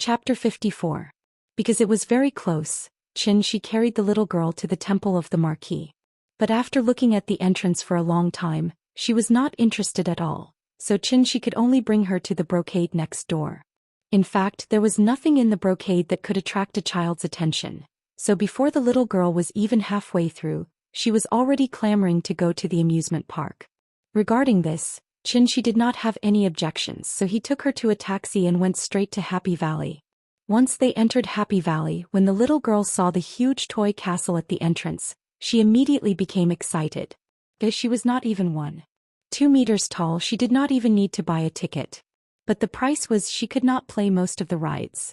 Chapter 54. Because it was very close, Xianxia carried the little girl to the temple of the marquis. But after looking at the entrance for a long time, she was not interested at all, so Xianxia could only bring her to the brocade next door. In fact, there was nothing in the brocade that could attract a child's attention, so before the little girl was even halfway through, she was already clamoring to go to the amusement park. Regarding this, Xianxia did not have any objections, so he took her to a taxi and went straight to Happy Valley. Once they entered Happy Valley, when the little girl saw the huge toy castle at the entrance, she immediately became excited. As she was not even 1.2 meters tall, she did not even need to buy a ticket. But the price was she could not play most of the rides.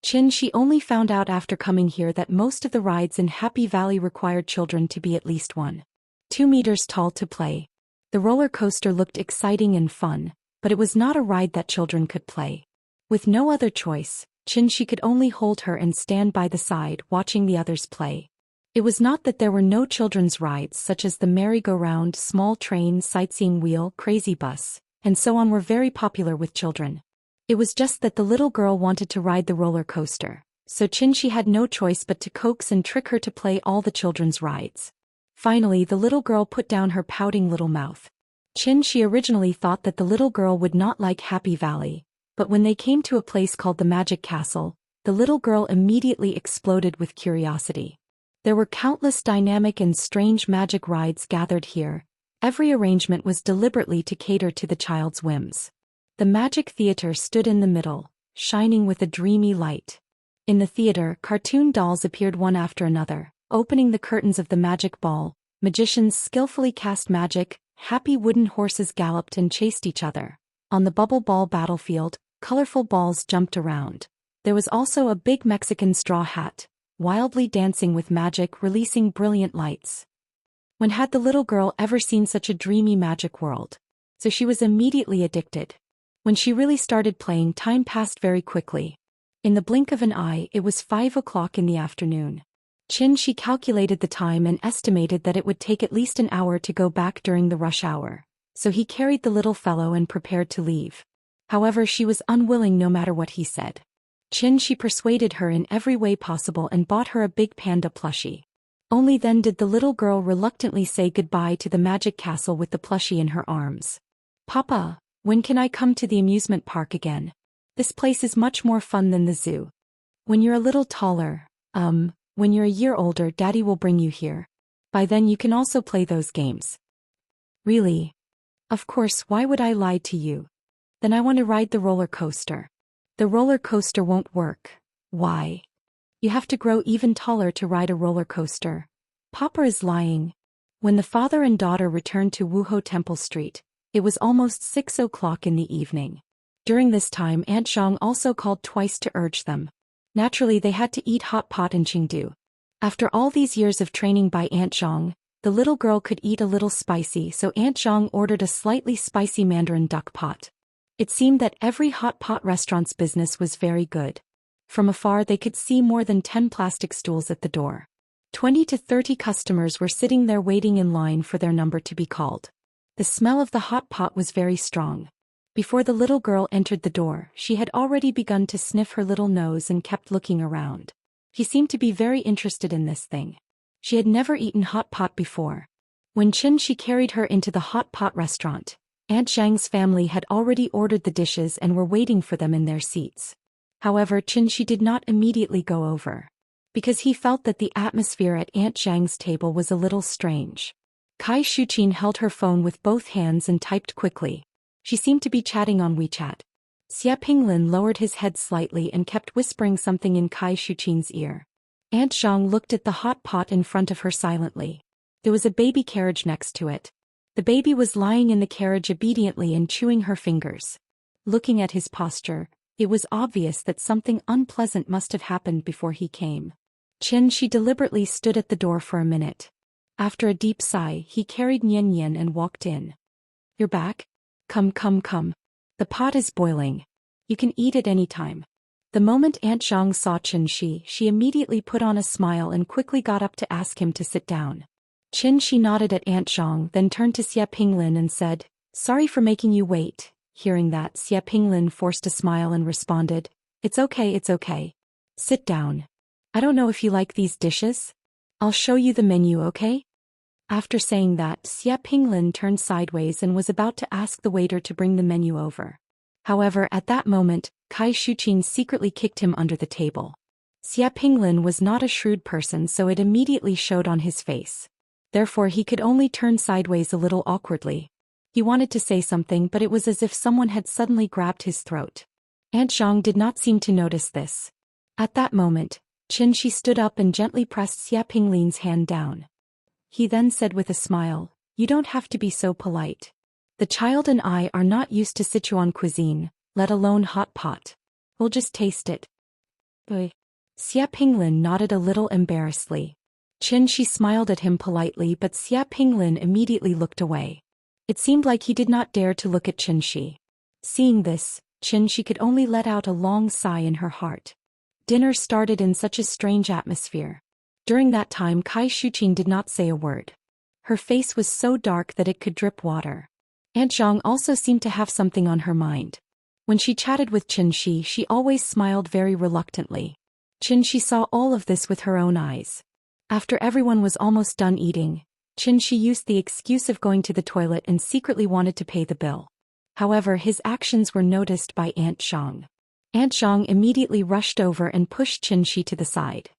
Xianxia only found out after coming here that most of the rides in Happy Valley required children to be at least 1.2 meters tall to play. The roller coaster looked exciting and fun, but it was not a ride that children could play. With no other choice, Xianxia could only hold her and stand by the side watching the others play. It was not that there were no children's rides such as the merry-go-round, small train, sightseeing wheel, crazy bus, and so on were very popular with children. It was just that the little girl wanted to ride the roller coaster, so Xianxia had no choice but to coax and trick her to play all the children's rides. Finally, the little girl put down her pouting little mouth. Xianxia originally thought that the little girl would not like Happy Valley, but when they came to a place called the Magic Castle, the little girl immediately exploded with curiosity. There were countless dynamic and strange magic rides gathered here. Every arrangement was deliberately to cater to the child's whims. The magic theater stood in the middle, shining with a dreamy light. In the theater, cartoon dolls appeared one after another, opening the curtains of the magic ball. Magicians skillfully cast magic, happy wooden horses galloped and chased each other. On the bubble ball battlefield, colorful balls jumped around. There was also a big Mexican straw hat, wildly dancing with magic, releasing brilliant lights. When had the little girl ever seen such a dreamy magic world? So she was immediately addicted. When she really started playing, time passed very quickly. In the blink of an eye, it was 5 o'clock in the afternoon. Xianxia calculated the time and estimated that it would take at least an hour to go back during the rush hour, so he carried the little fellow and prepared to leave. However, she was unwilling no matter what he said. Xianxia persuaded her in every way possible and bought her a big panda plushie. Only then did the little girl reluctantly say goodbye to the magic castle with the plushie in her arms. "Papa, when can I come to the amusement park again? This place is much more fun than the zoo." "When you're a little taller, when you're a year older, Daddy will bring you here. By then you can also play those games." "Really?" "Of course, why would I lie to you? Then I want to ride the roller coaster." "The roller coaster won't work." "Why?" "You have to grow even taller to ride a roller coaster." "Papa is lying." When the father and daughter returned to Wuhou Temple Street, it was almost 6 o'clock in the evening. During this time, Aunt Zhang also called twice to urge them. Naturally, they had to eat hot pot in Chengdu. After all these years of training by Aunt Zhang, the little girl could eat a little spicy, so Aunt Zhang ordered a slightly spicy Mandarin duck pot. It seemed that every hot pot restaurant's business was very good. From afar they could see more than 10 plastic stools at the door. 20 to 30 customers were sitting there waiting in line for their number to be called. The smell of the hot pot was very strong. Before the little girl entered the door, she had already begun to sniff her little nose and kept looking around. He seemed to be very interested in this thing. She had never eaten hot pot before. When Xianxia carried her into the hot pot restaurant, Aunt Zhang's family had already ordered the dishes and were waiting for them in their seats. However, Xianxia did not immediately go over, because he felt that the atmosphere at Aunt Zhang's table was a little strange. Kai Shuqin held her phone with both hands and typed quickly. She seemed to be chatting on WeChat. Xia Pinglin lowered his head slightly and kept whispering something in Kai Shuqin's ear. Aunt Zhang looked at the hot pot in front of her silently. There was a baby carriage next to it. The baby was lying in the carriage obediently and chewing her fingers. Looking at his posture, it was obvious that something unpleasant must have happened before he came. Xianxia deliberately stood at the door for a minute. After a deep sigh, he carried Nian Nian and walked in. "You're back? Come. The pot is boiling. You can eat it any time." The moment Aunt Zhang saw Xianxia, she immediately put on a smile and quickly got up to ask him to sit down. Xianxia nodded at Aunt Zhang, then turned to Xia Pinglin and said, "Sorry for making you wait." Hearing that, Xia Pinglin forced a smile and responded, It's okay, it's okay. Sit down. I don't know if you like these dishes. I'll show you the menu, okay? After saying that, Xia Pinglin turned sideways and was about to ask the waiter to bring the menu over. However, at that moment, Kai Shuqin secretly kicked him under the table. Xia Pinglin was not a shrewd person, so it immediately showed on his face. Therefore he could only turn sideways a little awkwardly. He wanted to say something, but it was as if someone had suddenly grabbed his throat. Aunt Zhang did not seem to notice this. At that moment, Xianxia stood up and gently pressed Xia Pinglin's hand down. He then said with a smile, "You don't have to be so polite. The child and I are not used to Sichuan cuisine, let alone hot pot. We'll just taste it." Xia Pinglin nodded a little embarrassedly. Xianxia smiled at him politely, but Xia Pinglin immediately looked away. It seemed like he did not dare to look at Xianxia. Seeing this, Xianxia could only let out a long sigh in her heart. Dinner started in such a strange atmosphere. During that time, Kai Shuqin did not say a word. Her face was so dark that it could drip water. Aunt Zhang also seemed to have something on her mind. When she chatted with Xianxia, she always smiled very reluctantly. Xianxia saw all of this with her own eyes. After everyone was almost done eating, Xianxia used the excuse of going to the toilet and secretly wanted to pay the bill. However, his actions were noticed by Aunt Zhang. Aunt Zhang immediately rushed over and pushed Xianxia to the side.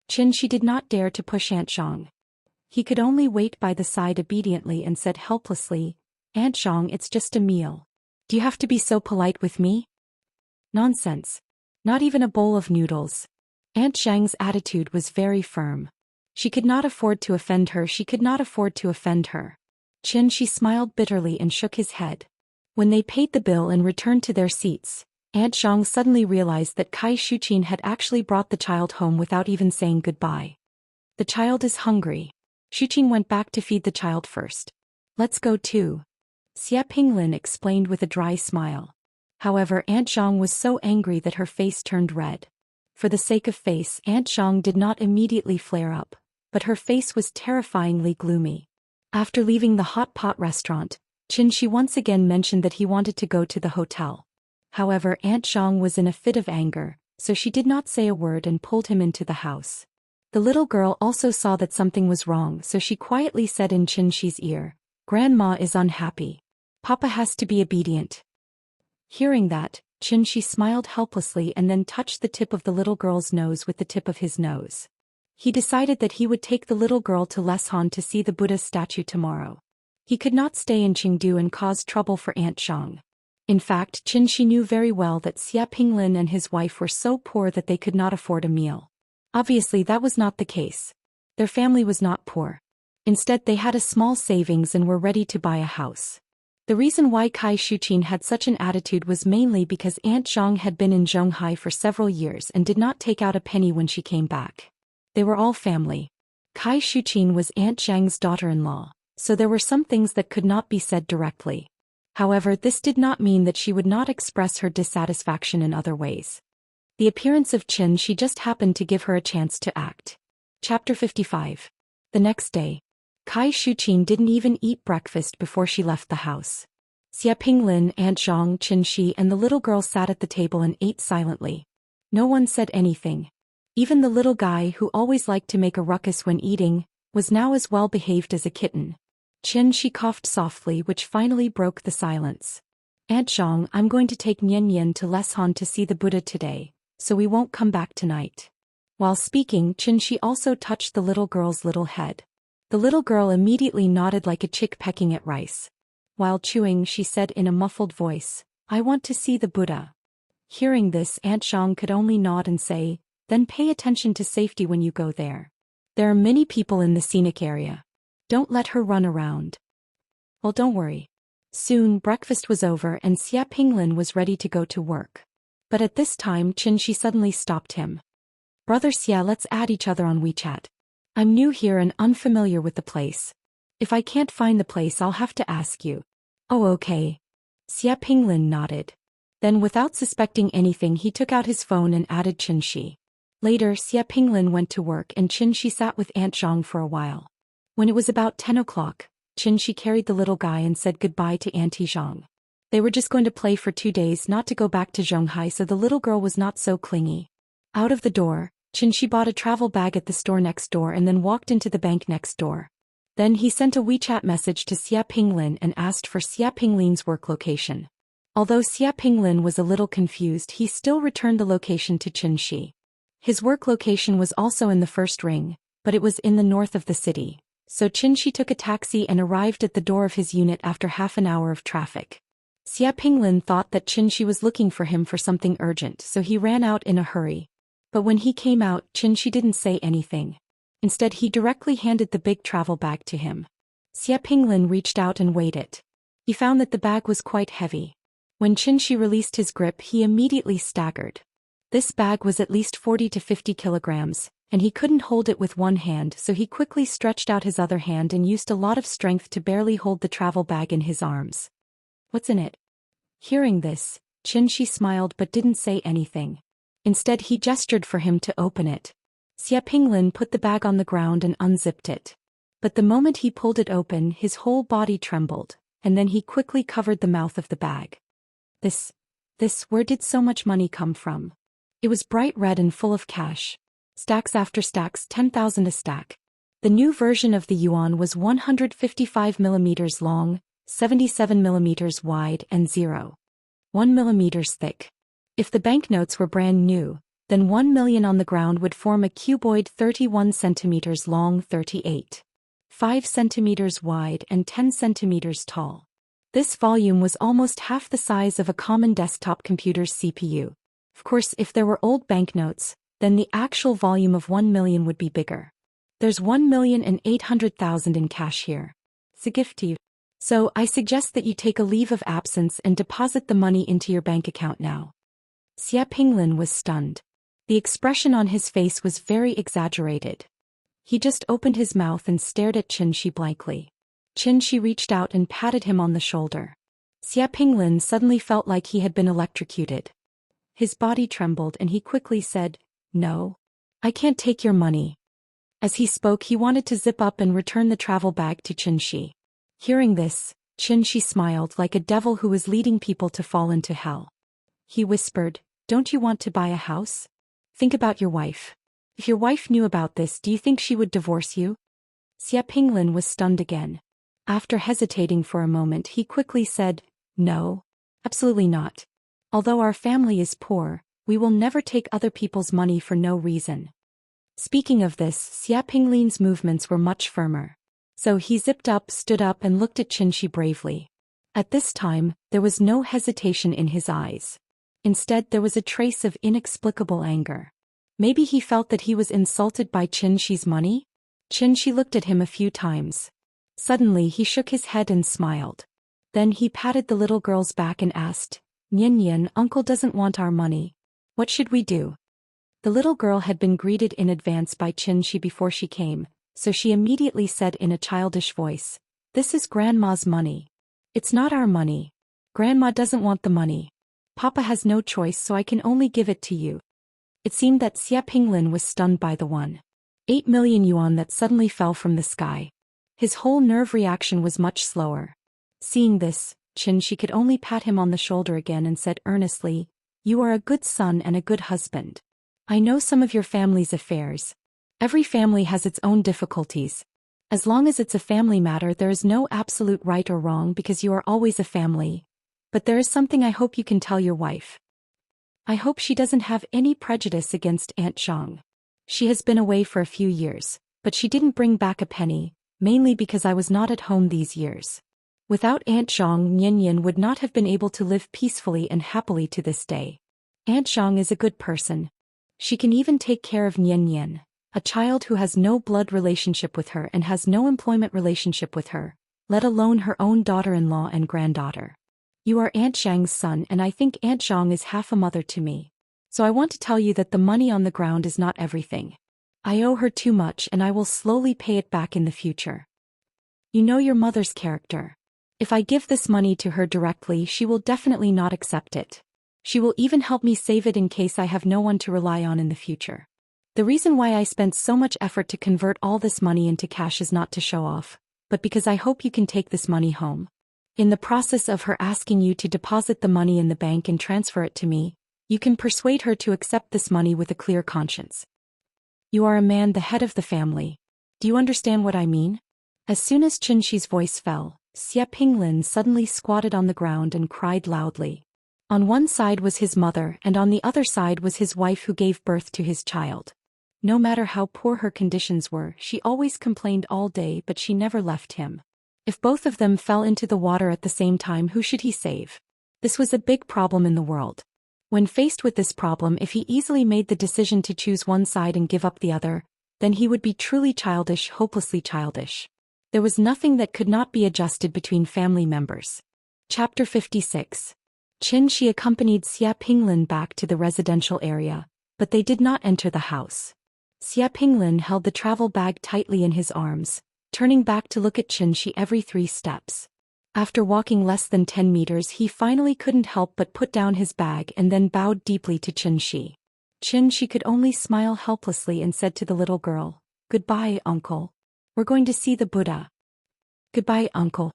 Xianxia did not dare to push Aunt Zhang. He could only wait by the side obediently and said helplessly, "Aunt Zhang, it's just a meal. Do you have to be so polite with me?" Nonsense. Not even a bowl of noodles. Aunt Zhang's attitude was very firm. She could not afford to offend her, she could not afford to offend her. Xianxia smiled bitterly and shook his head. When they paid the bill and returned to their seats, Aunt Zhang suddenly realized that Kai Shuqin had actually brought the child home without even saying goodbye. The child is hungry. Shuqin went back to feed the child first. "Let's go too," Xia Pinglin explained with a dry smile. However, Aunt Zhang was so angry that her face turned red. For the sake of face, Aunt Zhang did not immediately flare up, but her face was terrifyingly gloomy. After leaving the hot pot restaurant, Xianxia once again mentioned that he wanted to go to the hotel. However, Aunt Zhang was in a fit of anger, so she did not say a word and pulled him into the house. The little girl also saw that something was wrong, so she quietly said in Xianxia's ear, "Grandma is unhappy. Papa has to be obedient." Hearing that, Xianxia smiled helplessly and then touched the tip of the little girl's nose with the tip of his nose. He decided that he would take the little girl to Leshan to see the Buddha statue tomorrow. He could not stay in Chengdu and cause trouble for Aunt Zhang. In fact, Xianxia knew very well that Xia Pinglin and his wife were so poor that they could not afford a meal. Obviously that was not the case. Their family was not poor. Instead, they had a small savings and were ready to buy a house. The reason why Kai Shuqin had such an attitude was mainly because Aunt Zhang had been in Zhonghai for several years and did not take out a penny when she came back. They were all family. Kai Shuqin was Aunt Zhang's daughter-in-law, so there were some things that could not be said directly. However, this did not mean that she would not express her dissatisfaction in other ways. The appearance of Xianxia just happened to give her a chance to act. Chapter 55. The next day, Kai Shuqin didn't even eat breakfast before she left the house. Xia Pinglin, Aunt Zhang, Xianxia and the little girl sat at the table and ate silently. No one said anything. Even the little guy, who always liked to make a ruckus when eating, was now as well behaved as a kitten. Xianxia coughed softly, which finally broke the silence. "Aunt Zhang, I'm going to take Nian Nian to Leshan to see the Buddha today, so we won't come back tonight." While speaking, Xianxia also touched the little girl's little head. The little girl immediately nodded like a chick pecking at rice. While chewing, she said in a muffled voice, "I want to see the Buddha." Hearing this, Aunt Zhang could only nod and say, "Then pay attention to safety when you go there. There are many people in the scenic area. Don't let her run around." "Well, don't worry." Soon breakfast was over and Xia Pinglin was ready to go to work. But at this time Xianxia suddenly stopped him. "Brother Xia, let's add each other on WeChat. I'm new here and unfamiliar with the place. If I can't find the place, I'll have to ask you." "Oh, okay." Xia Pinglin nodded. Then without suspecting anything, he took out his phone and added Xianxia. Later, Xia Pinglin went to work and Xianxia sat with Aunt Zhang for a while. When it was about 10 o'clock, Xianxia carried the little guy and said goodbye to Auntie Zhang. They were just going to play for 2 days, not to go back to Zhonghai, so the little girl was not so clingy. Out of the door, Xianxia bought a travel bag at the store next door and then walked into the bank next door. Then he sent a WeChat message to Xia Pinglin and asked for Xia Pinglin's work location. Although Xia Pinglin was a little confused, he still returned the location to Xianxia. His work location was also in the first ring, but it was in the north of the city, so Xianxia took a taxi and arrived at the door of his unit after half an hour of traffic. Xia Pinglin thought that Xianxia was looking for him for something urgent, so he ran out in a hurry. But when he came out, Xianxia didn't say anything. Instead, he directly handed the big travel bag to him. Xia Pinglin reached out and weighed it. He found that the bag was quite heavy. When Xianxia released his grip, he immediately staggered. This bag was at least 40 to 50 kilograms, and he couldn't hold it with one hand, so he quickly stretched out his other hand and used a lot of strength to barely hold the travel bag in his arms. What's in it? Hearing this, Xianxia smiled but didn't say anything. Instead, he gestured for him to open it. Xia Pinglin put the bag on the ground and unzipped it. But the moment he pulled it open, his whole body trembled, and then he quickly covered the mouth of the bag. Where did so much money come from? It was bright red and full of cash. Stacks after stacks, 10,000 a stack. The new version of the yuan was 155 millimeters long, 77 millimeters wide and 0.1 millimeters thick. If the banknotes were brand new, then 1 million on the ground would form a cuboid 31 centimeters long, 38.5 centimeters wide and 10 centimeters tall. This volume was almost half the size of a common desktop computer's CPU. Of course, if there were old banknotes, then the actual volume of 1 million would be bigger. There's 1,800,000 in cash here. It's a gift to you. So I suggest that you take a leave of absence and deposit the money into your bank account now. Xia Pinglin was stunned. The expression on his face was very exaggerated. He just opened his mouth and stared at Xianxia blankly. Xianxia reached out and patted him on the shoulder. Xia Pinglin suddenly felt like he had been electrocuted. His body trembled and he quickly said, "No. I can't take your money." As he spoke, he wanted to zip up and return the travel bag to Xianxia. Hearing this, Xianxia smiled like a devil who was leading people to fall into hell. He whispered, "Don't you want to buy a house? Think about your wife. If your wife knew about this, do you think she would divorce you?" Xia Pinglin was stunned again. After hesitating for a moment, he quickly said, "No. Absolutely not. Although our family is poor, we will never take other people's money for no reason." Speaking of this, Xia Pinglin's movements were much firmer. So he zipped up, stood up and looked at Xianxia bravely. At this time, there was no hesitation in his eyes. Instead, there was a trace of inexplicable anger. Maybe he felt that he was insulted by Xianxia's money? Xianxia looked at him a few times. Suddenly he shook his head and smiled. Then he patted the little girl's back and asked, "Nian, uncle doesn't want our money. What should we do?" The little girl had been greeted in advance by Xianxia before she came, so she immediately said in a childish voice, "This is Grandma's money. It's not our money. Grandma doesn't want the money. Papa has no choice, so I can only give it to you." It seemed that Xia Pinglin was stunned by the 1.8 million yuan that suddenly fell from the sky. His whole nerve reaction was much slower. Seeing this, Xianxia could only pat him on the shoulder again and said earnestly, "You are a good son and a good husband. I know some of your family's affairs. Every family has its own difficulties. As long as it's a family matter, there is no absolute right or wrong because you are always a family. But there is something I hope you can tell your wife. I hope she doesn't have any prejudice against Aunt Zhang. She has been away for a few years, but she didn't bring back a penny, mainly because I was not at home these years. Without Aunt Zhang, Nian would not have been able to live peacefully and happily to this day. Aunt Zhang is a good person. She can even take care of Nian, a child who has no blood relationship with her and has no employment relationship with her, let alone her own daughter-in-law and granddaughter. You are Aunt Zhang's son, and I think Aunt Zhang is half a mother to me. So I want to tell you that the money on the ground is not everything. I owe her too much and I will slowly pay it back in the future. You know your mother's character. If I give this money to her directly, she will definitely not accept it. She will even help me save it in case I have no one to rely on in the future. The reason why I spent so much effort to convert all this money into cash is not to show off, but because I hope you can take this money home. In the process of her asking you to deposit the money in the bank and transfer it to me, you can persuade her to accept this money with a clear conscience. You are a man, the head of the family. Do you understand what I mean? As soon as Qianxi's voice fell, Xie Pinglin suddenly squatted on the ground and cried loudly. On one side was his mother and on the other side was his wife who gave birth to his child. No matter how poor her conditions were, she always complained all day, but she never left him. If both of them fell into the water at the same time, who should he save? This was a big problem in the world. When faced with this problem, if he easily made the decision to choose one side and give up the other, then he would be truly childish, hopelessly childish. There was nothing that could not be adjusted between family members. Chapter 56. Xianxia accompanied Xie Pinglin back to the residential area, but they did not enter the house. Xie Pinglin held the travel bag tightly in his arms, turning back to look at Xianxia every 3 steps. After walking less than 10 meters, he finally couldn't help but put down his bag and then bowed deeply to Xianxia. Xianxia could only smile helplessly and said to the little girl, "Goodbye, uncle. We're going to see the Buddha." "Goodbye, uncle."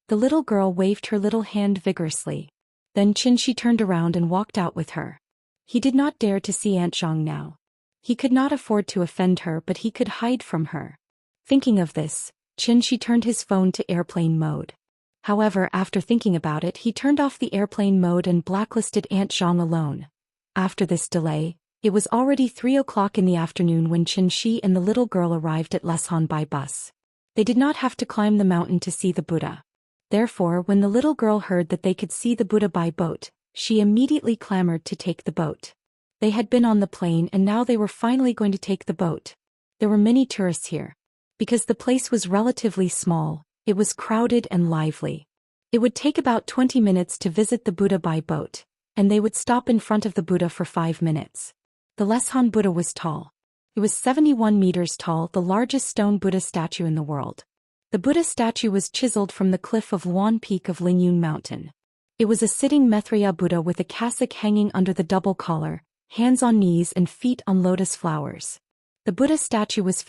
The little girl waved her little hand vigorously. Then Xianxia turned around and walked out with her. He did not dare to see Aunt Zhang now. He could not afford to offend her, but he could hide from her. Thinking of this, Xianxia turned his phone to airplane mode. However, after thinking about it, he turned off the airplane mode and blacklisted Aunt Zhang alone. After this delay, it was already 3 o'clock in the afternoon when Xianxia and the little girl arrived at Leshan by bus. They did not have to climb the mountain to see the Buddha. Therefore, when the little girl heard that they could see the Buddha by boat, she immediately clamored to take the boat. They had been on the plane and now they were finally going to take the boat. There were many tourists here. Because the place was relatively small, it was crowded and lively. It would take about 20 minutes to visit the Buddha by boat, and they would stop in front of the Buddha for 5 minutes. The Leshan Buddha was tall. It was 71 meters tall, the largest stone Buddha statue in the world. The Buddha statue was chiseled from the cliff of Luan Peak of Lingyun Mountain. It was a sitting Maitreya Buddha with a cassock hanging under the double collar, hands on knees and feet on lotus flowers. The Buddha statue was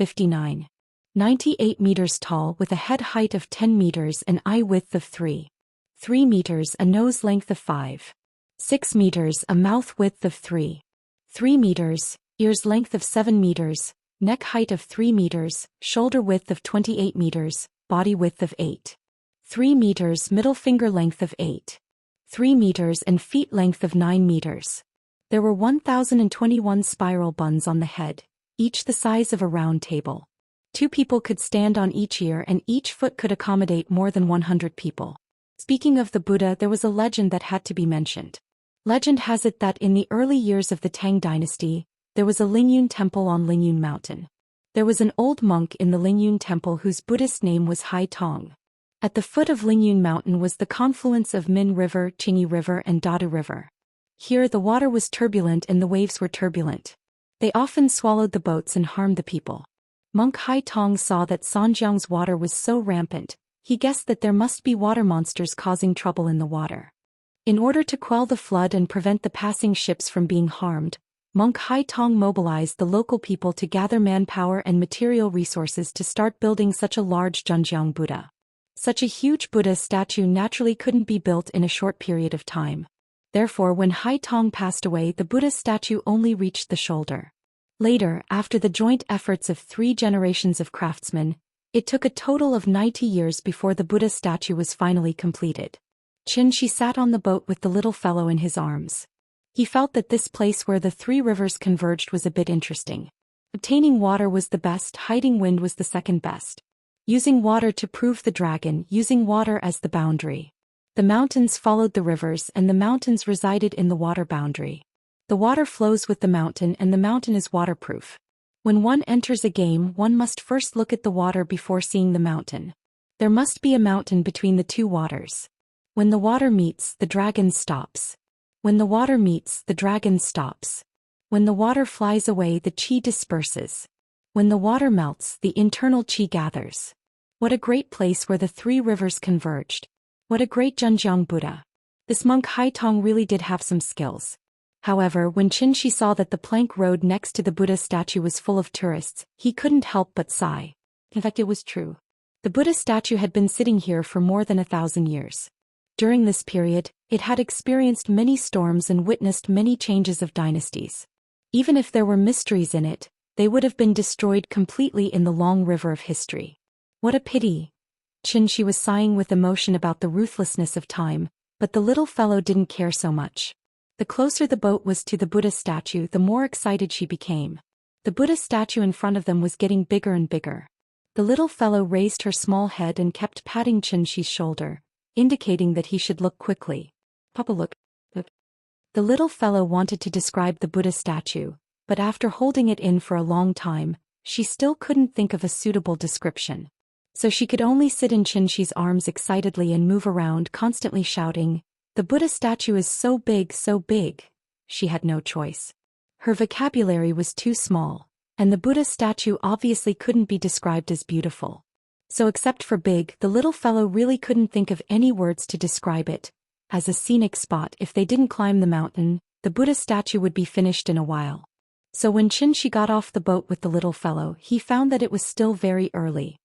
98 meters tall with a head height of 10 meters and eye width of 3 meters, a nose length of 6 meters, a mouth width of 3 meters, ears length of 7 meters, neck height of 3 meters, shoulder width of 28 meters, body width of 3 meters, middle finger length of 3 meters and feet length of 9 meters. There were 1,021 spiral buns on the head, each the size of a round table. 2 people could stand on each ear and each foot could accommodate more than 100 people. Speaking of the Buddha, there was a legend that had to be mentioned. Legend has it that in the early years of the Tang dynasty, there was a Lingyun temple on Lingyun Mountain. There was an old monk in the Lingyun temple whose Buddhist name was Hai Tong. At the foot of Lingyun Mountain was the confluence of Min River, Qingyi River and Dada River. Here the water was turbulent and the waves were turbulent. They often swallowed the boats and harmed the people. Monk Hai Tong saw that Sanjiang's water was so rampant, he guessed that there must be water monsters causing trouble in the water. In order to quell the flood and prevent the passing ships from being harmed, Monk Hai Tong mobilized the local people to gather manpower and material resources to start building such a large Zhenjiang Buddha. Such a huge Buddha statue naturally couldn't be built in a short period of time. Therefore, when Hai Tong passed away, the Buddha statue only reached the shoulder. Later, after the joint efforts of 3 generations of craftsmen, it took a total of 90 years before the Buddha statue was finally completed. Xianxia sat on the boat with the little fellow in his arms. He felt that this place where the 3 rivers converged was a bit interesting. Obtaining water was the best, hiding wind was the second best. Using water to prove the dragon, using water as the boundary. The mountains followed the rivers and the mountains resided in the water boundary. The water flows with the mountain and the mountain is waterproof. When one enters a game, one must first look at the water before seeing the mountain. There must be a mountain between the 2 waters. When the water meets, the dragon stops. When the water meets, the dragon stops. When the water flies away, the qi disperses. When the water melts, the internal qi gathers. What a great place where the 3 rivers converged. What a great Zhenjiang Buddha. This monk Hai Tong really did have some skills. However, when Xianxia saw that the plank road next to the Buddha statue was full of tourists, he couldn't help but sigh. In fact, it was true. The Buddha statue had been sitting here for more than 1,000 years. During this period, it had experienced many storms and witnessed many changes of dynasties. Even if there were mysteries in it, they would have been destroyed completely in the long river of history. What a pity. Xianxia was sighing with emotion about the ruthlessness of time, but the little fellow didn't care so much. The closer the boat was to the Buddha statue, the more excited she became. The Buddha statue in front of them was getting bigger and bigger. The little fellow raised her small head and kept patting Xianxia's shoulder, indicating that he should look quickly. Papa, look. The little fellow wanted to describe the Buddha statue, but after holding it in for a long time, she still couldn't think of a suitable description. So she could only sit in Xianxia's arms excitedly and move around, constantly shouting, "The Buddha statue is so big, so big." She had no choice. Her vocabulary was too small, and the Buddha statue obviously couldn't be described as beautiful. So except for big, the little fellow really couldn't think of any words to describe it. As a scenic spot, if they didn't climb the mountain, the Buddha statue would be finished in a while. So when Xianxia got off the boat with the little fellow, he found that it was still very early.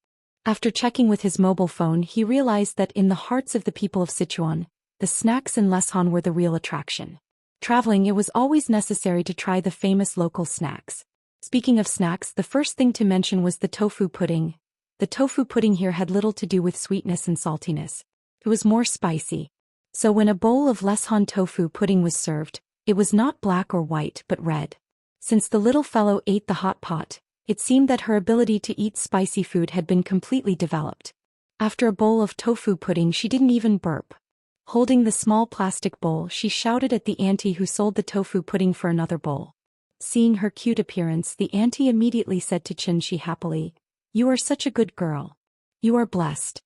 After checking with his mobile phone, he realized that in the hearts of the people of Sichuan, the snacks in Leshan were the real attraction. Traveling, it was always necessary to try the famous local snacks. Speaking of snacks, the first thing to mention was the tofu pudding. The tofu pudding here had little to do with sweetness and saltiness. It was more spicy. So when a bowl of Leshan tofu pudding was served, it was not black or white but red. Since the little fellow ate the hot pot, it seemed that her ability to eat spicy food had been completely developed. After a bowl of tofu pudding, she didn't even burp. Holding the small plastic bowl, she shouted at the auntie who sold the tofu pudding for another bowl. Seeing her cute appearance, the auntie immediately said to Xianxia happily, "You are such a good girl. You are blessed."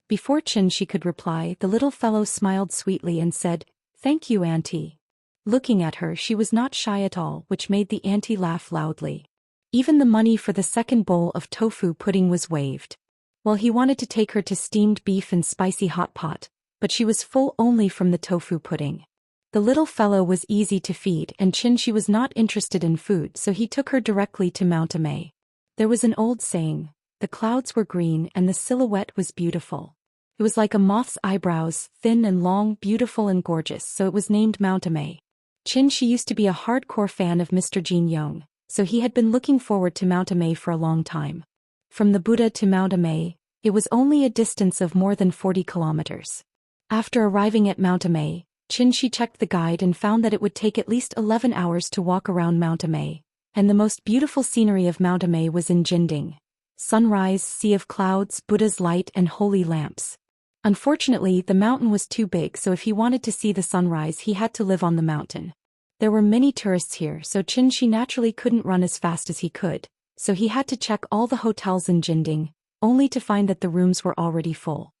Before Xianxia could reply, the little fellow smiled sweetly and said, "Thank you, auntie." Looking at her, she was not shy at all, which made the auntie laugh loudly. Even the money for the second bowl of tofu pudding was waived. Well, he wanted to take her to steamed beef and spicy hot pot, but she was full only from the tofu pudding. The little fellow was easy to feed, and Xianxia was not interested in food, so he took her directly to Mount Immerse. There was an old saying, the clouds were green and the silhouette was beautiful. It was like a moth's eyebrows, thin and long, beautiful and gorgeous, so it was named Mount Immerse. Xianxia used to be a hardcore fan of Mr. Jin Yong, so he had been looking forward to Mount Immerse for a long time. From the Buddha to Mount Immerse, it was only a distance of more than 40 kilometers. After arriving at Mount Immerse, Xianxia checked the guide and found that it would take at least 11 hours to walk around Mount Immerse, and the most beautiful scenery of Mount Immerse was in Jinding. Sunrise, sea of clouds, Buddha's light and holy lamps. Unfortunately, the mountain was too big, so if he wanted to see the sunrise, he had to live on the mountain. There were many tourists here, so Xianxia naturally couldn't run as fast as he could, so he had to check all the hotels in Jinding, only to find that the rooms were already full.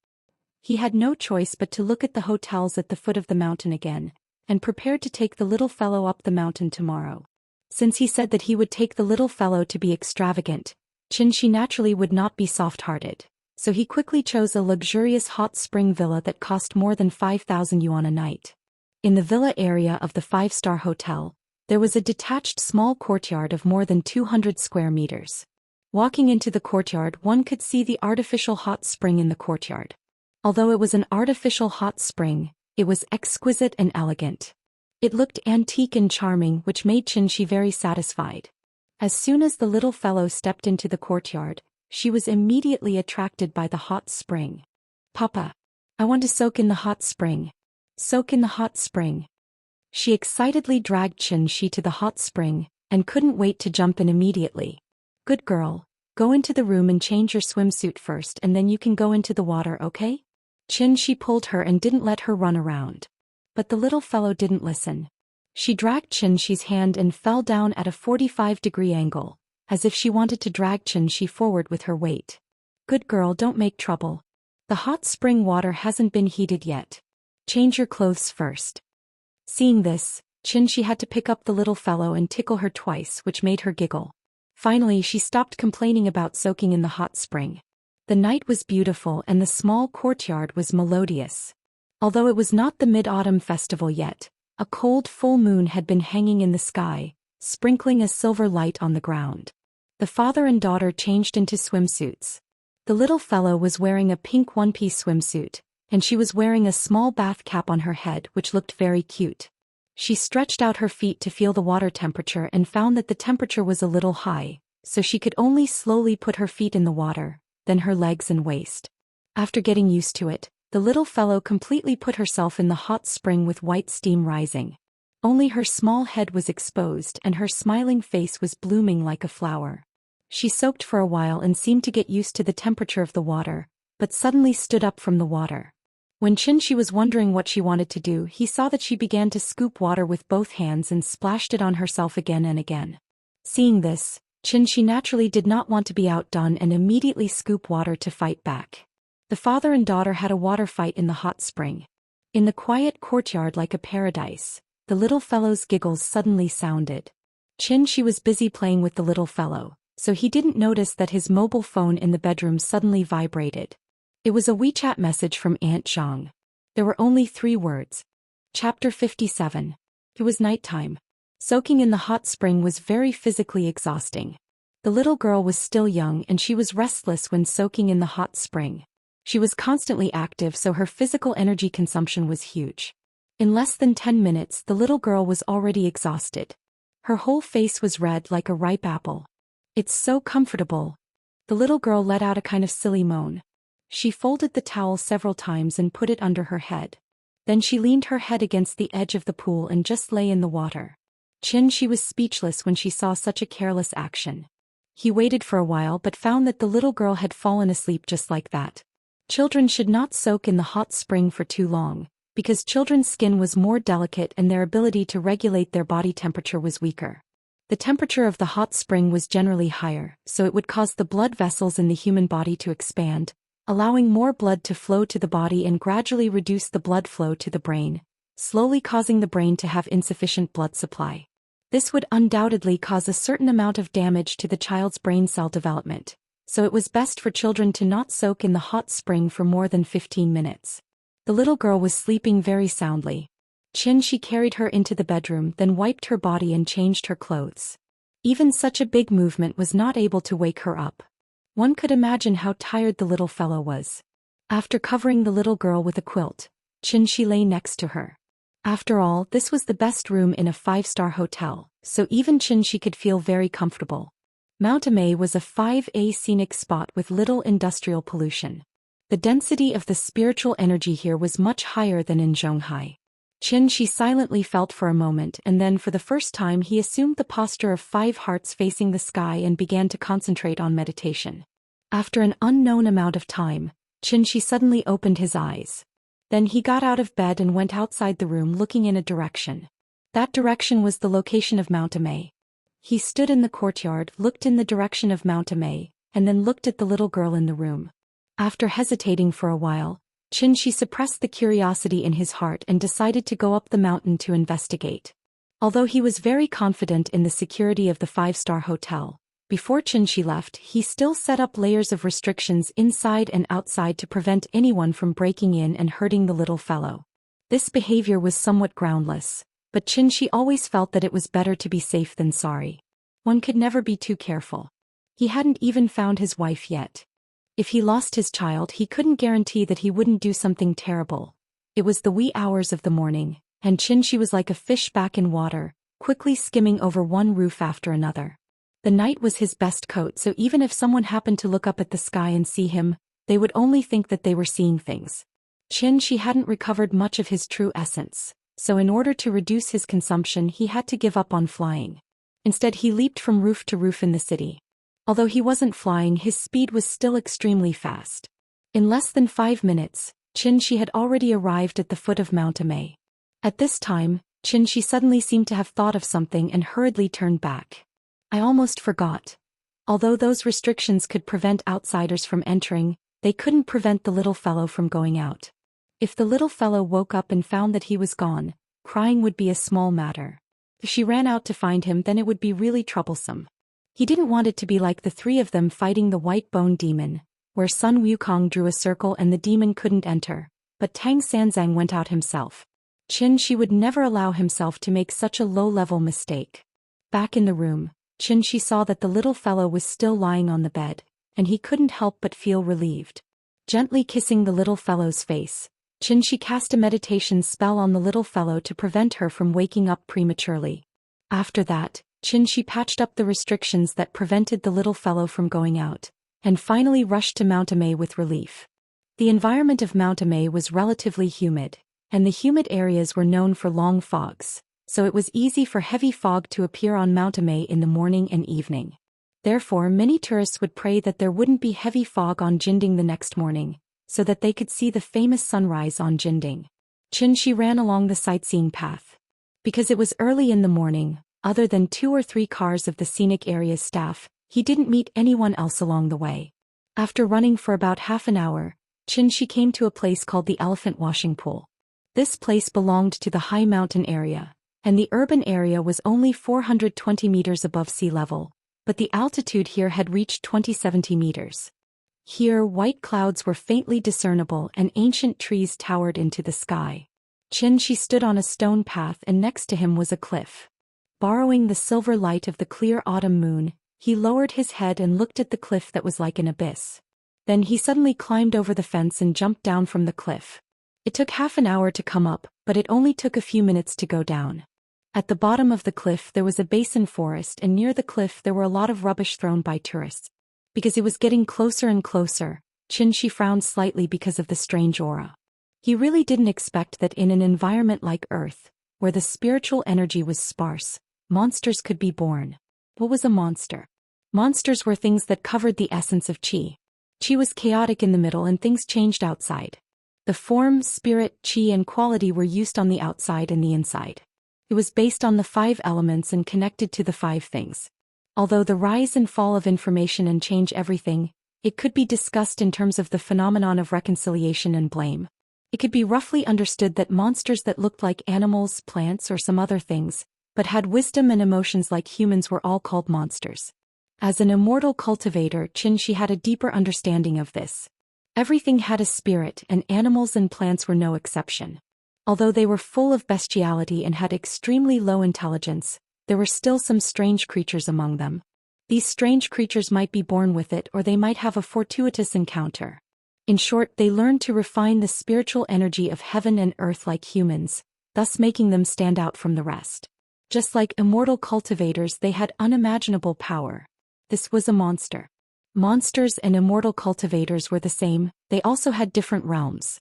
He had no choice but to look at the hotels at the foot of the mountain again, and prepared to take the little fellow up the mountain tomorrow. Since he said that he would take the little fellow to be extravagant, Xianxia naturally would not be soft-hearted, so he quickly chose a luxurious hot spring villa that cost more than 5,000 yuan a night. In the villa area of the 5-star hotel, there was a detached small courtyard of more than 200 square meters. Walking into the courtyard, one could see the artificial hot spring in the courtyard. Although it was an artificial hot spring, it was exquisite and elegant. It looked antique and charming, which made Xianxia very satisfied. As soon as the little fellow stepped into the courtyard, she was immediately attracted by the hot spring. "Papa, I want to soak in the hot spring. Soak in the hot spring." She excitedly dragged Xianxia to the hot spring, and couldn't wait to jump in immediately. "Good girl, go into the room and change your swimsuit first and then you can go into the water, okay?" Xianxia pulled her and didn't let her run around. But the little fellow didn't listen. She dragged Xianxia's hand and fell down at a 45-degree angle, as if she wanted to drag Xianxia forward with her weight. "Good girl, don't make trouble. The hot spring water hasn't been heated yet. Change your clothes first." Seeing this, Xianxia had to pick up the little fellow and tickle her twice, which made her giggle. Finally, she stopped complaining about soaking in the hot spring. The night was beautiful and the small courtyard was melodious. Although it was not the Mid-Autumn festival yet, a cold full moon had been hanging in the sky, sprinkling a silver light on the ground. The father and daughter changed into swimsuits. The little fellow was wearing a pink one-piece swimsuit, and she was wearing a small bath cap on her head which looked very cute. She stretched out her feet to feel the water temperature and found that the temperature was a little high, so she could only slowly put her feet in the water, then her legs and waist. After getting used to it, the little fellow completely put herself in the hot spring with white steam rising. Only her small head was exposed and her smiling face was blooming like a flower. She soaked for a while and seemed to get used to the temperature of the water, but suddenly stood up from the water. When Xianxia was wondering what she wanted to do, he saw that she began to scoop water with both hands and splashed it on herself again and again. Seeing this, Xianxia naturally did not want to be outdone and immediately scooped water to fight back. The father and daughter had a water fight in the hot spring. In the quiet courtyard like a paradise, the little fellow's giggles suddenly sounded. Xianxia was busy playing with the little fellow, so he didn't notice that his mobile phone in the bedroom suddenly vibrated. It was a WeChat message from Aunt Zhang. There were only 3 words. Chapter 57. It was nighttime. Soaking in the hot spring was very physically exhausting. The little girl was still young and she was restless when soaking in the hot spring. She was constantly active, so her physical energy consumption was huge. In less than 10 minutes, the little girl was already exhausted. Her whole face was red like a ripe apple. "It's so comfortable." The little girl let out a kind of silly moan. She folded the towel several times and put it under her head. Then she leaned her head against the edge of the pool and just lay in the water. Xianxia was speechless when she saw such a careless action. He waited for a while but found that the little girl had fallen asleep just like that. Children should not soak in the hot spring for too long, because children's skin was more delicate and their ability to regulate their body temperature was weaker. The temperature of the hot spring was generally higher, so it would cause the blood vessels in the human body to expand, allowing more blood to flow to the body and gradually reduce the blood flow to the brain, slowly causing the brain to have insufficient blood supply. This would undoubtedly cause a certain amount of damage to the child's brain cell development, so it was best for children to not soak in the hot spring for more than 15 minutes. The little girl was sleeping very soundly. Xianxia carried her into the bedroom, then wiped her body and changed her clothes. Even such a big movement was not able to wake her up. One could imagine how tired the little fellow was. After covering the little girl with a quilt, Xianxia lay next to her. After all, this was the best room in a 5-star hotel, so even Xianxia could feel very comfortable. Mount Immerse was a 5A scenic spot with little industrial pollution. The density of the spiritual energy here was much higher than in Zhonghai. Xianxia silently felt for a moment, and then for the first time he assumed the posture of 5 hearts facing the sky and began to concentrate on meditation. After an unknown amount of time, Xianxia suddenly opened his eyes. Then he got out of bed and went outside the room looking in a direction. That direction was the location of Mount Immerse. He stood in the courtyard, looked in the direction of Mount Immerse, and then looked at the little girl in the room. After hesitating for a while, Xianxia suppressed the curiosity in his heart and decided to go up the mountain to investigate. Although he was very confident in the security of the 5-star hotel, before Xianxia left, he still set up layers of restrictions inside and outside to prevent anyone from breaking in and hurting the little fellow. This behavior was somewhat groundless, but Xianxia always felt that it was better to be safe than sorry. One could never be too careful. He hadn't even found his wife yet. If he lost his child, he couldn't guarantee that he wouldn't do something terrible. It was the wee hours of the morning, and Xianxia was like a fish back in water, quickly skimming over one roof after another. The night was his best coat, so even if someone happened to look up at the sky and see him, they would only think that they were seeing things. Xianxia hadn't recovered much of his true essence, so in order to reduce his consumption he had to give up on flying. Instead he leaped from roof to roof in the city. Although he wasn't flying, his speed was still extremely fast. In less than 5 minutes, Xianxia had already arrived at the foot of Mount Immerse. At this time, Xianxia suddenly seemed to have thought of something and hurriedly turned back. "I almost forgot. Although those restrictions could prevent outsiders from entering, they couldn't prevent the little fellow from going out. If the little fellow woke up and found that he was gone, crying would be a small matter. If she ran out to find him, then it would be really troublesome. He didn't want it to be like the 3 of them fighting the white bone demon, where Sun Wukong drew a circle and the demon couldn't enter, but Tang Sanzang went out himself. Xianxia would never allow himself to make such a low-level mistake. Back in the room, Xianxia saw that the little fellow was still lying on the bed, and he couldn't help but feel relieved. Gently kissing the little fellow's face, Xianxia cast a meditation spell on the little fellow to prevent her from waking up prematurely. After that, Xianxia patched up the restrictions that prevented the little fellow from going out, and finally rushed to Mount Immerse with relief. The environment of Mount Immerse was relatively humid, and the humid areas were known for long fogs, so it was easy for heavy fog to appear on Mount Immerse in the morning and evening. Therefore, many tourists would pray that there wouldn't be heavy fog on Jinding the next morning, so that they could see the famous sunrise on Jinding. Xianxia ran along the sightseeing path. Because it was early in the morning, other than 2 or 3 cars of the scenic area's staff, he didn't meet anyone else along the way. After running for about half an hour, Xianxia came to a place called the Elephant Washing Pool. This place belonged to the high mountain area, and the urban area was only 420 meters above sea level, but the altitude here had reached 2070 meters. Here, white clouds were faintly discernible and ancient trees towered into the sky. Xianxia stood on a stone path and next to him was a cliff. Borrowing the silver light of the clear autumn moon, he lowered his head and looked at the cliff that was like an abyss. Then he suddenly climbed over the fence and jumped down from the cliff. It took half an hour to come up, but it only took a few minutes to go down. At the bottom of the cliff there was a basin forest, and near the cliff there were a lot of rubbish thrown by tourists. Because it was getting closer and closer, Xianxia frowned slightly because of the strange aura. He really didn't expect that in an environment like Earth, where the spiritual energy was sparse, monsters could be born. What was a monster? Monsters were things that covered the essence of qi. Qi was chaotic in the middle and things changed outside. The form, spirit, qi and quality were used on the outside and the inside. It was based on the 5 elements and connected to the 5 things. Although the rise and fall of information and change everything, it could be discussed in terms of the phenomenon of reconciliation and blame. It could be roughly understood that monsters that looked like animals, plants or some other things, but had wisdom and emotions like humans were all called monsters. As an immortal cultivator, Xianxia had a deeper understanding of this. Everything had a spirit, and animals and plants were no exception. Although they were full of bestiality and had extremely low intelligence, there were still some strange creatures among them. These strange creatures might be born with it or they might have a fortuitous encounter. In short, they learned to refine the spiritual energy of heaven and earth like humans, thus making them stand out from the rest. Just like immortal cultivators, they had unimaginable power. This was a monster. Monsters and immortal cultivators were the same, they also had different realms.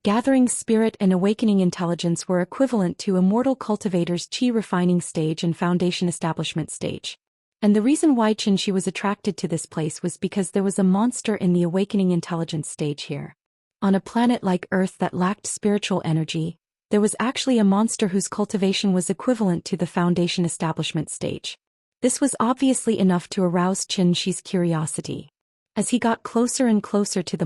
Gathering spirit and awakening intelligence were equivalent to immortal cultivators' qi refining stage and foundation establishment stage. And the reason why Xianxia was attracted to this place was because there was a monster in the awakening intelligence stage here. On a planet like Earth that lacked spiritual energy, there was actually a monster whose cultivation was equivalent to the foundation establishment stage. This was obviously enough to arouse Xianxia's curiosity. As he got closer and closer to the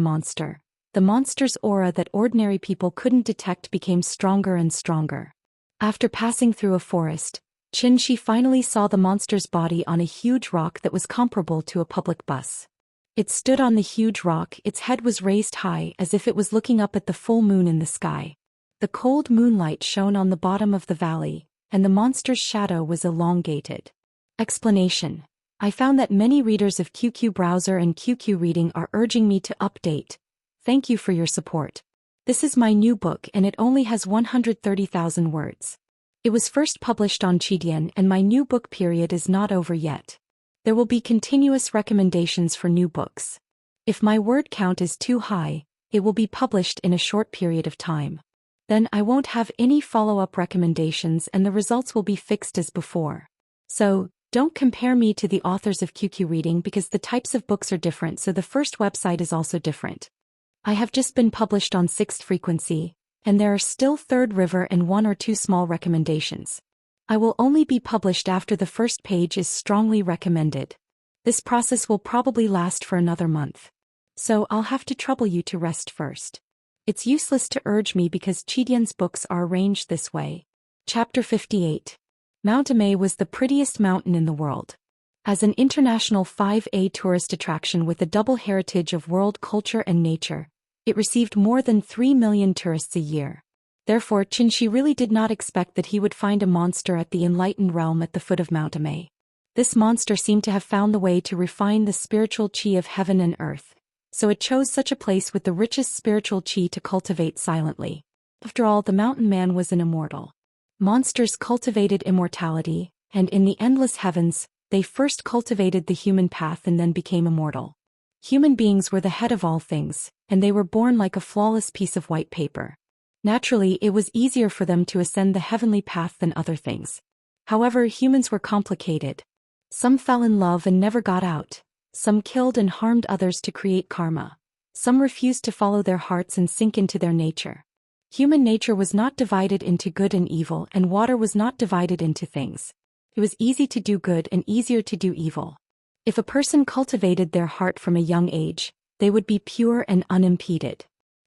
monster's aura that ordinary people couldn't detect became stronger and stronger. After passing through a forest, Xianxia finally saw the monster's body on a huge rock that was comparable to a public bus. It stood on the huge rock, its head was raised high as if it was looking up at the full moon in the sky. The cold moonlight shone on the bottom of the valley, and the monster's shadow was elongated. Explanation: I found that many readers of QQ Browser and QQ Reading are urging me to update. Thank you for your support. This is my new book and it only has 130,000 words. It was first published on Qidian and my new book period is not over yet. There will be continuous recommendations for new books. If my word count is too high, it will be published in a short period of time. Then I won't have any follow-up recommendations and the results will be fixed as before. So, don't compare me to the authors of QQ Reading because the types of books are different, so the first website is also different. I have just been published on 6th frequency, and there are still 3rd River and 1 or 2 small recommendations. I will only be published after the first page is strongly recommended. This process will probably last for another month. So I'll have to trouble you to rest first. It's useless to urge me because Qidian's books are arranged this way. Chapter 58. Mount Immerse was the prettiest mountain in the world. As an international 5A tourist attraction with a double heritage of world culture and nature, it received more than 3 million tourists a year. Therefore, Xianxia really did not expect that he would find a monster at the enlightened realm at the foot of Mount Immerse. This monster seemed to have found the way to refine the spiritual qi of heaven and earth, so it chose such a place with the richest spiritual qi to cultivate silently. After all, the mountain man was an immortal. Monsters cultivated immortality, and in the endless heavens, they first cultivated the human path and then became immortal. Human beings were the head of all things, and they were born like a flawless piece of white paper. Naturally, it was easier for them to ascend the heavenly path than other things. However, humans were complicated. Some fell in love and never got out. Some killed and harmed others to create karma. Some refused to follow their hearts and sink into their nature. Human nature was not divided into good and evil, and water was not divided into things. It was easy to do good and easier to do evil. If a person cultivated their heart from a young age, they would be pure and unimpeded.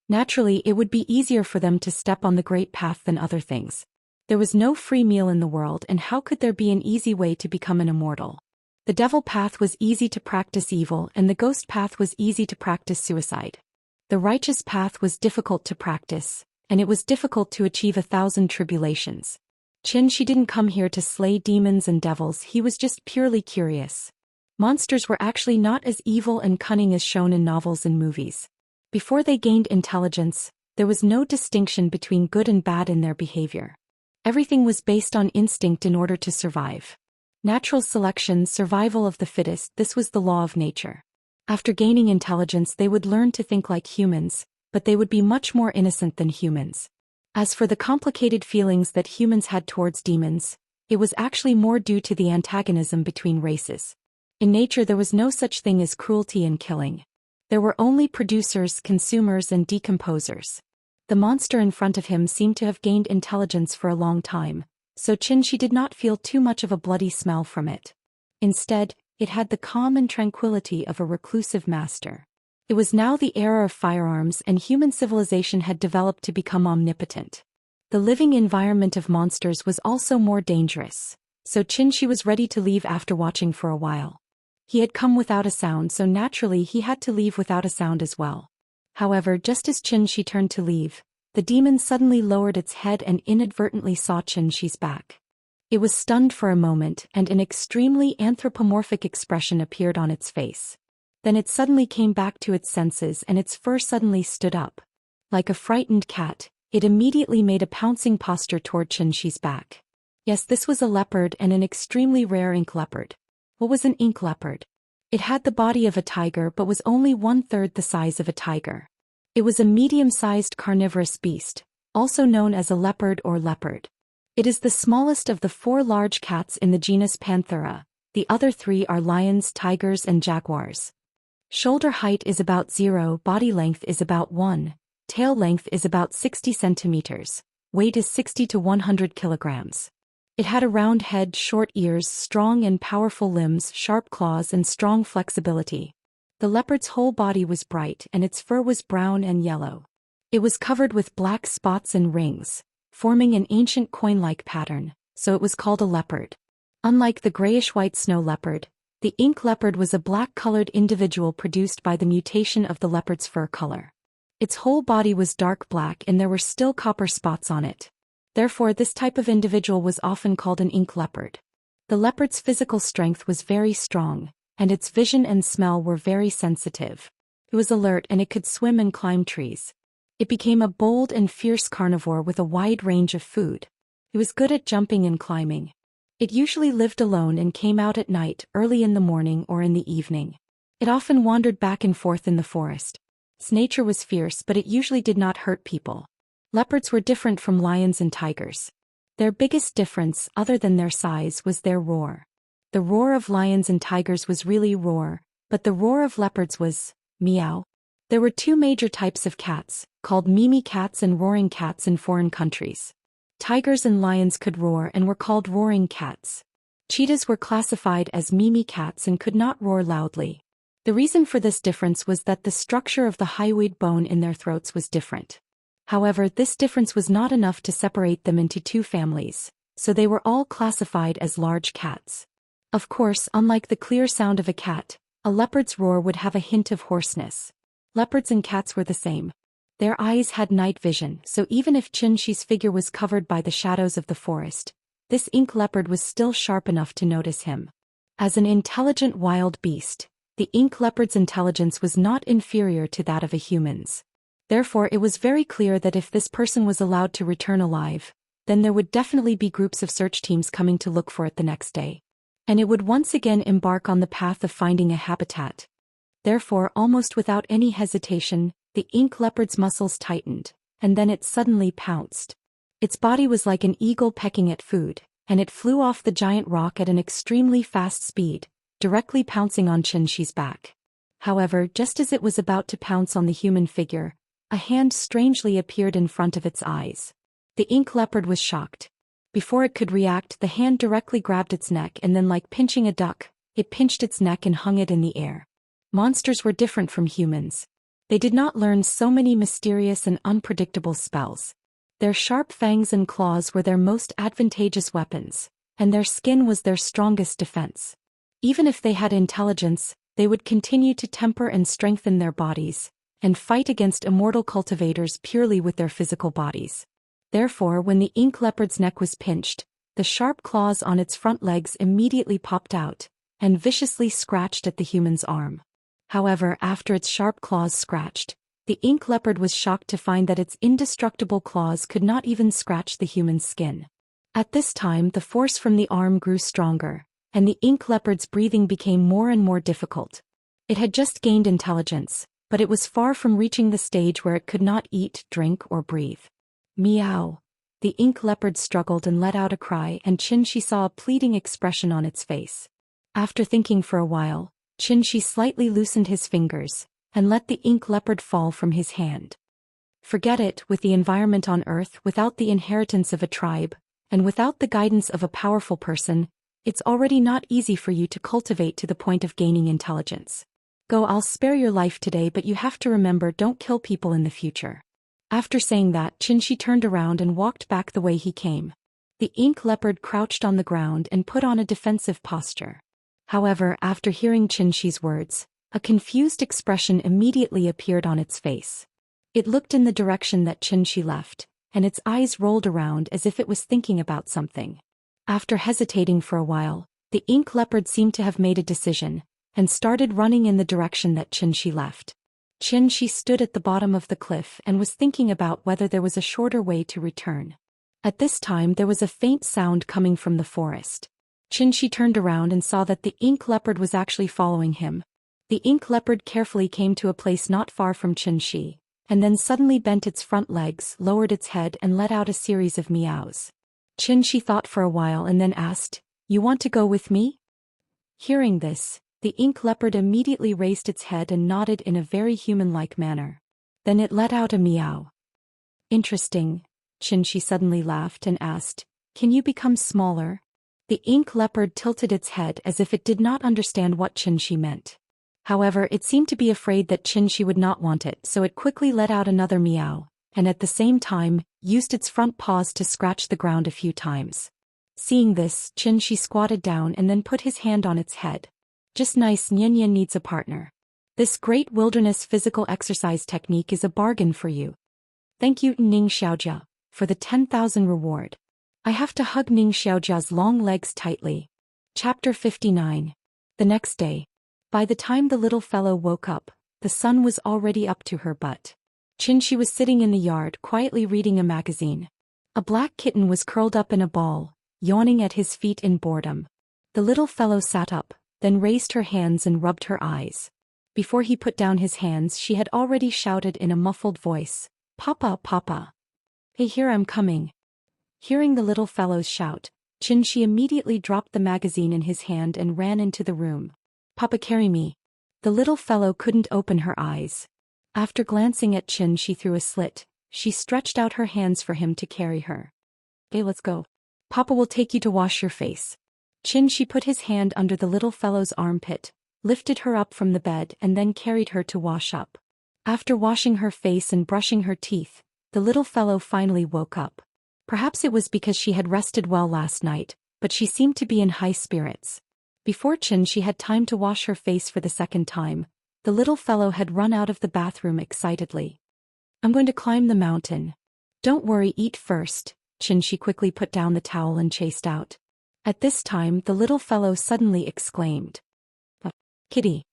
Naturally, it would be easier for them to step on the great path than other things. There was no free meal in the world, and how could there be an easy way to become an immortal? The devil path was easy to practice evil, and the ghost path was easy to practice suicide. The righteous path was difficult to practice, and it was difficult to achieve 1,000 tribulations. Xianxia didn't come here to slay demons and devils, he was just purely curious. Monsters were actually not as evil and cunning as shown in novels and movies. Before they gained intelligence, there was no distinction between good and bad in their behavior. Everything was based on instinct in order to survive. Natural selection, survival of the fittest, this was the law of nature. After gaining intelligence, they would learn to think like humans, but they would be much more innocent than humans. As for the complicated feelings that humans had towards demons, it was actually more due to the antagonism between races. In nature, there was no such thing as cruelty and killing. There were only producers, consumers, and decomposers. The monster in front of him seemed to have gained intelligence for a long time, so Xianxia did not feel too much of a bloody smell from it. Instead, it had the calm and tranquility of a reclusive master. It was now the era of firearms, and human civilization had developed to become omnipotent. The living environment of monsters was also more dangerous, so Xianxia was ready to leave after watching for a while. He had come without a sound, so naturally he had to leave without a sound as well. However, just as Xianxia turned to leave, the demon suddenly lowered its head and inadvertently saw Xianxia's back. It was stunned for a moment, and an extremely anthropomorphic expression appeared on its face. Then it suddenly came back to its senses and its fur suddenly stood up. Like a frightened cat, it immediately made a pouncing posture toward Xianxia's back. Yes, this was a leopard, and an extremely rare ink leopard. What was an ink leopard? It had the body of a tiger but was only 1/3 the size of a tiger. It was a medium-sized carnivorous beast, also known as a leopard or leopard. It is the smallest of the 4 large cats in the genus Panthera. The other 3 are lions, tigers, and jaguars. Shoulder height is about 0, body length is about 1, tail length is about 60 centimeters, weight is 60 to 100 kilograms. It had a round head, short ears, strong and powerful limbs, sharp claws, and strong flexibility. The leopard's whole body was bright, and its fur was brown and yellow. It was covered with black spots and rings, forming an ancient coin-like pattern, so it was called a leopard. Unlike the grayish-white snow leopard, the ink leopard was a black-colored individual produced by the mutation of the leopard's fur color. Its whole body was dark black and there were still copper spots on it. Therefore, this type of individual was often called an ink leopard. The leopard's physical strength was very strong, and its vision and smell were very sensitive. It was alert and it could swim and climb trees. It became a bold and fierce carnivore with a wide range of food. It was good at jumping and climbing. It usually lived alone and came out at night, early in the morning or in the evening. It often wandered back and forth in the forest. Its nature was fierce, but it usually did not hurt people. Leopards were different from lions and tigers. Their biggest difference, other than their size, was their roar. The roar of lions and tigers was really roar, but the roar of leopards was meow. There were 2 major types of cats, called mimi cats and roaring cats in foreign countries. Tigers and lions could roar and were called roaring cats. Cheetahs were classified as mimi cats and could not roar loudly. The reason for this difference was that the structure of the hyoid bone in their throats was different. However, this difference was not enough to separate them into 2 families, so they were all classified as large cats. Of course, unlike the clear sound of a cat, a leopard's roar would have a hint of hoarseness. Leopards and cats were the same. Their eyes had night vision, so even if Xianxia's figure was covered by the shadows of the forest, this ink leopard was still sharp enough to notice him. As an intelligent wild beast, the ink leopard's intelligence was not inferior to that of a human's. Therefore it was very clear that if this person was allowed to return alive, then there would definitely be groups of search teams coming to look for it the next day. And it would once again embark on the path of finding a habitat. Therefore, almost without any hesitation, the ink leopard's muscles tightened, and then it suddenly pounced. Its body was like an eagle pecking at food, and it flew off the giant rock at an extremely fast speed, directly pouncing on Xianxi's back. However, just as it was about to pounce on the human figure, a hand strangely appeared in front of its eyes. The ink leopard was shocked. Before it could react, the hand directly grabbed its neck and then, like pinching a duck, it pinched its neck and hung it in the air. Monsters were different from humans. They did not learn so many mysterious and unpredictable spells. Their sharp fangs and claws were their most advantageous weapons, and their skin was their strongest defense. Even if they had intelligence, they would continue to temper and strengthen their bodies, and fight against immortal cultivators purely with their physical bodies. Therefore, when the ink leopard's neck was pinched, the sharp claws on its front legs immediately popped out, and viciously scratched at the human's arm. However, after its sharp claws scratched, the ink leopard was shocked to find that its indestructible claws could not even scratch the human's skin. At this time, the force from the arm grew stronger, and the ink leopard's breathing became more and more difficult. It had just gained intelligence, but it was far from reaching the stage where it could not eat, drink, or breathe. Meow. The ink leopard struggled and let out a cry, and Xianxia saw a pleading expression on its face. After thinking for a while, Xianxia slightly loosened his fingers, and let the ink leopard fall from his hand. Forget it, with the environment on Earth, without the inheritance of a tribe, and without the guidance of a powerful person, it's already not easy for you to cultivate to the point of gaining intelligence. Go, I'll spare your life today, but you have to remember, don't kill people in the future. After saying that, Xianxia turned around and walked back the way he came. The ink leopard crouched on the ground and put on a defensive posture. However, after hearing Xianxi's words, a confused expression immediately appeared on its face. It looked in the direction that Xianxia left, and its eyes rolled around as if it was thinking about something. After hesitating for a while, the ink leopard seemed to have made a decision, and started running in the direction that Xianxia left. Xianxia stood at the bottom of the cliff and was thinking about whether there was a shorter way to return. At this time there was a faint sound coming from the forest. Xianxia turned around and saw that the ink leopard was actually following him. The ink leopard carefully came to a place not far from Xianxia, and then suddenly bent its front legs, lowered its head and let out a series of meows. Xianxia thought for a while and then asked, "You want to go with me?" Hearing this, the ink leopard immediately raised its head and nodded in a very human-like manner. Then it let out a meow. Interesting. Xianxia suddenly laughed and asked, "Can you become smaller?" The ink leopard tilted its head as if it did not understand what Xianxia meant. However, it seemed to be afraid that Xianxia would not want it, so it quickly let out another meow, and at the same time, used its front paws to scratch the ground a few times. Seeing this, Xianxia squatted down and then put his hand on its head. Just nice, Nian needs a partner. This great wilderness physical exercise technique is a bargain for you. Thank you, Ning Xiaojia, for the 10,000 reward. I have to hug Ning Xiaojia's long legs tightly. Chapter 59. The next day. By the time the little fellow woke up, the sun was already up to her butt. Xianxia was sitting in the yard quietly reading a magazine. A black kitten was curled up in a ball, yawning at his feet in boredom. The little fellow sat up, then raised her hands and rubbed her eyes. Before he put down his hands, she had already shouted in a muffled voice, "Papa, Papa. Hey, here I'm coming." Hearing the little fellow's shout, Xianxia immediately dropped the magazine in his hand and ran into the room. "Papa, carry me." The little fellow couldn't open her eyes. After glancing at Xianxia through a slit, she stretched out her hands for him to carry her. "Hey, let's go. Papa will take you to wash your face." Xianxia put his hand under the little fellow's armpit, lifted her up from the bed and then carried her to wash up. After washing her face and brushing her teeth, the little fellow finally woke up. Perhaps it was because she had rested well last night, but she seemed to be in high spirits. Before Xianxia had time to wash her face for the second time, the little fellow had run out of the bathroom excitedly. "I'm going to climb the mountain." "Don't worry, eat first." Xianxia quickly put down the towel and chased out. At this time the little fellow suddenly exclaimed, "A kitty."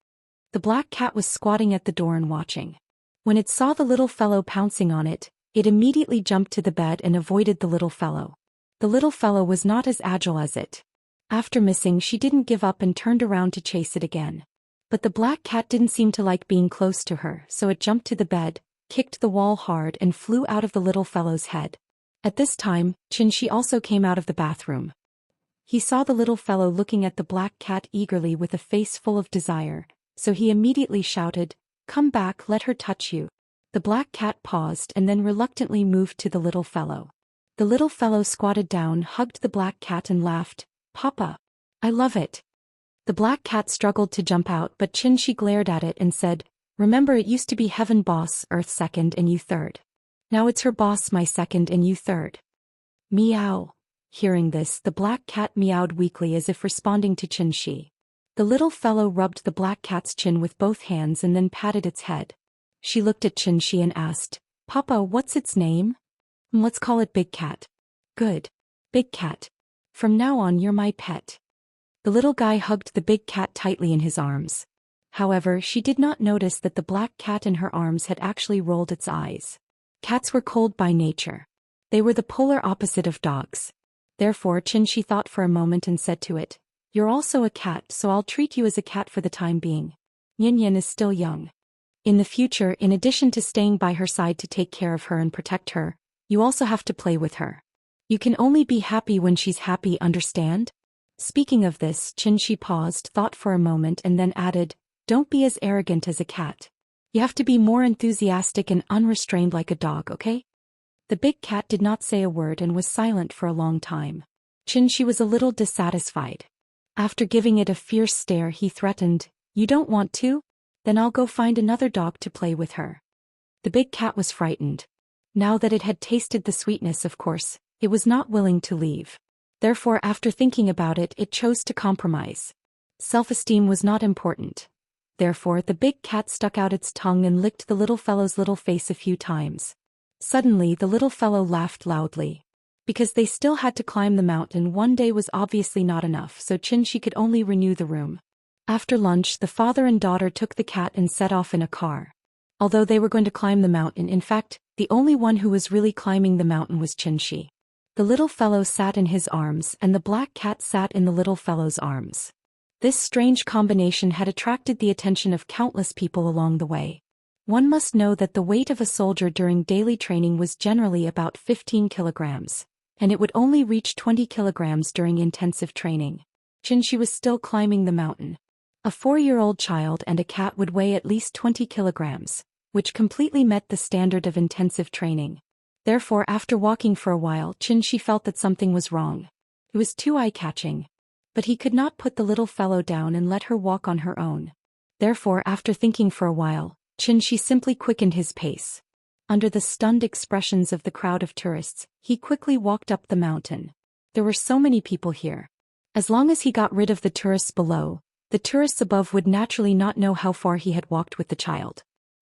The black cat was squatting at the door and watching. When it saw the little fellow pouncing on it, it immediately jumped to the bed and avoided the little fellow. The little fellow was not as agile as it. After missing, she didn't give up and turned around to chase it again. But the black cat didn't seem to like being close to her, so it jumped to the bed, kicked the wall hard and flew out of the little fellow's head. At this time, Xianxia also came out of the bathroom. He saw the little fellow looking at the black cat eagerly with a face full of desire, so he immediately shouted, "Come back, let her touch you." The black cat paused and then reluctantly moved to the little fellow. The little fellow squatted down, hugged the black cat and laughed, "Papa, I love it." The black cat struggled to jump out, but Xianxia glared at it and said, "Remember, it used to be heaven boss, earth second and you third. Now it's her boss, my second and you third." Meow. Hearing this, the black cat meowed weakly as if responding to Xianxia. The little fellow rubbed the black cat's chin with both hands and then patted its head. She looked at Xianxia and asked, "Papa, what's its name?" "Let's call it Big Cat." "Good. Big Cat. From now on you're my pet." The little guy hugged the big cat tightly in his arms. However, she did not notice that the black cat in her arms had actually rolled its eyes. Cats were cold by nature. They were the polar opposite of dogs. Therefore, Xianxia thought for a moment and said to it, "You're also a cat, so I'll treat you as a cat for the time being. Yin Yin is still young. In the future, in addition to staying by her side to take care of her and protect her, you also have to play with her. You can only be happy when she's happy, understand?" Speaking of this, Xianxia paused, thought for a moment and then added, "Don't be as arrogant as a cat. You have to be more enthusiastic and unrestrained like a dog, okay?" The big cat did not say a word and was silent for a long time. Xianxia was a little dissatisfied. After giving it a fierce stare, he threatened, "You don't want to? Then I'll go find another dog to play with her." The big cat was frightened. Now that it had tasted the sweetness, of course, it was not willing to leave. Therefore, after thinking about it, it chose to compromise. Self-esteem was not important. Therefore, the big cat stuck out its tongue and licked the little fellow's little face a few times. Suddenly, the little fellow laughed loudly. Because they still had to climb the mountain, one day was obviously not enough, so Xianxia could only renew the room. After lunch, the father and daughter took the cat and set off in a car. Although they were going to climb the mountain, in fact, the only one who was really climbing the mountain was Xianxia. The little fellow sat in his arms and the black cat sat in the little fellow's arms. This strange combination had attracted the attention of countless people along the way. One must know that the weight of a soldier during daily training was generally about 15 kilograms, and it would only reach 20 kilograms during intensive training. Xianxia was still climbing the mountain. A 4-year-old child and a cat would weigh at least 20 kilograms, which completely met the standard of intensive training. Therefore, after walking for a while, Xianxia felt that something was wrong. It was too eye-catching. But he could not put the little fellow down and let her walk on her own. Therefore, after thinking for a while, Xianxia simply quickened his pace. Under the stunned expressions of the crowd of tourists, he quickly walked up the mountain. There were so many people here. As long as he got rid of the tourists below, the tourists above would naturally not know how far he had walked with the child.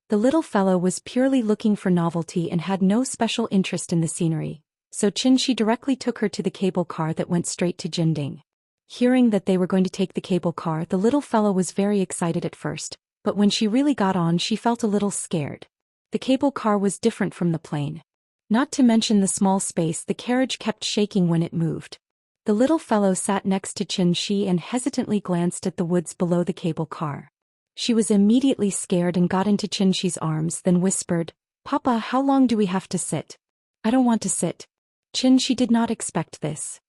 The little fellow was purely looking for novelty and had no special interest in the scenery, so Xianxia directly took her to the cable car that went straight to Jinding. Hearing that they were going to take the cable car, the little fellow was very excited at first, but when she really got on, she felt a little scared. The cable car was different from the plane. Not to mention the small space, the carriage kept shaking when it moved. The little fellow sat next to Xianxia and hesitantly glanced at the woods below the cable car. She was immediately scared and got into Xianxia's arms, then whispered, "Papa, how long do we have to sit?" "I don't want to sit." Xianxia did not expect this.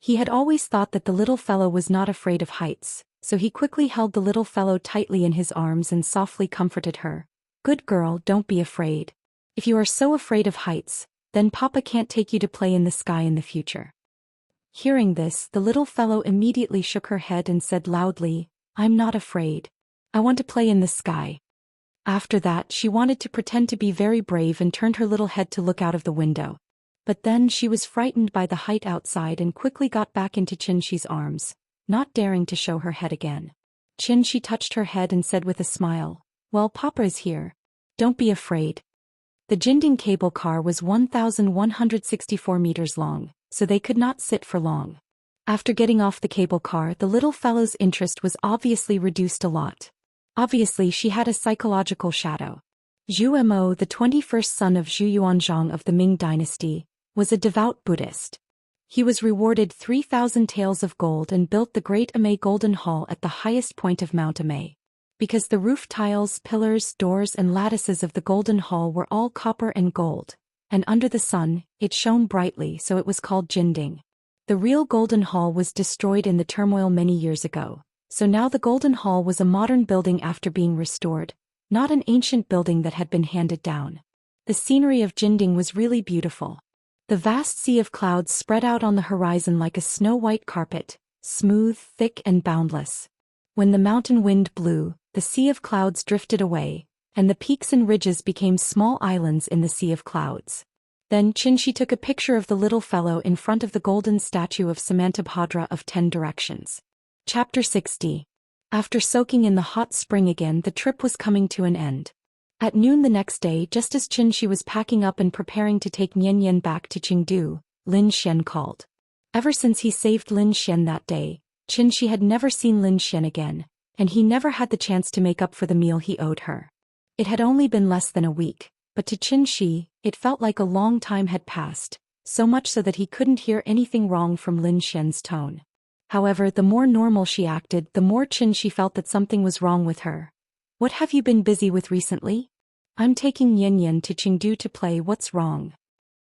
He had always thought that the little fellow was not afraid of heights, so he quickly held the little fellow tightly in his arms and softly comforted her. "Good girl, don't be afraid. If you are so afraid of heights, then Papa can't take you to play in the sky in the future." Hearing this, the little fellow immediately shook her head and said loudly, "I'm not afraid. I want to play in the sky." After that, she wanted to pretend to be very brave and turned her little head to look out of the window. But then she was frightened by the height outside and quickly got back into Xianxia's arms, not daring to show her head again. Xianxia touched her head and said with a smile, "Well, Papa is here. Don't be afraid." The Jinding cable car was 1,164 meters long, so they could not sit for long. After getting off the cable car, the little fellow's interest was obviously reduced a lot. Obviously she had a psychological shadow. Zhu Mo, the 21st son of Zhu Yuanzhang of the Ming dynasty, was a devout Buddhist. He was rewarded 3,000 taels of gold and built the Great Immerse Golden Hall at the highest point of Mount Immerse. Because the roof tiles, pillars, doors and lattices of the Golden Hall were all copper and gold, and under the sun, it shone brightly, so it was called Jinding. The real Golden Hall was destroyed in the turmoil many years ago, so now the Golden Hall was a modern building after being restored, not an ancient building that had been handed down. The scenery of Jinding was really beautiful. The vast sea of clouds spread out on the horizon like a snow-white carpet, smooth, thick and boundless. When the mountain wind blew, the sea of clouds drifted away, and the peaks and ridges became small islands in the sea of clouds. Then Xianxia took a picture of the little fellow in front of the golden statue of Samantabhadra of 10 Directions. Chapter 60. After soaking in the hot spring again, the trip was coming to an end. At noon the next day, just as Xianxia was packing up and preparing to take Nian back to Chengdu, Lin Xian called. Ever since he saved Lin Xian that day, Xianxia had never seen Lin Xian again, and he never had the chance to make up for the meal he owed her. It had only been less than a week, but to Xianxia, it felt like a long time had passed, so much so that he couldn't hear anything wrong from Lin Xian's tone. However, the more normal she acted, the more Xianxia felt that something was wrong with her. What have you been busy with recently? I'm taking Nian to Chengdu to play. What's wrong?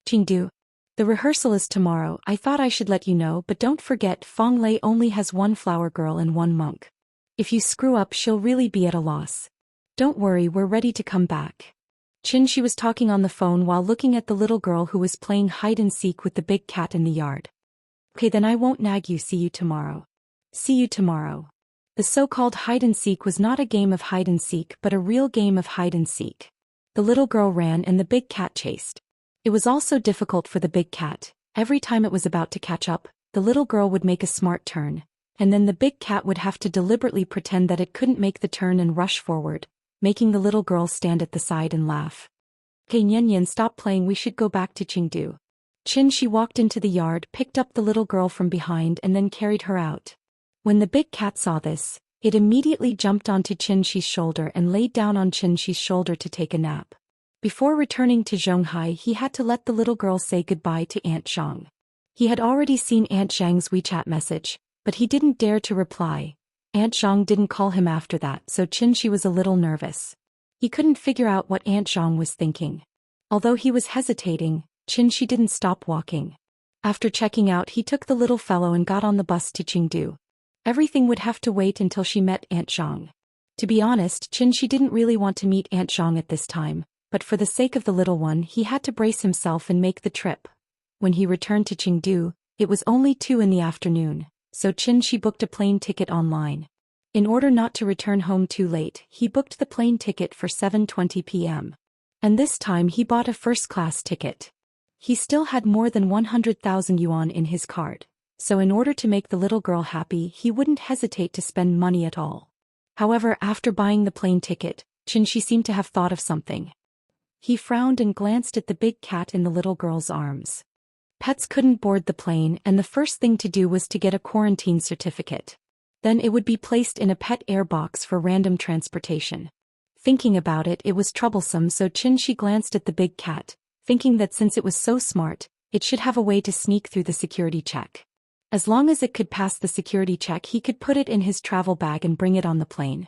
Chengdu? The rehearsal is tomorrow. I thought I should let you know, but don't forget Feng Lei only has one flower girl and one monk. If you screw up, she'll really be at a loss. Don't worry, we're ready to come back. Xianxia was talking on the phone while looking at the little girl who was playing hide-and-seek with the big cat in the yard. Okay, then I won't nag you. See you tomorrow. See you tomorrow. The so-called hide-and-seek was not a game of hide-and-seek but a real game of hide-and-seek. The little girl ran and the big cat chased. It was also difficult for the big cat. Every time it was about to catch up, the little girl would make a smart turn, and then the big cat would have to deliberately pretend that it couldn't make the turn and rush forward, making the little girl stand at the side and laugh. Okay, Nian, stop playing. We should go back to Chengdu. Xianxia walked into the yard, picked up the little girl from behind and then carried her out. When the big cat saw this, it immediately jumped onto Xianxia's shoulder and laid down on Xianxia's shoulder to take a nap. Before returning to Zhonghai, he had to let the little girl say goodbye to Aunt Zhang. He had already seen Aunt Zhang's WeChat message, but he didn't dare to reply. Aunt Zhang didn't call him after that, so Xianxia was a little nervous. He couldn't figure out what Aunt Zhang was thinking. Although he was hesitating, Xianxia didn't stop walking. After checking out, he took the little fellow and got on the bus to Chengdu. Everything would have to wait until she met Aunt Zhang. To be honest, Xianxia didn't really want to meet Aunt Zhang at this time, but for the sake of the little one, he had to brace himself and make the trip. When he returned to Chengdu, it was only 2 in the afternoon, so Xianxia booked a plane ticket online. In order not to return home too late, he booked the plane ticket for 7:20 p.m. And this time he bought a first-class ticket. He still had more than 100,000 yuan in his card, so in order to make the little girl happy, he wouldn't hesitate to spend money at all. However, after buying the plane ticket, Xianxia seemed to have thought of something. He frowned and glanced at the big cat in the little girl's arms. Pets couldn't board the plane, and the first thing to do was to get a quarantine certificate. Then it would be placed in a pet air box for random transportation. Thinking about it, it was troublesome, so Xianxia glanced at the big cat, thinking that since it was so smart, it should have a way to sneak through the security check. As long as it could pass the security check, he could put it in his travel bag and bring it on the plane.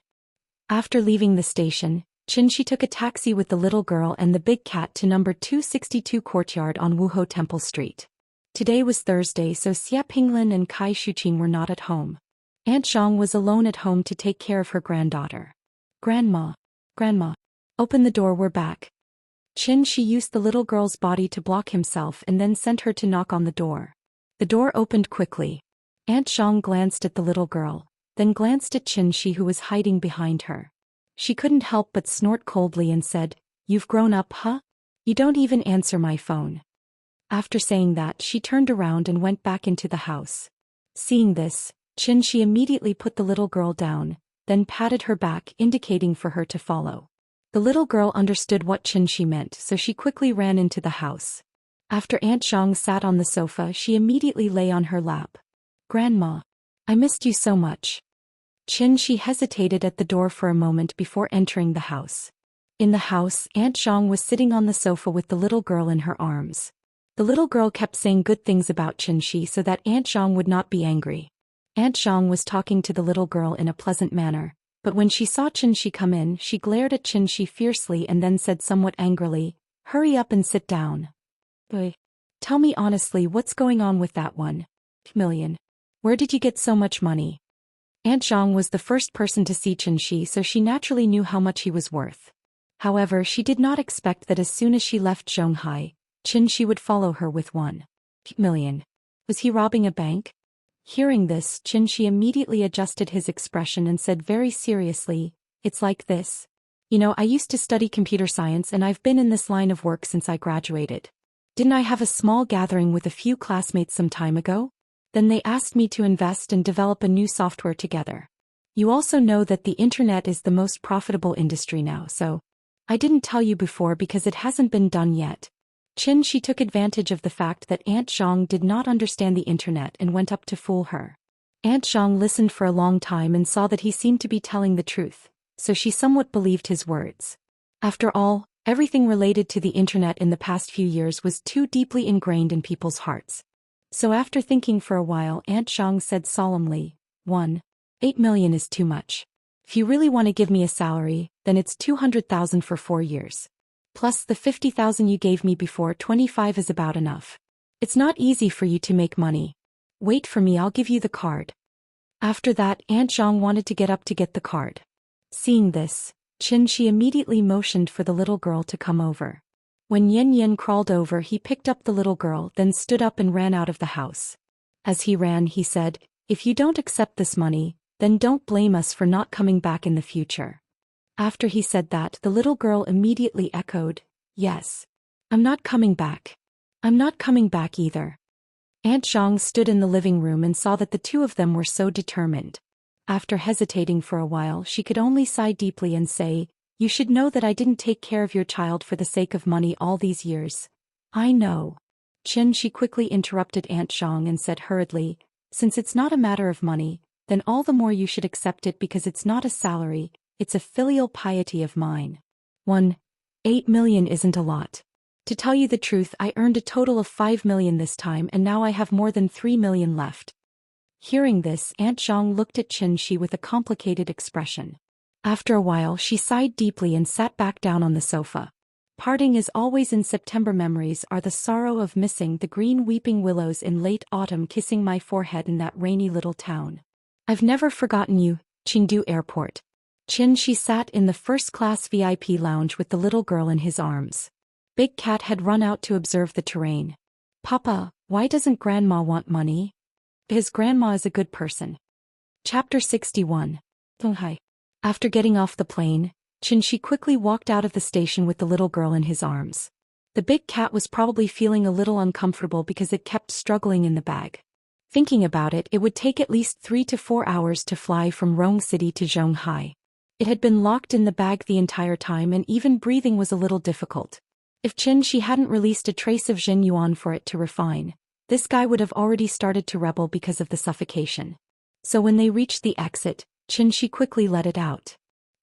After leaving the station, Xianxia took a taxi with the little girl and the big cat to number 262 Courtyard on Wuhou Temple Street. Today was Thursday, so Xia Pinglin and Kai Shuqing were not at home. Aunt Zhang was alone at home to take care of her granddaughter. Grandma. Open the door, we're back. Xianxia used the little girl's body to block himself and then sent her to knock on the door. The door opened quickly. Aunt Zhang glanced at the little girl, then glanced at Xianxia who was hiding behind her. She couldn't help but snort coldly and said, "You've grown up, huh? You don't even answer my phone." After saying that, she turned around and went back into the house. Seeing this, Xianxia immediately put the little girl down, then patted her back, indicating for her to follow. The little girl understood what Xianxia meant, so she quickly ran into the house. After Aunt Zhang sat on the sofa, she immediately lay on her lap. "Grandma, I missed you so much." Xianxia hesitated at the door for a moment before entering the house. In the house, Aunt Zhang was sitting on the sofa with the little girl in her arms. The little girl kept saying good things about Xianxia so that Aunt Zhang would not be angry. Aunt Zhang was talking to the little girl in a pleasant manner, but when she saw Xianxia come in, she glared at Xianxia fiercely and then said somewhat angrily, "Hurry up and sit down. Boy, tell me honestly what's going on with that 1 million. Where did you get so much money?" Aunt Zhang was the first person to see Xianxia, so she naturally knew how much he was worth. However, she did not expect that as soon as she left Zhonghai, Xianxia would follow her with 1 million. Was he robbing a bank? Hearing this, Xianxia immediately adjusted his expression and said very seriously, "It's like this. I used to study computer science and I've been in this line of work since I graduated. Didn't I have a small gathering with a few classmates some time ago? Then they asked me to invest and develop a new software together. You also know that the internet is the most profitable industry now, so I didn't tell you before because it hasn't been done yet." Xianxia took advantage of the fact that Aunt Zhang did not understand the internet and went up to fool her. Aunt Zhang listened for a long time and saw that he seemed to be telling the truth, so she somewhat believed his words. After all, everything related to the internet in the past few years was too deeply ingrained in people's hearts. So after thinking for a while, Aunt Zhang said solemnly, 8 million is too much. If you really want to give me a salary, then it's 200,000 for 4 years. Plus the 50,000 you gave me before 25 is about enough. It's not easy for you to make money. Wait for me, I'll give you the card." After that, Aunt Zhang wanted to get up to get the card. Seeing this, Xianxia immediately motioned for the little girl to come over. When Yan Yan crawled over, he picked up the little girl, then stood up and ran out of the house. As he ran, he said, "If you don't accept this money, then don't blame us for not coming back in the future." After he said that, the little girl immediately echoed, "Yes. I'm not coming back. I'm not coming back either." Aunt Zhang stood in the living room and saw that the two of them were so determined. After hesitating for a while, she could only sigh deeply and say, "You should know that I didn't take care of your child for the sake of money all these years." "I know." Xianxia quickly interrupted Aunt Zhang and said hurriedly, "Since it's not a matter of money, then all the more you should accept it because it's not a salary, it's a filial piety of mine. 8 million isn't a lot. To tell you the truth, I earned a total of 5 million this time and now I have more than 3 million left." Hearing this, Aunt Zhang looked at Xianxia with a complicated expression. After a while, she sighed deeply and sat back down on the sofa. Parting is always in September. Memories are the sorrow of missing the green weeping willows in late autumn kissing my forehead in that rainy little town. I've never forgotten you, Chengdu Airport. Xianxia sat in the first-class VIP lounge with the little girl in his arms. Big Cat had run out to observe the terrain. "Papa, why doesn't Grandma want money?" "His grandma is a good person." Chapter 61. Hi. After getting off the plane, Xianxia quickly walked out of the station with the little girl in his arms. The big cat was probably feeling a little uncomfortable because it kept struggling in the bag. Thinking about it, it would take at least 3 to 4 hours to fly from Rong City to Zhonghai. It had been locked in the bag the entire time and even breathing was a little difficult. If Xianxia hadn't released a trace of Zhen Yuan for it to refine, this guy would have already started to rebel because of the suffocation. So when they reached the exit, Xianxia quickly let it out.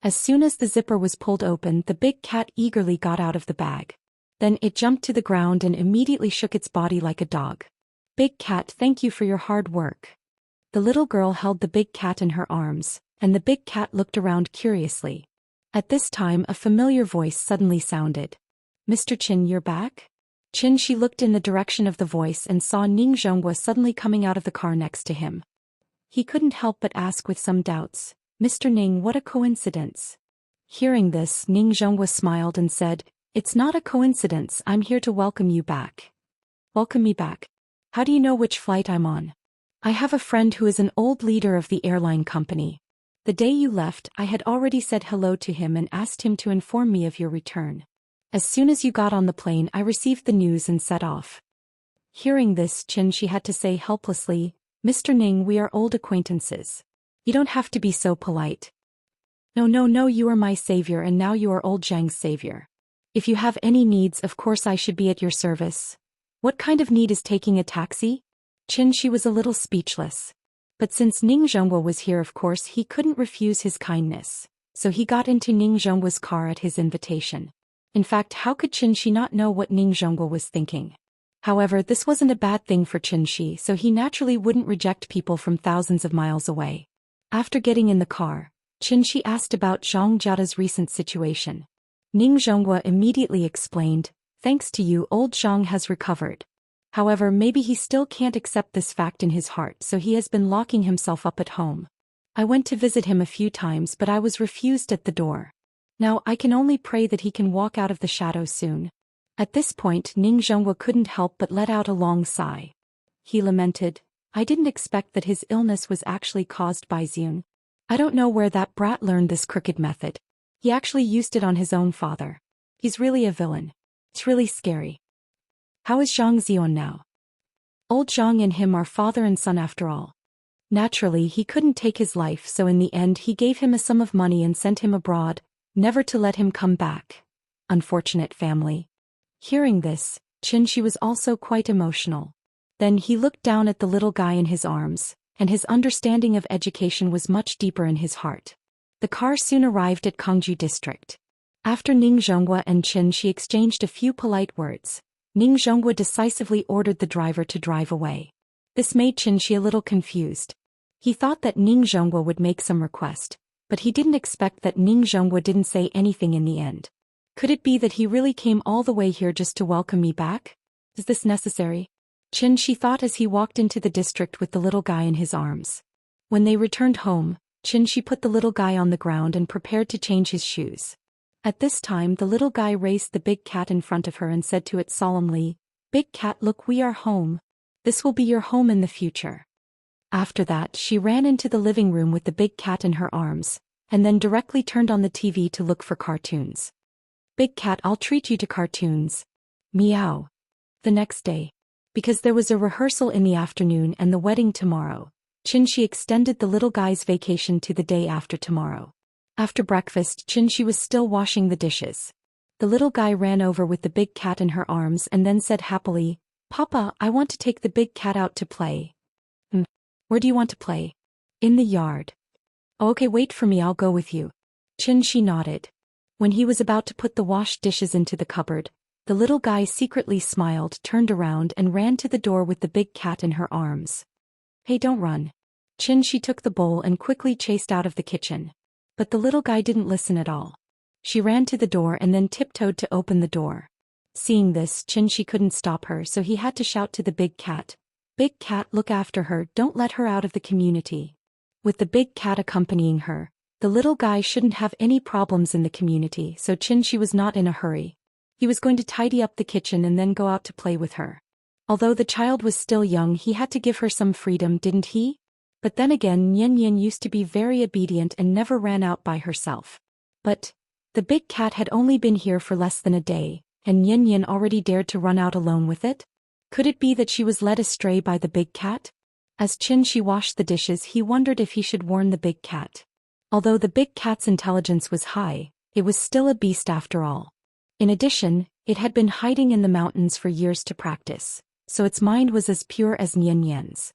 As soon as the zipper was pulled open, the big cat eagerly got out of the bag. Then it jumped to the ground and immediately shook its body like a dog. "Big Cat, thank you for your hard work." The little girl held the big cat in her arms, and the big cat looked around curiously. At this time, a familiar voice suddenly sounded. "Mr. Qin, you're back?" Xianxia looked in the direction of the voice and saw Ning Zhonghua suddenly coming out of the car next to him. He couldn't help but ask with some doubts, "Mr. Ning, what a coincidence." Hearing this, Ning Zhonghua smiled and said, "It's not a coincidence, I'm here to welcome you back." "Welcome me back? How do you know which flight I'm on?" "I have a friend who is an old leader of the airline company. The day you left, I had already said hello to him and asked him to inform me of your return. As soon as you got on the plane, I received the news and set off." Hearing this, Xianxia had to say helplessly, "Mr. Ning, we are old acquaintances. You don't have to be so polite." No, you are my savior and now you are old Zhang's savior. If you have any needs, of course I should be at your service." "What kind of need is taking a taxi?" Xianxia was a little speechless. But since Ning Zhonghua was here, of course he couldn't refuse his kindness. So he got into Ning Zhonghua's car at his invitation. In fact, how could Xianxia not know what Ning Zhonghua was thinking? However, this wasn't a bad thing for Xianxia, so he naturally wouldn't reject people from thousands of miles away. After getting in the car, Xianxia asked about Zhang Jiao's recent situation. Ning Zhonghua immediately explained, "Thanks to you, old Zhang has recovered. However, maybe he still can't accept this fact in his heart, so he has been locking himself up at home. I went to visit him a few times, but I was refused at the door. Now I can only pray that he can walk out of the shadow soon." At this point, Ning Zhonghua couldn't help but let out a long sigh. He lamented, "I didn't expect that his illness was actually caused by Zhun. I don't know where that brat learned this crooked method. He actually used it on his own father. He's really a villain. It's really scary. How is Zhang Zion now? Old Zhang and him are father and son after all." Naturally, he couldn't take his life, so in the end he gave him a sum of money and sent him abroad, never to let him come back. Unfortunate family. Hearing this, Xianxia was also quite emotional. Then he looked down at the little guy in his arms, and his understanding of education was much deeper in his heart. The car soon arrived at Kangju district. After Ning Zhonghua and Xianxia exchanged a few polite words, Ning Zhonghua decisively ordered the driver to drive away. This made Xianxia a little confused. He thought that Ning Zhonghua would make some request, but he didn't expect that Ning Zhonghua didn't say anything in the end. Could it be that he really came all the way here just to welcome me back? Is this necessary? Xianxia thought as he walked into the district with the little guy in his arms. When they returned home, Xianxia put the little guy on the ground and prepared to change his shoes. At this time, the little guy raised the big cat in front of her and said to it solemnly, "Big cat, look, we are home. This will be your home in the future." After that, she ran into the living room with the big cat in her arms, and then directly turned on the TV to look for cartoons. "Big cat, I'll treat you to cartoons. Meow." The next day, because there was a rehearsal in the afternoon and the wedding tomorrow, Xianxia extended the little guy's vacation to the day after tomorrow. After breakfast, Xianxia was still washing the dishes. The little guy ran over with the big cat in her arms and then said happily, "Papa, I want to take the big cat out to play." Where do you want to play?" "In the yard." "Oh, okay, wait for me, I'll go with you." Xianxia nodded. When he was about to put the washed dishes into the cupboard, the little guy secretly smiled, turned around and ran to the door with the big cat in her arms. "Hey, don't run." Xianxia took the bowl and quickly chased out of the kitchen. But the little guy didn't listen at all. She ran to the door and then tiptoed to open the door. Seeing this, Xianxia couldn't stop her, so he had to shout to the big cat, "Big cat, look after her, don't let her out of the community." With the big cat accompanying her, the little guy shouldn't have any problems in the community, so Xianxia was not in a hurry. He was going to tidy up the kitchen and then go out to play with her. Although the child was still young, he had to give her some freedom, didn't he? But then again, Nian used to be very obedient and never ran out by herself. But the big cat had only been here for less than a day, and Nian already dared to run out alone with it? Could it be that she was led astray by the big cat? As Xianxia washed the dishes, he wondered if he should warn the big cat. Although the big cat's intelligence was high, it was still a beast after all. In addition, it had been hiding in the mountains for years to practice, so its mind was as pure as Nian's.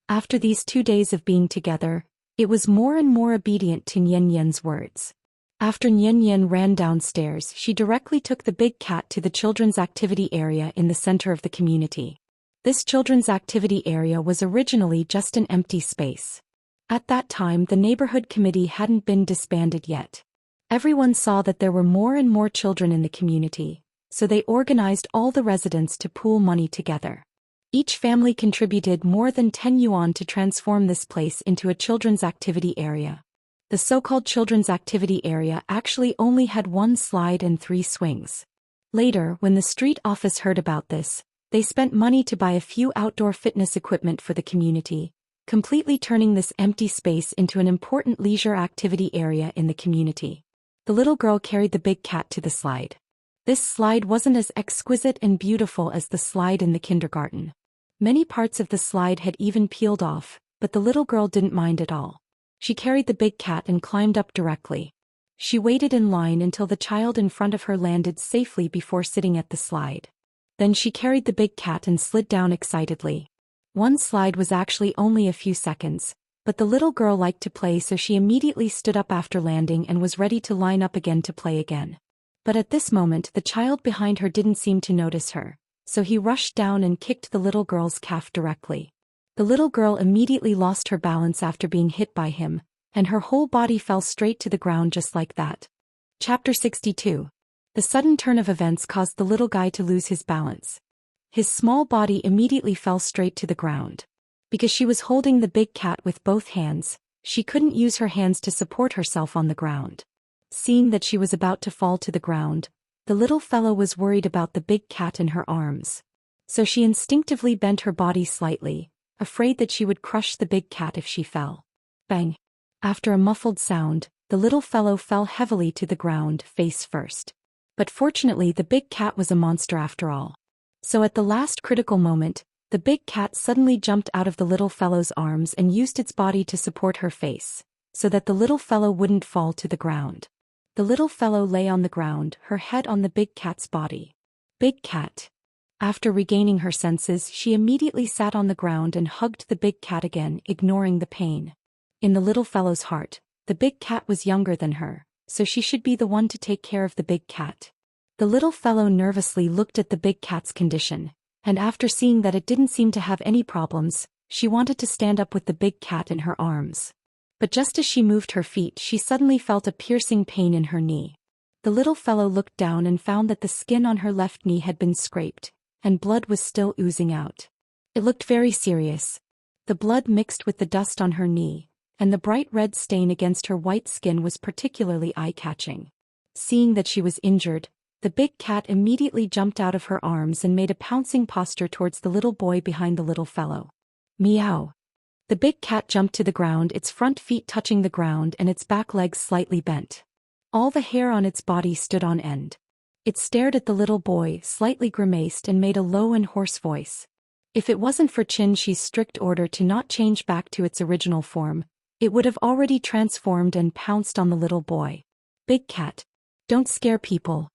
After these 2 days of being together, it was more and more obedient to Nian's words. After Nian ran downstairs, she directly took the big cat to the children's activity area in the center of the community. This children's activity area was originally just an empty space. At that time, the neighborhood committee hadn't been disbanded yet. Everyone saw that there were more and more children in the community, so they organized all the residents to pool money together. Each family contributed more than 10 yuan to transform this place into a children's activity area. The so-called children's activity area actually only had 1 slide and 3 swings. Later, when the street office heard about this, they spent money to buy a few outdoor fitness equipment for the community, completely turning this empty space into an important leisure activity area in the community. The little girl carried the big cat to the slide. This slide wasn't as exquisite and beautiful as the slide in the kindergarten. Many parts of the slide had even peeled off, but the little girl didn't mind at all. She carried the big cat and climbed up directly. She waited in line until the child in front of her landed safely before sitting at the slide. Then she carried the big cat and slid down excitedly. One slide was actually only a few seconds, But the little girl liked to play, so she immediately stood up after landing and was ready to line up again to play again. But at this moment the child behind her didn't seem to notice her, so he rushed down and kicked the little girl's calf directly. The little girl immediately lost her balance after being hit by him, and her whole body fell straight to the ground just like that. Chapter 62. The sudden turn of events caused the little guy to lose his balance. His small body immediately fell straight to the ground. Because she was holding the big cat with both hands, she couldn't use her hands to support herself on the ground. Seeing that she was about to fall to the ground, the little fellow was worried about the big cat in her arms. So she instinctively bent her body slightly, afraid that she would crush the big cat if she fell. Bang! After a muffled sound, the little fellow fell heavily to the ground face first. But fortunately the big cat was a monster after all. So at the last critical moment, the big cat suddenly jumped out of the little fellow's arms and used its body to support her face, so that the little fellow wouldn't fall to the ground. The little fellow lay on the ground, her head on the big cat's body. Big cat. After regaining her senses, she immediately sat on the ground and hugged the big cat again, ignoring the pain. In the little fellow's heart, the big cat was younger than her, so she should be the one to take care of the big cat. The little fellow nervously looked at the big cat's condition, and after seeing that it didn't seem to have any problems, she wanted to stand up with the big cat in her arms. But just as she moved her feet, she suddenly felt a piercing pain in her knee. The little fellow looked down and found that the skin on her left knee had been scraped, and blood was still oozing out. It looked very serious. The blood mixed with the dust on her knee, and the bright red stain against her white skin was particularly eye-catching. Seeing that she was injured, the big cat immediately jumped out of her arms and made a pouncing posture towards the little boy behind the little fellow. Meow. The big cat jumped to the ground, its front feet touching the ground and its back legs slightly bent. All the hair on its body stood on end. It stared at the little boy, slightly grimaced, and made a low and hoarse voice. If it wasn't for Xianxi's strict order to not change back to its original form, it would have already transformed and pounced on the little boy. Big cat. Don't scare people.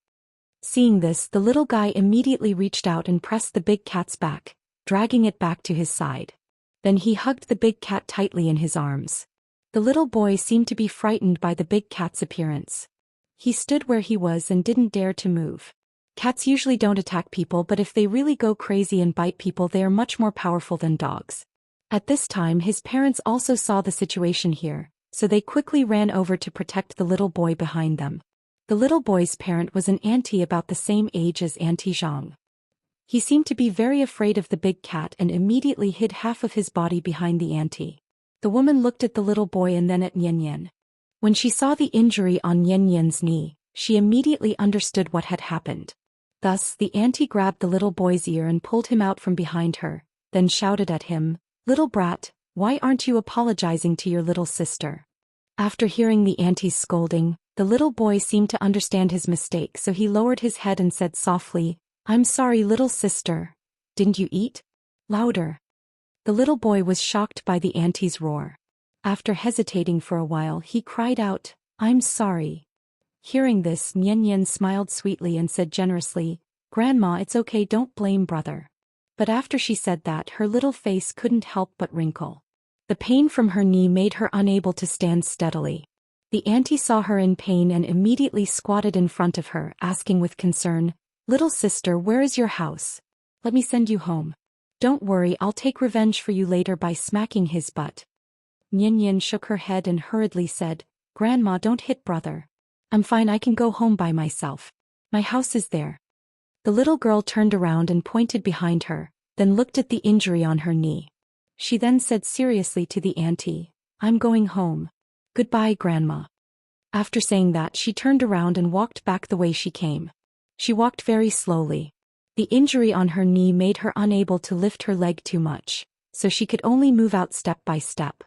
Seeing this, the little guy immediately reached out and pressed the big cat's back, dragging it back to his side. Then he hugged the big cat tightly in his arms. The little boy seemed to be frightened by the big cat's appearance. He stood where he was and didn't dare to move. Cats usually don't attack people, but if they really go crazy and bite people, they are much more powerful than dogs. At this time his parents also saw the situation here, so they quickly ran over to protect the little boy behind them. The little boy's parent was an auntie about the same age as Auntie Zhang. He seemed to be very afraid of the big cat and immediately hid half of his body behind the auntie. The woman looked at the little boy and then at Nian. When she saw the injury on Nian's knee, she immediately understood what had happened. Thus, the auntie grabbed the little boy's ear and pulled him out from behind her, then shouted at him, "Little brat, why aren't you apologizing to your little sister?" After hearing the auntie's scolding, the little boy seemed to understand his mistake, so he lowered his head and said softly, "I'm sorry, little sister. Didn't you eat?" Louder. The little boy was shocked by the auntie's roar. After hesitating for a while, he cried out, "I'm sorry." Hearing this, Nian smiled sweetly and said generously, "Grandma, it's okay, don't blame brother." But after she said that, her little face couldn't help but wrinkle. The pain from her knee made her unable to stand steadily. The auntie saw her in pain and immediately squatted in front of her, asking with concern, "Little sister, where is your house? Let me send you home. Don't worry, I'll take revenge for you later by smacking his butt." Nian shook her head and hurriedly said, "Grandma, don't hit brother. I'm fine, I can go home by myself. My house is there." The little girl turned around and pointed behind her, then looked at the injury on her knee. She then said seriously to the auntie, "I'm going home. Goodbye, Grandma." After saying that, she turned around and walked back the way she came. She walked very slowly. The injury on her knee made her unable to lift her leg too much, so she could only move out step by step.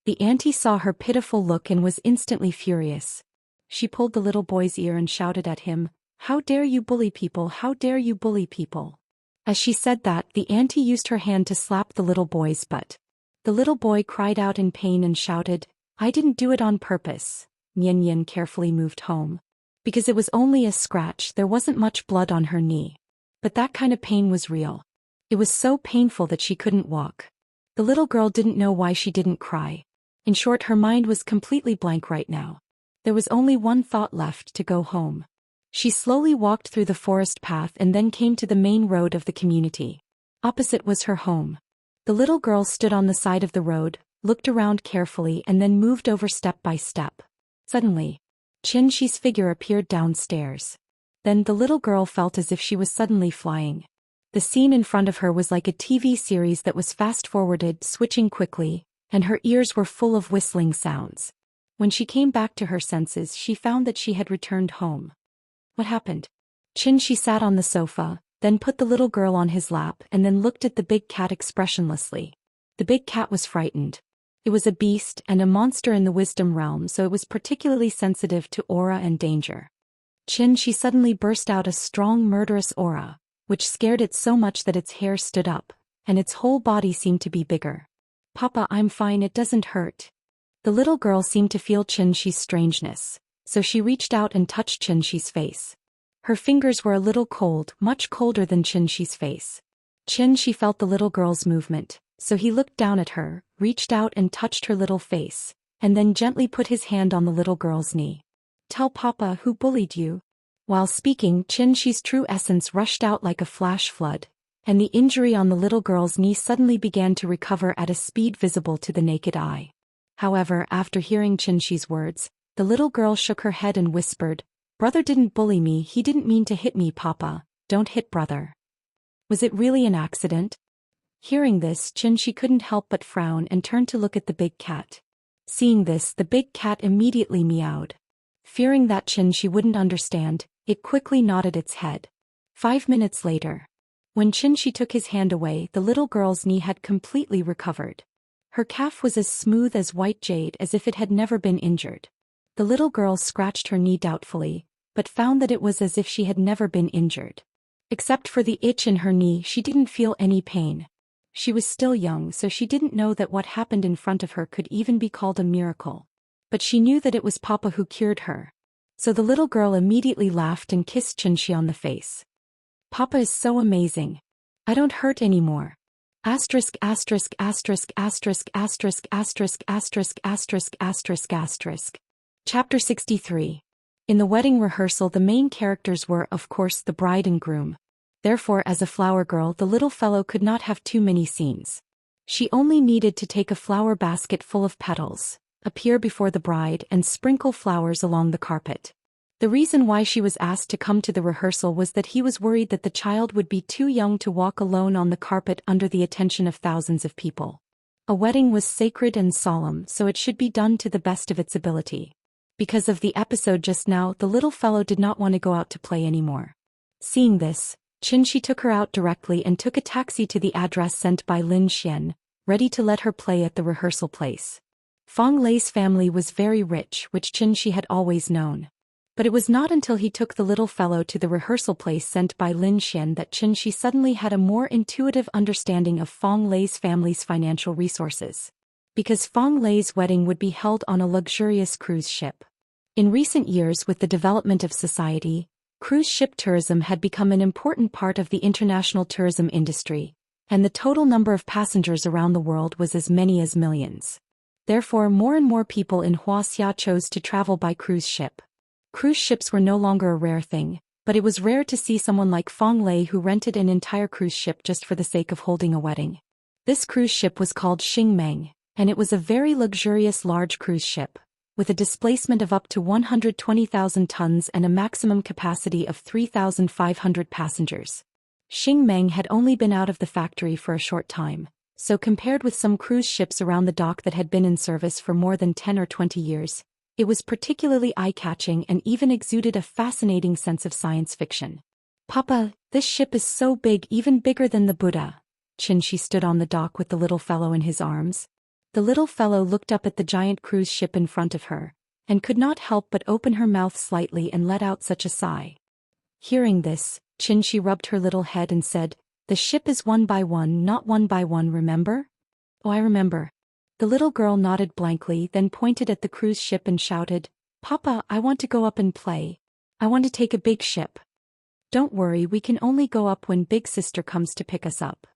The auntie saw her pitiful look and was instantly furious. She pulled the little boy's ear and shouted at him, "How dare you bully people? How dare you bully people?" As she said that, the auntie used her hand to slap the little boy's butt. The little boy cried out in pain and shouted, "I didn't do it on purpose." Nian carefully moved home. Because it was only a scratch, there wasn't much blood on her knee. But that kind of pain was real. It was so painful that she couldn't walk. The little girl didn't know why she didn't cry. In short, her mind was completely blank right now. There was only one thought left: to go home. She slowly walked through the forest path and then came to the main road of the community. Opposite was her home. The little girl stood on the side of the road, looked around carefully and then moved over step by step. Suddenly, Xianxi's figure appeared downstairs. Then the little girl felt as if she was suddenly flying. The scene in front of her was like a TV series that was fast-forwarded, switching quickly, and her ears were full of whistling sounds. When she came back to her senses, she found that she had returned home. What happened? Xianxia sat on the sofa, then put the little girl on his lap and then looked at the big cat expressionlessly. The big cat was frightened. It was a beast and a monster in the wisdom realm, so it was particularly sensitive to aura and danger. Xianxia suddenly burst out a strong murderous aura, which scared it so much that its hair stood up, and its whole body seemed to be bigger. "Papa, I'm fine, it doesn't hurt." The little girl seemed to feel Xianxi's strangeness, so she reached out and touched Xianxi's face. Her fingers were a little cold, much colder than Xianxi's face. Xianxia felt the little girl's movement, so he looked down at her, reached out and touched her little face, and then gently put his hand on the little girl's knee. "Tell Papa who bullied you." While speaking, Xianxi's true essence rushed out like a flash flood, and the injury on the little girl's knee suddenly began to recover at a speed visible to the naked eye. However, after hearing Xianxi's words, the little girl shook her head and whispered, "Brother didn't bully me, he didn't mean to hit me, Papa. Don't hit brother." Was it really an accident? Hearing this, Xianxia couldn't help but frown and turned to look at the big cat. Seeing this, the big cat immediately meowed. Fearing that Xianxia wouldn't understand, it quickly nodded its head. 5 minutes later, when Xianxia took his hand away, the little girl's knee had completely recovered. Her calf was as smooth as white jade, as if it had never been injured. The little girl scratched her knee doubtfully, but found that it was as if she had never been injured. Except for the itch in her knee, she didn't feel any pain. She was still young, so she didn't know that what happened in front of her could even be called a miracle. But she knew that it was Papa who cured her. So the little girl immediately laughed and kissed Xianxia on the face. "Papa is so amazing. I don't hurt anymore." Asterisk asterisk asterisk asterisk asterisk asterisk asterisk asterisk asterisk asterisk. Chapter 63. In the wedding rehearsal, the main characters were, of course, the bride and groom. Therefore, as a flower girl, the little fellow could not have too many scenes. She only needed to take a flower basket full of petals, appear before the bride and sprinkle flowers along the carpet. The reason why she was asked to come to the rehearsal was that he was worried that the child would be too young to walk alone on the carpet under the attention of thousands of people. A wedding was sacred and solemn, so it should be done to the best of its ability. Because of the episode just now, the little fellow did not want to go out to play anymore. Seeing this, Xianxia took her out directly and took a taxi to the address sent by Lin Xian, ready to let her play at the rehearsal place. Feng Lei's family was very rich, which Xianxia had always known. But it was not until he took the little fellow to the rehearsal place sent by Lin Xian that Xianxia suddenly had a more intuitive understanding of Feng Lei's family's financial resources. Because Feng Lei's wedding would be held on a luxurious cruise ship. In recent years, with the development of society, cruise ship tourism had become an important part of the international tourism industry, and the total number of passengers around the world was as many as millions. Therefore, more and more people in Wuxia chose to travel by cruise ship. Cruise ships were no longer a rare thing, but it was rare to see someone like Feng Lei who rented an entire cruise ship just for the sake of holding a wedding. This cruise ship was called Xingmeng, and it was a very luxurious large cruise ship, with a displacement of up to 120,000 tons and a maximum capacity of 3,500 passengers. Xingmeng had only been out of the factory for a short time, so compared with some cruise ships around the dock that had been in service for more than 10 or 20 years, it was particularly eye-catching and even exuded a fascinating sense of science fiction. "Papa, this ship is so big, even bigger than the Buddha." Xianxia stood on the dock with the little fellow in his arms. The little fellow looked up at the giant cruise ship in front of her, and could not help but open her mouth slightly and let out such a sigh. Hearing this, Xianxia rubbed her little head and said, "The ship is one by one, not one by one, remember?" "Oh, I remember." The little girl nodded blankly, then pointed at the cruise ship and shouted, "Papa, I want to go up and play. I want to take a big ship." "Don't worry, we can only go up when big sister comes to pick us up."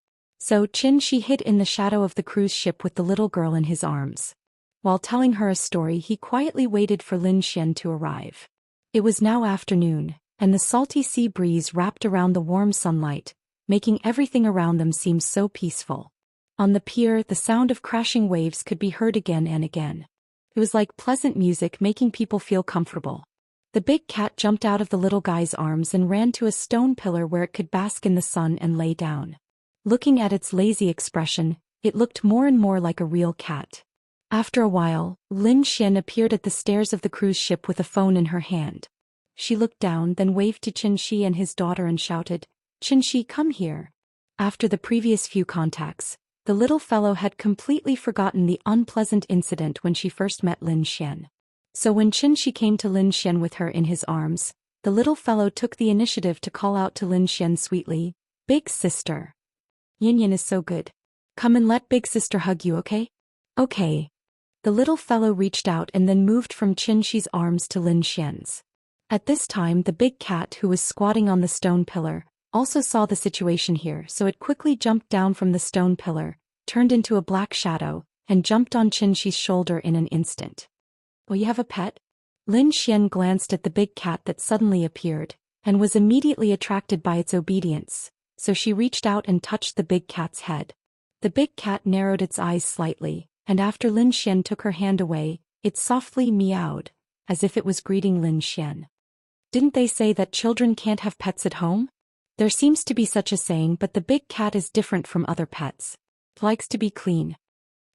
So Xianxia hid in the shadow of the cruise ship with the little girl in his arms. While telling her a story, he quietly waited for Lin Xian to arrive. It was now afternoon, and the salty sea breeze wrapped around the warm sunlight, making everything around them seem so peaceful. On the pier, the sound of crashing waves could be heard again and again. It was like pleasant music making people feel comfortable. The big cat jumped out of the little guy's arms and ran to a stone pillar where it could bask in the sun and lay down. Looking at its lazy expression, it looked more and more like a real cat. After a while, Lin Xian appeared at the stairs of the cruise ship with a phone in her hand. She looked down, then waved to Xianxia and his daughter and shouted, "Xianxia, come here." After the previous few contacts, the little fellow had completely forgotten the unpleasant incident when she first met Lin Xian. So when Xianxia came to Lin Xian with her in his arms, the little fellow took the initiative to call out to Lin Xian sweetly, "Big sister. Yin Yin is so good. Come and let big sister hug you, okay?" "Okay." The little fellow reached out and then moved from Xianxia's arms to Lin Xian's. At this time, the big cat who was squatting on the stone pillar also saw the situation here, so it quickly jumped down from the stone pillar, turned into a black shadow, and jumped on Xianxia's shoulder in an instant. "Oh, you have a pet?" Lin Xian glanced at the big cat that suddenly appeared, and was immediately attracted by its obedience, so she reached out and touched the big cat's head. The big cat narrowed its eyes slightly, and after Lin Xian took her hand away, it softly meowed, as if it was greeting Lin Xian. "Didn't they say that children can't have pets at home?" "There seems to be such a saying, but the big cat is different from other pets. It likes to be clean,"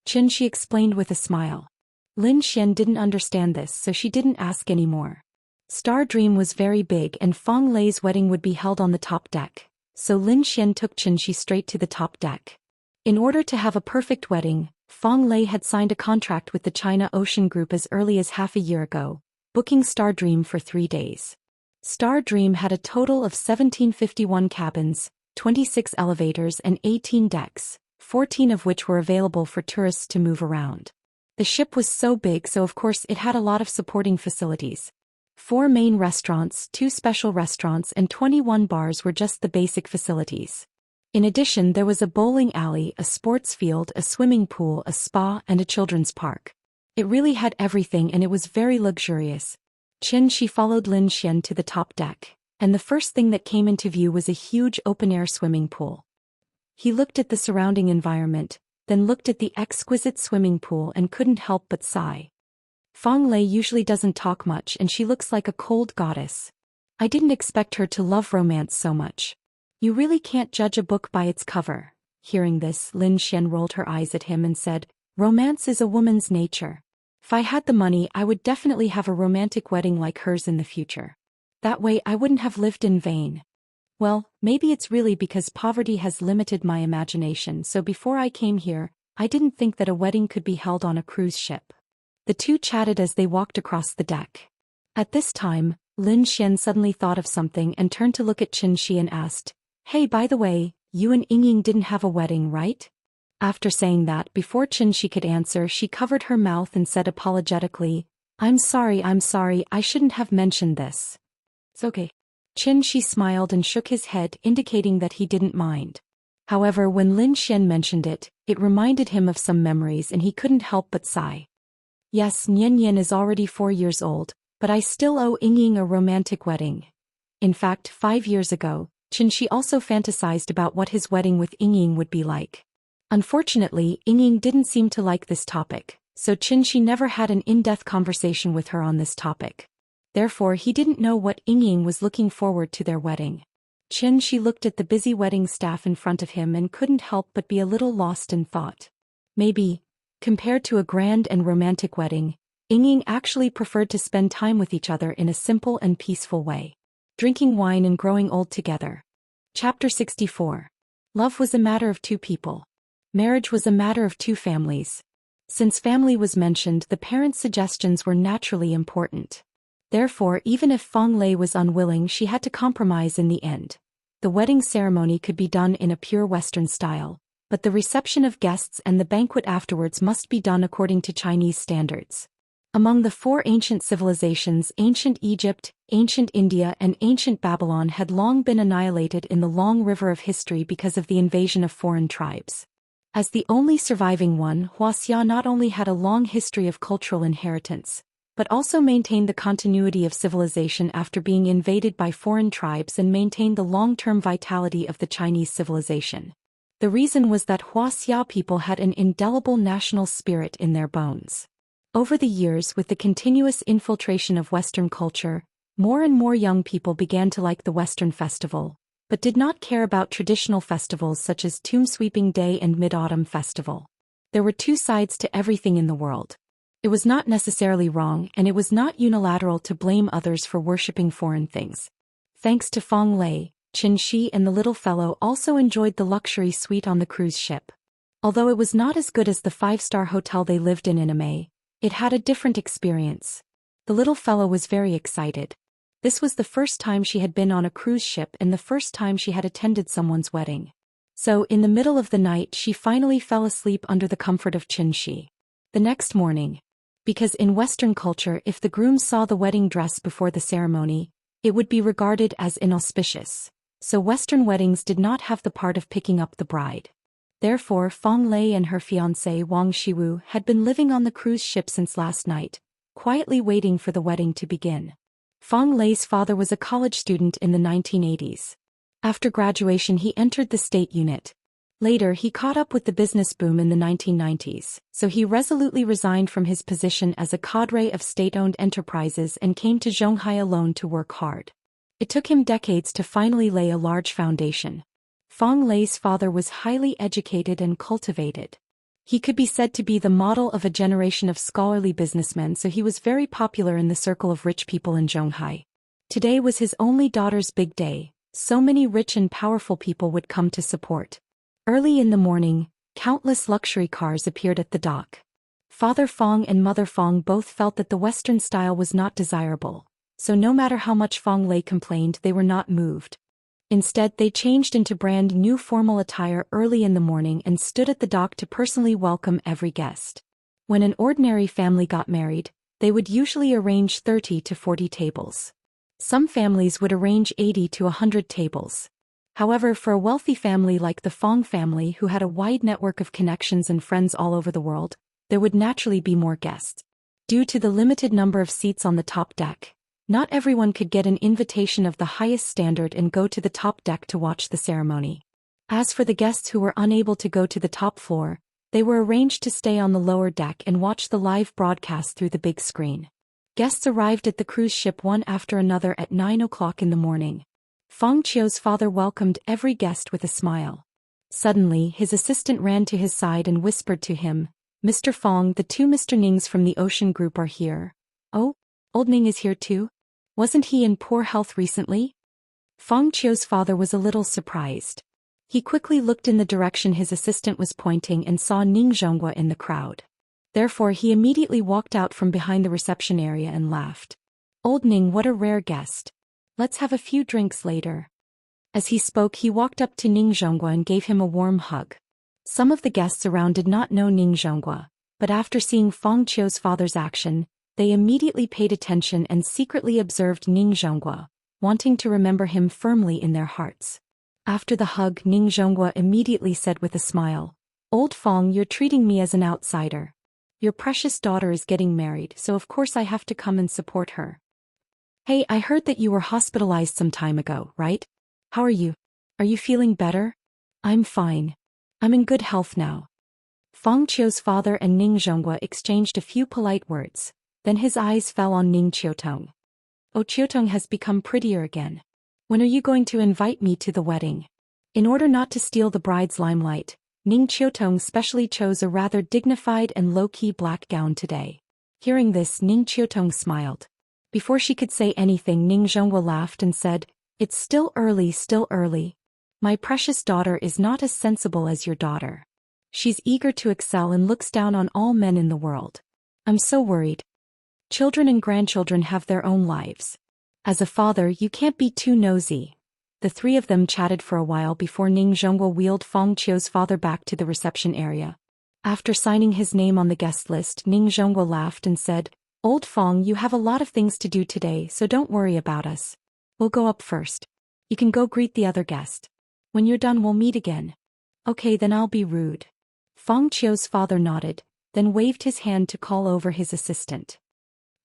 Xianxia explained with a smile. Lin Xian didn't understand this, so she didn't ask any more. Star Dream was very big and Fong Lei's wedding would be held on the top deck, so Lin Xian took Xianxia straight to the top deck. In order to have a perfect wedding, Fong Lei had signed a contract with the China Ocean Group as early as half a year ago, booking Star Dream for 3 days. Star Dream had a total of 1751 cabins, 26 elevators and 18 decks, 14 of which were available for tourists to move around. The ship was so big, so of course it had a lot of supporting facilities. 4 main restaurants, 2 special restaurants and 21 bars were just the basic facilities. In addition, there was a bowling alley, a sports field, a swimming pool, a spa and a children's park. It really had everything and it was very luxurious. Xianxia followed Lin Xian to the top deck, and the first thing that came into view was a huge open-air swimming pool. He looked at the surrounding environment, then looked at the exquisite swimming pool and couldn't help but sigh. Fong Lei usually doesn't talk much and she looks like a cold goddess. I didn't expect her to love romance so much. You really can't judge a book by its cover. Hearing this, Lin Xian rolled her eyes at him and said, "Romance is a woman's nature. If I had the money, I would definitely have a romantic wedding like hers in the future. That way I wouldn't have lived in vain. Well, maybe it's really because poverty has limited my imagination, so before I came here, I didn't think that a wedding could be held on a cruise ship." The two chatted as they walked across the deck. At this time, Lin Xian suddenly thought of something and turned to look at Xianxia and asked, "Hey, by the way, you and Yingying didn't have a wedding, right?" After saying that, before Xianxia could answer, she covered her mouth and said apologetically, I'm sorry, I shouldn't have mentioned this." "It's okay." Xianxia smiled and shook his head, indicating that he didn't mind. However, when Lin Xian mentioned it, it reminded him of some memories and he couldn't help but sigh. "Yes, Nian Yin is already 4 years old, but I still owe Yingying a romantic wedding." In fact, 5 years ago, Xianxia also fantasized about what his wedding with Yingying would be like. Unfortunately, Yingying didn't seem to like this topic, so Xianxia never had an in-depth conversation with her on this topic. Therefore, he didn't know what Yingying was looking forward to their wedding. Xianxia looked at the busy wedding staff in front of him and couldn't help but be a little lost in thought. Maybe, compared to a grand and romantic wedding, Yingying actually preferred to spend time with each other in a simple and peaceful way. Drinking wine and growing old together. Chapter 64. Love was a matter of 2 people. Marriage was a matter of 2 families. Since family was mentioned, the parents' suggestions were naturally important. Therefore, even if Fong Lei was unwilling, she had to compromise in the end. The wedding ceremony could be done in a pure Western style, but the reception of guests and the banquet afterwards must be done according to Chinese standards. Among the 4 ancient civilizations, ancient Egypt, ancient India and ancient Babylon had long been annihilated in the long river of history because of the invasion of foreign tribes. As the only surviving one, Wuxia not only had a long history of cultural inheritance, but also maintained the continuity of civilization after being invaded by foreign tribes and maintained the long-term vitality of the Chinese civilization. The reason was that Wuxia people had an indelible national spirit in their bones. Over the years, with the continuous infiltration of Western culture, more and more young people began to like the Western festival, but did not care about traditional festivals such as Tomb Sweeping Day and Mid-Autumn Festival. There were two sides to everything in the world. It was not necessarily wrong, and it was not unilateral to blame others for worshipping foreign things. Thanks to Fong Lei, Xianxia and the little fellow also enjoyed the luxury suite on the cruise ship. Although it was not as good as the five-star hotel they lived in Immerse, it had a different experience. The little fellow was very excited. This was the first time she had been on a cruise ship and the first time she had attended someone's wedding. So, in the middle of the night, she finally fell asleep under the comfort of Xianxia. The next morning, because in Western culture, if the groom saw the wedding dress before the ceremony, it would be regarded as inauspicious. So Western weddings did not have the part of picking up the bride. Therefore, Fong Lei and her fiancé Wang Shiwu had been living on the cruise ship since last night, quietly waiting for the wedding to begin. Fong Lei's father was a college student in the 1980s. After graduation, he entered the state unit. Later, he caught up with the business boom in the 1990s, so he resolutely resigned from his position as a cadre of state-owned enterprises and came to Zhonghai alone to work hard. It took him decades to finally lay a large foundation. Fong Lei's father was highly educated and cultivated. He could be said to be the model of a generation of scholarly businessmen, so he was very popular in the circle of rich people in Zhonghai. Today was his only daughter's big day, so many rich and powerful people would come to support. Early in the morning, countless luxury cars appeared at the dock. Father Fong and Mother Fong both felt that the Western style was not desirable, so no matter how much Fong Lei complained, they were not moved. Instead, they changed into brand new formal attire early in the morning and stood at the dock to personally welcome every guest. When an ordinary family got married, they would usually arrange 30 to 40 tables. Some families would arrange 80 to 100 tables. However, for a wealthy family like the Fong family, who had a wide network of connections and friends all over the world, there would naturally be more guests. Due to the limited number of seats on the top deck, not everyone could get an invitation of the highest standard and go to the top deck to watch the ceremony. As for the guests who were unable to go to the top floor, they were arranged to stay on the lower deck and watch the live broadcast through the big screen. Guests arrived at the cruise ship one after another at 9 o'clock in the morning. Fong Chio's father welcomed every guest with a smile. Suddenly, his assistant ran to his side and whispered to him, "Mr. Fong, the two Mr. Nings from the Ocean Group are here." "Oh, old Ning is here too? Wasn't he in poor health recently?" Fong Chio's father was a little surprised. He quickly looked in the direction his assistant was pointing and saw Ning Zhonghua in the crowd. Therefore, he immediately walked out from behind the reception area and laughed. "Old Ning, what a rare guest. Let's have a few drinks later." As he spoke, he walked up to Ning Zhonghua and gave him a warm hug. Some of the guests around did not know Ning Zhonghua, but after seeing Fong Chio's father's action, they immediately paid attention and secretly observed Ning Zhonghua, wanting to remember him firmly in their hearts. After the hug, Ning Zhonghua immediately said with a smile, "Old Fong, you're treating me as an outsider. Your precious daughter is getting married, so of course I have to come and support her. Hey, I heard that you were hospitalized some time ago, right? How are you? Are you feeling better?" "I'm fine. I'm in good health now." Fong Chio's father and Ning Zhonghua exchanged a few polite words, then his eyes fell on Ning Chiotong. "Oh, Chiotong has become prettier again. When are you going to invite me to the wedding?" In order not to steal the bride's limelight, Ning Chiotong specially chose a rather dignified and low-key black gown today. Hearing this, Ning Chiotong smiled. Before she could say anything, Ning Zhonghua laughed and said, "It's still early, still early. My precious daughter is not as sensible as your daughter. She's eager to excel and looks down on all men in the world. I'm so worried. Children and grandchildren have their own lives. As a father, you can't be too nosy." The three of them chatted for a while before Ning Zhonghua wheeled Fong Chio's father back to the reception area. After signing his name on the guest list, Ning Zhonghua laughed and said, "Old Fong, you have a lot of things to do today, so don't worry about us. We'll go up first. You can go greet the other guest. When you're done, we'll meet again." "Okay, then I'll be rude." Feng Qiu's father nodded, then waved his hand to call over his assistant.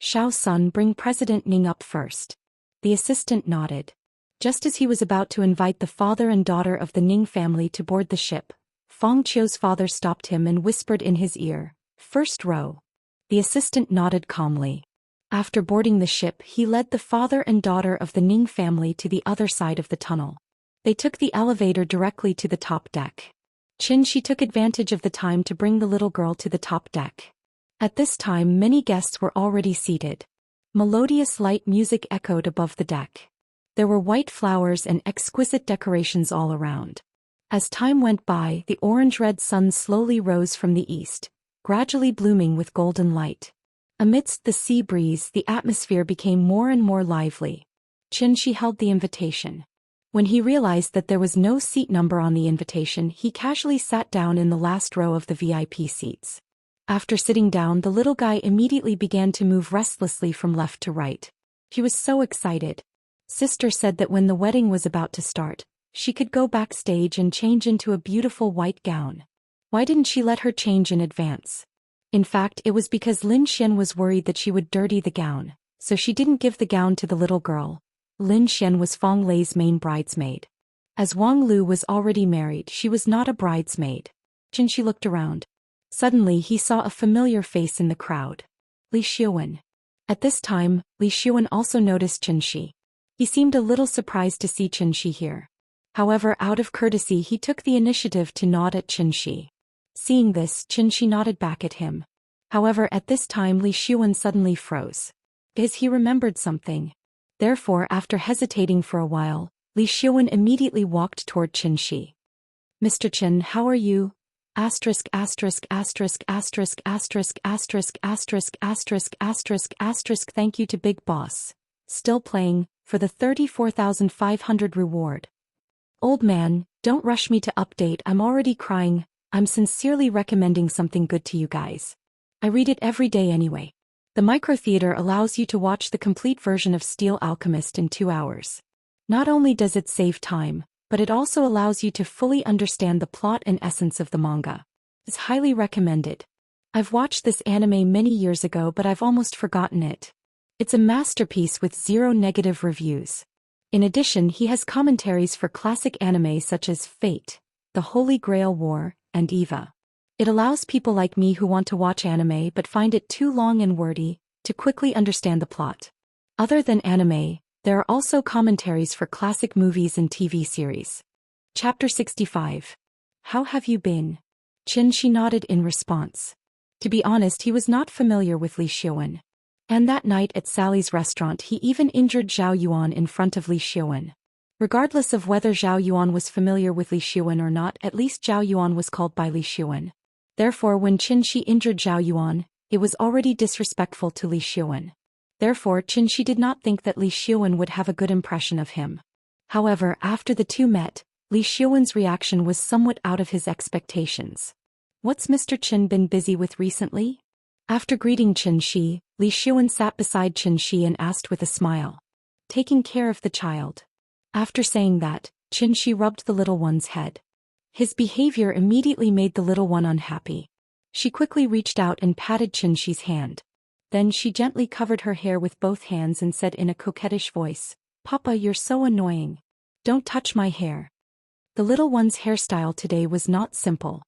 Xiao Sun, bring President Ning up first. The assistant nodded. Just as he was about to invite the father and daughter of the Ning family to board the ship, Feng Qiu's father stopped him and whispered in his ear, "First row." The assistant nodded calmly. After boarding the ship, he led the father and daughter of the Ning family to the other side of the tunnel. They took the elevator directly to the top deck. Xianxia took advantage of the time to bring the little girl to the top deck. At this time, many guests were already seated. Melodious light music echoed above the deck. There were white flowers and exquisite decorations all around. As time went by, the orange-red sun slowly rose from the east, gradually blooming with golden light. Amidst the sea breeze, the atmosphere became more and more lively. Xianxia held the invitation. When he realized that there was no seat number on the invitation, he casually sat down in the last row of the VIP seats. After sitting down, the little guy immediately began to move restlessly from left to right. He was so excited. Sister said that when the wedding was about to start, she could go backstage and change into a beautiful white gown. Why didn't she let her change in advance? In fact, it was because Lin Xian was worried that she would dirty the gown, so she didn't give the gown to the little girl. Lin Xian was Feng Lei's main bridesmaid. As Wang Lu was already married, she was not a bridesmaid. Xianxia looked around. Suddenly he saw a familiar face in the crowd. Li Xiuan. At this time, Li Xiuan also noticed Xianxia. He seemed a little surprised to see Xianxia here. However, out of courtesy he took the initiative to nod at Xianxia. Seeing this, Xianxia nodded back at him. However, at this time Li Xiuan suddenly froze. Because he remembered something. Therefore, after hesitating for a while, Li Xiuan immediately walked toward Xianxia. "Mr. Qin, how are you? Asterisk asterisk asterisk asterisk asterisk asterisk asterisk asterisk asterisk asterisk thank you to Big Boss. Still playing, for the 34,500 reward. Old man, don't rush me to update, I'm already crying, I'm sincerely recommending something good to you guys. I read it every day anyway. The microtheater allows you to watch the complete version of Steel Alchemist in 2 hours. Not only does it save time, but it also allows you to fully understand the plot and essence of the manga. It's highly recommended. I've watched this anime many years ago, but I've almost forgotten it. It's a masterpiece with 0 negative reviews. In addition, he has commentaries for classic anime such as Fate, The Holy Grail War, and Eva. It allows people like me who want to watch anime but find it too long and wordy, to quickly understand the plot. Other than anime, there are also commentaries for classic movies and TV series. Chapter 65. How have you been? Xianxia nodded in response. To be honest, he was not familiar with Li Xiuan. And that night at Sally's restaurant he even injured Zhao Yuan in front of Li Xiuan. Regardless of whether Zhao Yuan was familiar with Li Xiuan or not, at least Zhao Yuan was called by Li Xiuan. Therefore, when Xianxia injured Zhao Yuan, it was already disrespectful to Li Xiuan. Therefore, Xianxia did not think that Li Xiuan would have a good impression of him. However, after the two met, Li Xiuan's reaction was somewhat out of his expectations. What's Mr. Qin been busy with recently? After greeting Xianxia, Li Xiuan sat beside Xianxia and asked with a smile. Taking care of the child. After saying that, Xianxia rubbed the little one's head. His behavior immediately made the little one unhappy. She quickly reached out and patted Xianxia's hand. Then she gently covered her hair with both hands and said in a coquettish voice, Papa, you're so annoying. Don't touch my hair. The little one's hairstyle today was not simple.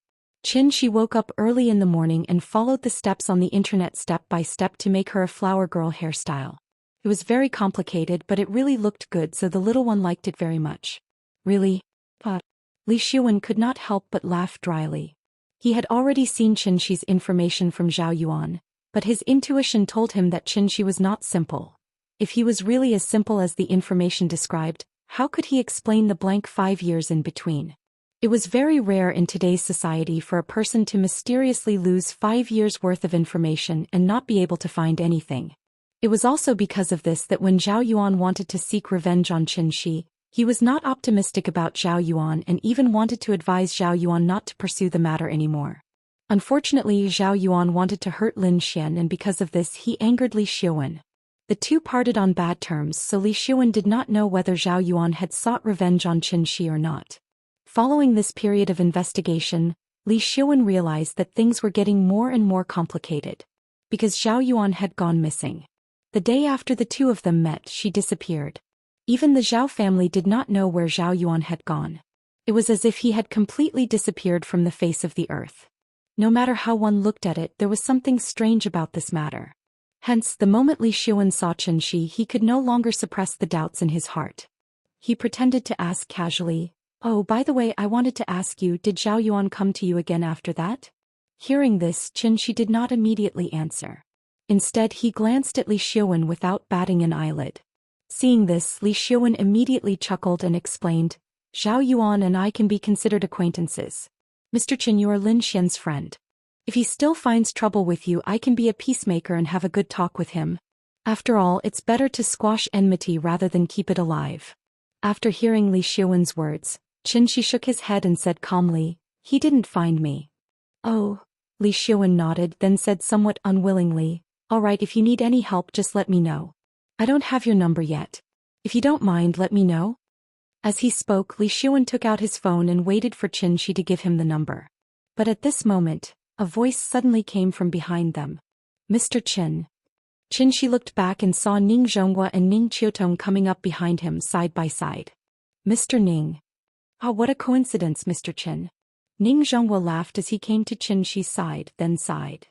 Xianxia woke up early in the morning and followed the steps on the internet step by step to make her a flower girl hairstyle. It was very complicated, but it really looked good, so the little one liked it very much. Really? Pa? Li Xiuan could not help but laugh dryly. He had already seen Xianxia's information from Zhao Yuan, but his intuition told him that Xianxia was not simple. If he was really as simple as the information described, how could he explain the blank 5 years in between? It was very rare in today's society for a person to mysteriously lose 5 years' worth of information and not be able to find anything. It was also because of this that when Zhao Yuan wanted to seek revenge on Xianxia, he was not optimistic about Zhao Yuan and even wanted to advise Zhao Yuan not to pursue the matter anymore. Unfortunately, Zhao Yuan wanted to hurt Lin Xian, and because of this he angered Li Xiuan. The two parted on bad terms, so Li Xiuan did not know whether Zhao Yuan had sought revenge on Xianxia or not. Following this period of investigation, Li Xiuan realized that things were getting more and more complicated. Because Zhao Yuan had gone missing. The day after the two of them met, she disappeared. Even the Zhao family did not know where Zhao Yuan had gone. It was as if he had completely disappeared from the face of the earth. No matter how one looked at it, there was something strange about this matter. Hence, the moment Li Xiuan saw Xianxia, he could no longer suppress the doubts in his heart. He pretended to ask casually, "Oh, by the way, I wanted to ask you, did Zhao Yuan come to you again after that?" Hearing this, Xianxia did not immediately answer. Instead, he glanced at Li Xiuan without batting an eyelid. Seeing this, Li Xiuan immediately chuckled and explained, "Zhao Yuan and I can be considered acquaintances. Mr. Qin, you are Lin Xian's friend. If he still finds trouble with you, I can be a peacemaker and have a good talk with him. After all, it's better to squash enmity rather than keep it alive." After hearing Li Xiuan's words, Xianxia shook his head and said calmly, "He didn't find me." "Oh." Li Xiuan nodded, then said somewhat unwillingly, "All right, if you need any help, just let me know. I don't have your number yet. If you don't mind, let me know." As he spoke, Li Xiuan took out his phone and waited for Xianxia to give him the number. But at this moment, a voice suddenly came from behind them. "Mr. Qin." Xianxia looked back and saw Ning Zhonghua and Ning Qiutong coming up behind him side by side. "Mr. Ning." "Ah, what a coincidence, Mr. Qin." Ning Zhonghua laughed as he came to Xianxia's side, then sighed.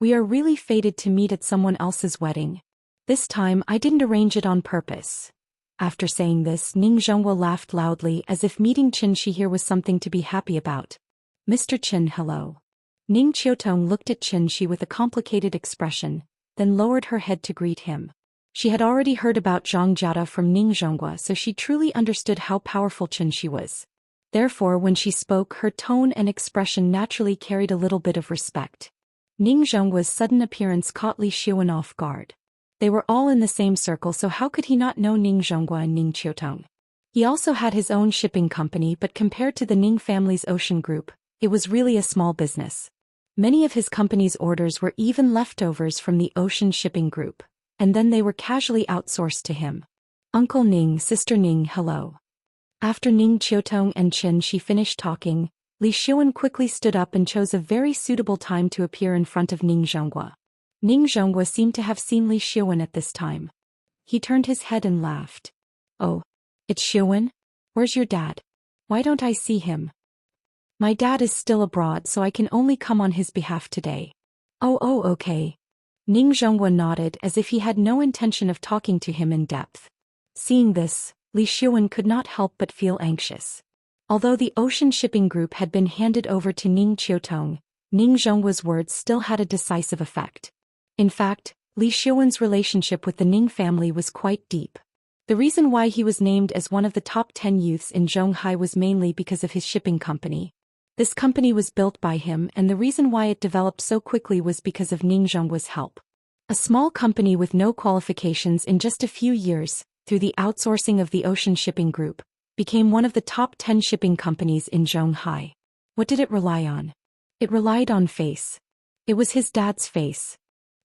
"We are really fated to meet at someone else's wedding. This time, I didn't arrange it on purpose." After saying this, Ning Zhonghua laughed loudly as if meeting Xianxia here was something to be happy about. "Mr. Qin, hello." Ning Qiutong looked at Xianxia with a complicated expression, then lowered her head to greet him. She had already heard about Zhang Jiada from Ning Zhonghua, so she truly understood how powerful Xianxia was. Therefore, when she spoke, her tone and expression naturally carried a little bit of respect. Ning Zhonghua's sudden appearance caught Li Xiuan off guard. They were all in the same circle, so how could he not know Ning Zhonghua and Ning Qiutong? He also had his own shipping company, but compared to the Ning family's ocean group, it was really a small business. Many of his company's orders were even leftovers from the ocean shipping group, and then they were casually outsourced to him. "Uncle Ning, Sister Ning, hello." After Ning Qiutong and Xianxia finished talking, Li Xiuan quickly stood up and chose a very suitable time to appear in front of Ning Zhonghua. Ning Zhonghua seemed to have seen Li Xiuan at this time. He turned his head and laughed. "Oh, it's Xiuan? Where's your dad? Why don't I see him?" "My dad is still abroad, so I can only come on his behalf today." Oh, okay." Ning Zhonghua nodded as if he had no intention of talking to him in depth. Seeing this, Li Xiuan could not help but feel anxious. Although the ocean shipping group had been handed over to Ning Qiutong, Ning Zhonghua's words still had a decisive effect. In fact, Li Xiuan's relationship with the Ning family was quite deep. The reason why he was named as one of the top 10 youths in Zhonghai was mainly because of his shipping company. This company was built by him, and the reason why it developed so quickly was because of Ning Zhonghua's help. A small company with no qualifications in just a few years, through the outsourcing of the ocean shipping group, became one of the top 10 shipping companies in Zhonghai. What did it rely on? It relied on face. It was his dad's face.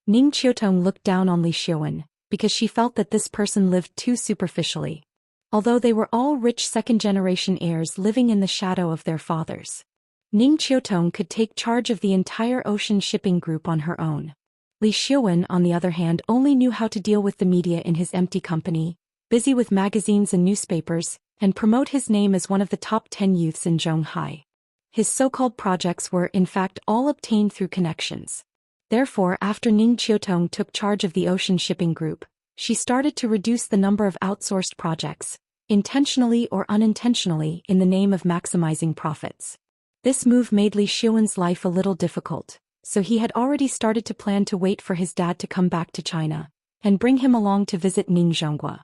Ning Qiutong looked down on Li Xiuan, because she felt that this person lived too superficially. Although they were all rich second-generation heirs living in the shadow of their fathers, Ning Qiutong could take charge of the entire ocean shipping group on her own. Li Xiuan, on the other hand, only knew how to deal with the media in his empty company, busy with magazines and newspapers, and promote his name as one of the top 10 youths in Zhonghai. His so-called projects were, in fact, all obtained through connections. Therefore, after Ning Qiutong took charge of the ocean shipping group, she started to reduce the number of outsourced projects, intentionally or unintentionally, in the name of maximizing profits. This move made Li Xiuan's life a little difficult, so he had already started to plan to wait for his dad to come back to China, and bring him along to visit Ning Zhonghua.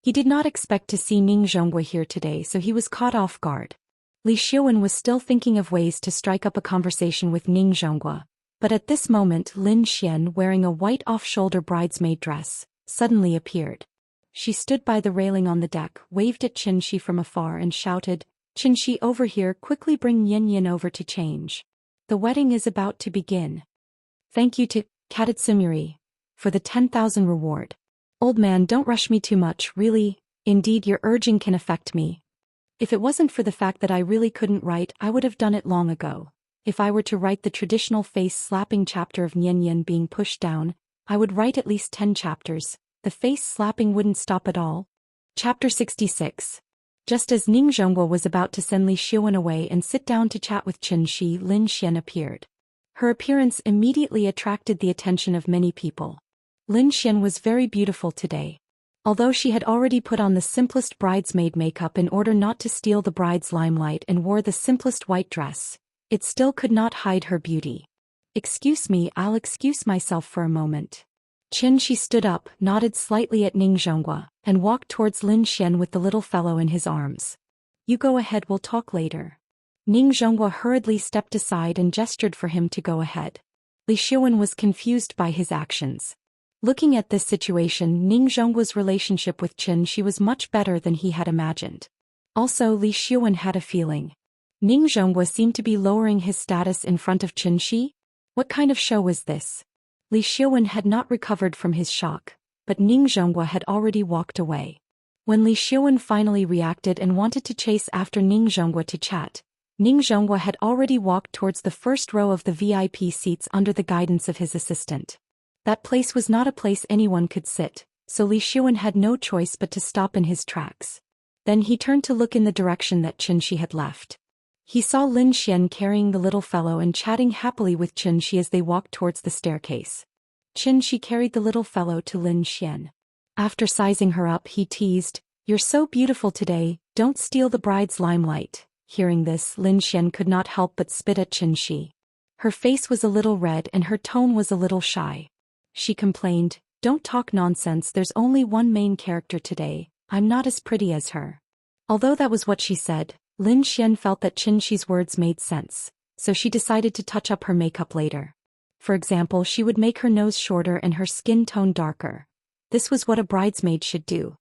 He did not expect to see Ning Zhonghua here today, so he was caught off guard. Li Xiuan was still thinking of ways to strike up a conversation with Ning Zhonghua, but at this moment Lin Xian, wearing a white off-shoulder bridesmaid dress, suddenly appeared. She stood by the railing on the deck, waved at Xianxia from afar and shouted, "Xianxia, over here, quickly bring Yin Yin over to change. The wedding is about to begin. Thank you to Katatsumiri for the 10,000 reward. Old man, don't rush me too much, really, indeed your urging can affect me. If it wasn't for the fact that I really couldn't write, I would have done it long ago. If I were to write the traditional face-slapping chapter of Nian Yin being pushed down, I would write at least 10 chapters. The face-slapping wouldn't stop at all. Chapter 66. Just as Ning Zhongguo was about to send Li Xiuwen away and sit down to chat with Qin Shi, Lin Xian appeared. Her appearance immediately attracted the attention of many people. Lin Xian was very beautiful today. Although she had already put on the simplest bridesmaid makeup in order not to steal the bride's limelight and wore the simplest white dress, it still could not hide her beauty. "Excuse me, I'll excuse myself for a moment." Qin Shi stood up, nodded slightly at Ning Zhongguo, and walked towards Lin Xian with the little fellow in his arms. "You go ahead, we'll talk later." Ning Zhongguo hurriedly stepped aside and gestured for him to go ahead. Li Xiuwen was confused by his actions. Looking at this situation, Ning Zhongguo's relationship with Qin Shi was much better than he had imagined. Also, Li Xiuwen had a feeling. Ning Zhongguo seemed to be lowering his status in front of Qin Shi. What kind of show was this? Li Xiuwen had not recovered from his shock, but Ning Zhongguo had already walked away. When Li Xiuwen finally reacted and wanted to chase after Ning Zhongguo to chat, Ning Zhongguo had already walked towards the first row of the VIP seats under the guidance of his assistant. That place was not a place anyone could sit, so Li Xiuwen had no choice but to stop in his tracks. Then he turned to look in the direction that Qin Shi had left. He saw Lin Xian carrying the little fellow and chatting happily with Qin Shi as they walked towards the staircase. Qin Shi carried the little fellow to Lin Xian. After sizing her up, he teased, "You're so beautiful today, don't steal the bride's limelight." Hearing this, Lin Xian could not help but spit at Qin Shi. Her face was a little red and her tone was a little shy. She complained, "Don't talk nonsense, there's only one main character today, I'm not as pretty as her." Although that was what she said, Lin Xian felt that Qin Shi's words made sense, so she decided to touch up her makeup later. For example, she would make her nose shorter and her skin tone darker. This was what a bridesmaid should do.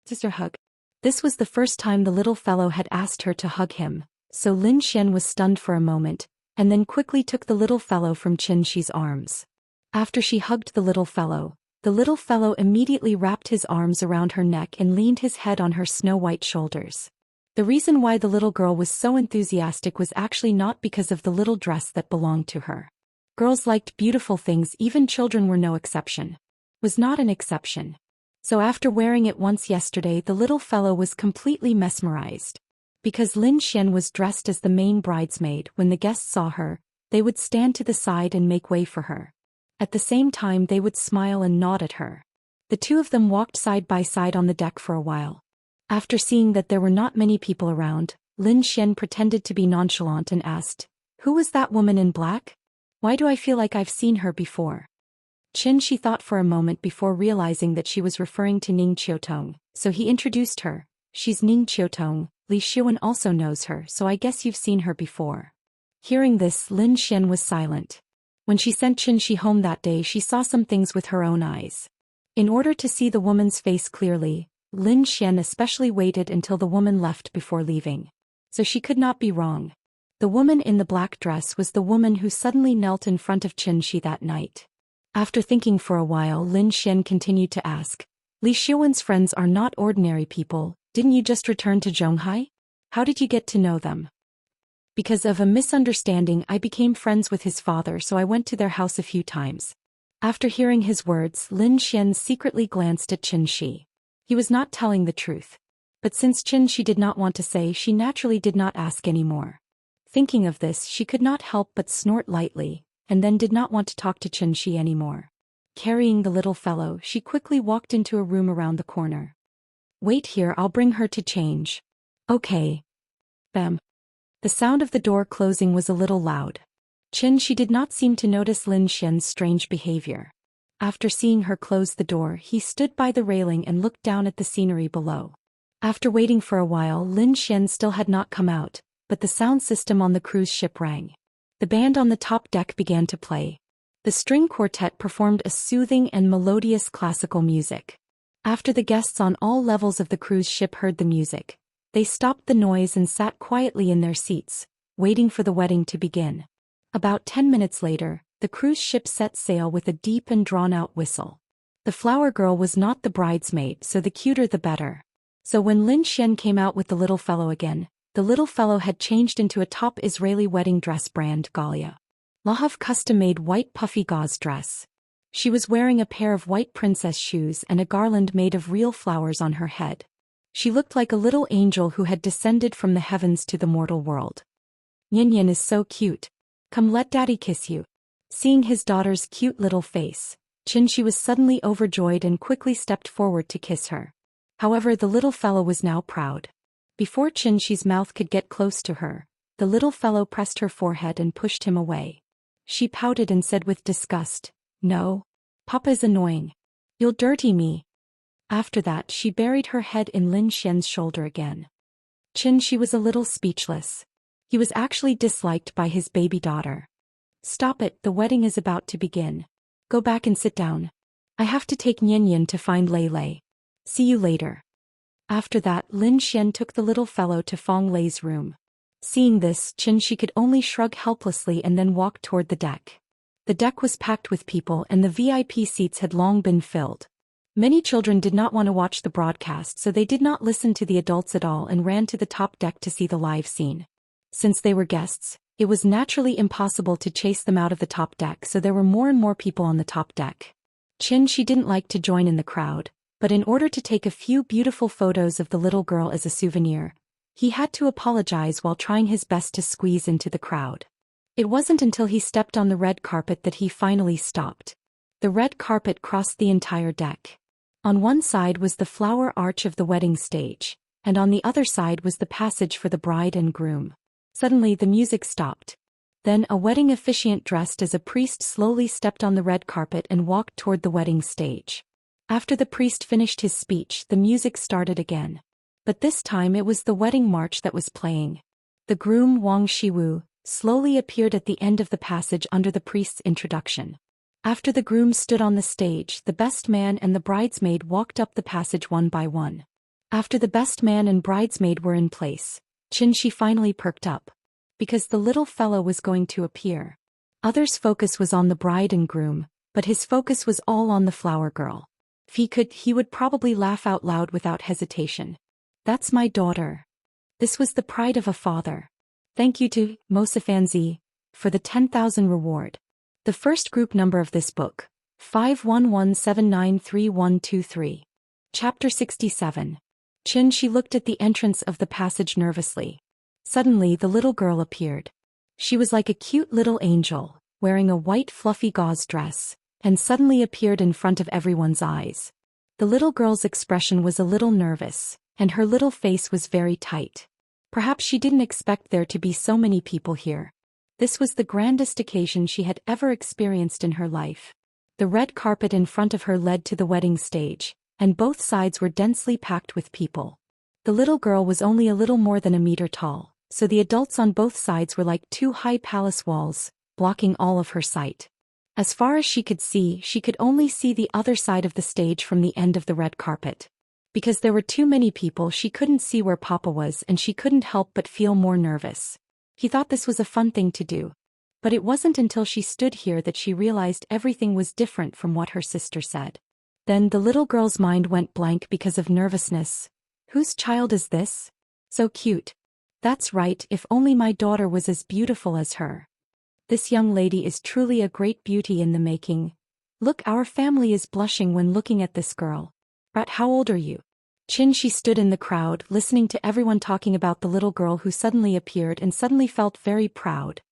Sister hug. This was the first time the little fellow had asked her to hug him, so Lin Xian was stunned for a moment, and then quickly took the little fellow from Qin Shi's arms. After she hugged the little fellow immediately wrapped his arms around her neck and leaned his head on her snow-white shoulders. The reason why the little girl was so enthusiastic was actually not because of the little dress that belonged to her. Girls liked beautiful things, even children were no exception. Was not an exception. So after wearing it once yesterday, the little fellow was completely mesmerized. Because Lin Xian was dressed as the main bridesmaid, when the guests saw her, they would stand to the side and make way for her. At the same time they would smile and nod at her. The two of them walked side by side on the deck for a while. After seeing that there were not many people around, Lin Xian pretended to be nonchalant and asked, "Who was that woman in black? Why do I feel like I've seen her before?" Qin Shi thought for a moment before realizing that she was referring to Ning Qiutong, so he introduced her. "She's Ning Qiutong, Li Xiuwen also knows her, so I guess you've seen her before." Hearing this, Lin Xian was silent. When she sent Qin Shi home that day, she saw some things with her own eyes. In order to see the woman's face clearly, Lin Xian especially waited until the woman left before leaving. So she could not be wrong. The woman in the black dress was the woman who suddenly knelt in front of Qin Shi that night. After thinking for a while, Lin Xian continued to ask, "Li Xiuwen's friends are not ordinary people, didn't you just return to Zhonghai? How did you get to know them?" "Because of a misunderstanding, I became friends with his father, so I went to their house a few times." After hearing his words, Lin Xian secretly glanced at Qin Shi. He was not telling the truth. But since Qin Shi did not want to say, she naturally did not ask any more. Thinking of this, she could not help but snort lightly, and then did not want to talk to Qin Shi anymore. Carrying the little fellow, she quickly walked into a room around the corner. "Wait here, I'll bring her to change." "Okay." Bam. The sound of the door closing was a little loud. Qin Shi did not seem to notice Lin Xian's strange behavior. After seeing her close the door, he stood by the railing and looked down at the scenery below. After waiting for a while, Lin Xian still had not come out, but the sound system on the cruise ship rang. The band on the top deck began to play. The string quartet performed a soothing and melodious classical music. After the guests on all levels of the cruise ship heard the music, they stopped the noise and sat quietly in their seats, waiting for the wedding to begin. About 10 minutes later, the cruise ship set sail with a deep and drawn-out whistle. The flower girl was not the bridesmaid, so the cuter the better. So when Lin Xian came out with the little fellow again, The little fellow had changed into a top Israeli wedding dress brand Galia. Lahav custom-made white puffy gauze dress. She was wearing a pair of white princess shoes and a garland made of real flowers on her head. She looked like a little angel who had descended from the heavens to the mortal world. Yin is so cute. Come, let daddy kiss you. Seeing his daughter's cute little face, Xianxia was suddenly overjoyed and quickly stepped forward to kiss her. However, the little fellow was now proud. Before Xianxia's mouth could get close to her, the little fellow pressed her forehead and pushed him away. She pouted and said with disgust, "No. Papa is annoying. You'll dirty me." After that she buried her head in Lin Xian's shoulder again. Xianxia was a little speechless. He was actually disliked by his baby daughter. "Stop it, the wedding is about to begin. Go back and sit down. I have to take Yin to find Lei Lei. See you later." After that, Lin Xian took the little fellow to Feng Lei's room. Seeing this, Xianxia could only shrug helplessly and then walk toward the deck. The deck was packed with people and the VIP seats had long been filled. Many children did not want to watch the broadcast, so they did not listen to the adults at all and ran to the top deck to see the live scene. Since they were guests, it was naturally impossible to chase them out of the top deck, so there were more and more people on the top deck. Xianxia didn't like to join in the crowd, but in order to take a few beautiful photos of the little girl as a souvenir, he had to apologize while trying his best to squeeze into the crowd. It wasn't until he stepped on the red carpet that he finally stopped. The red carpet crossed the entire deck. On one side was the flower arch of the wedding stage, and on the other side was the passage for the bride and groom. Suddenly the music stopped. Then a wedding officiant dressed as a priest slowly stepped on the red carpet and walked toward the wedding stage. After the priest finished his speech, the music started again. But this time it was the wedding march that was playing. The groom, Wang Shiwu, slowly appeared at the end of the passage under the priest's introduction. After the groom stood on the stage, the best man and the bridesmaid walked up the passage one by one. After the best man and bridesmaid were in place, Xianxia finally perked up. Because the little fellow was going to appear. Others' focus was on the bride and groom, but his focus was all on the flower girl. If he could, he would probably laugh out loud without hesitation. "That's my daughter." This was the pride of a father. Thank you to Mosafanzi for the 10,000 reward. The first group number of this book, 511793123. Chapter 67. Xianxia looked at the entrance of the passage nervously. Suddenly the little girl appeared. She was like a cute little angel, wearing a white fluffy gauze dress, and suddenly appeared in front of everyone's eyes. The little girl's expression was a little nervous, and her little face was very tight. Perhaps she didn't expect there to be so many people here. This was the grandest occasion she had ever experienced in her life. The red carpet in front of her led to the wedding stage, and both sides were densely packed with people. The little girl was only a little more than a meter tall, so the adults on both sides were like two high palace walls, blocking all of her sight. As far as she could only see the other side of the stage from the end of the red carpet. Because there were too many people, she couldn't see where Papa was and she couldn't help but feel more nervous. He thought this was a fun thing to do. But it wasn't until she stood here that she realized everything was different from what her sister said. Then the little girl's mind went blank because of nervousness. Whose child is this? So cute. That's right, if only my daughter was as beautiful as her. This young lady is truly a great beauty in the making. Look, our family is blushing when looking at this girl. Rat, how old are you? Xianxia stood in the crowd, listening to everyone talking about the little girl who suddenly appeared and suddenly felt very proud.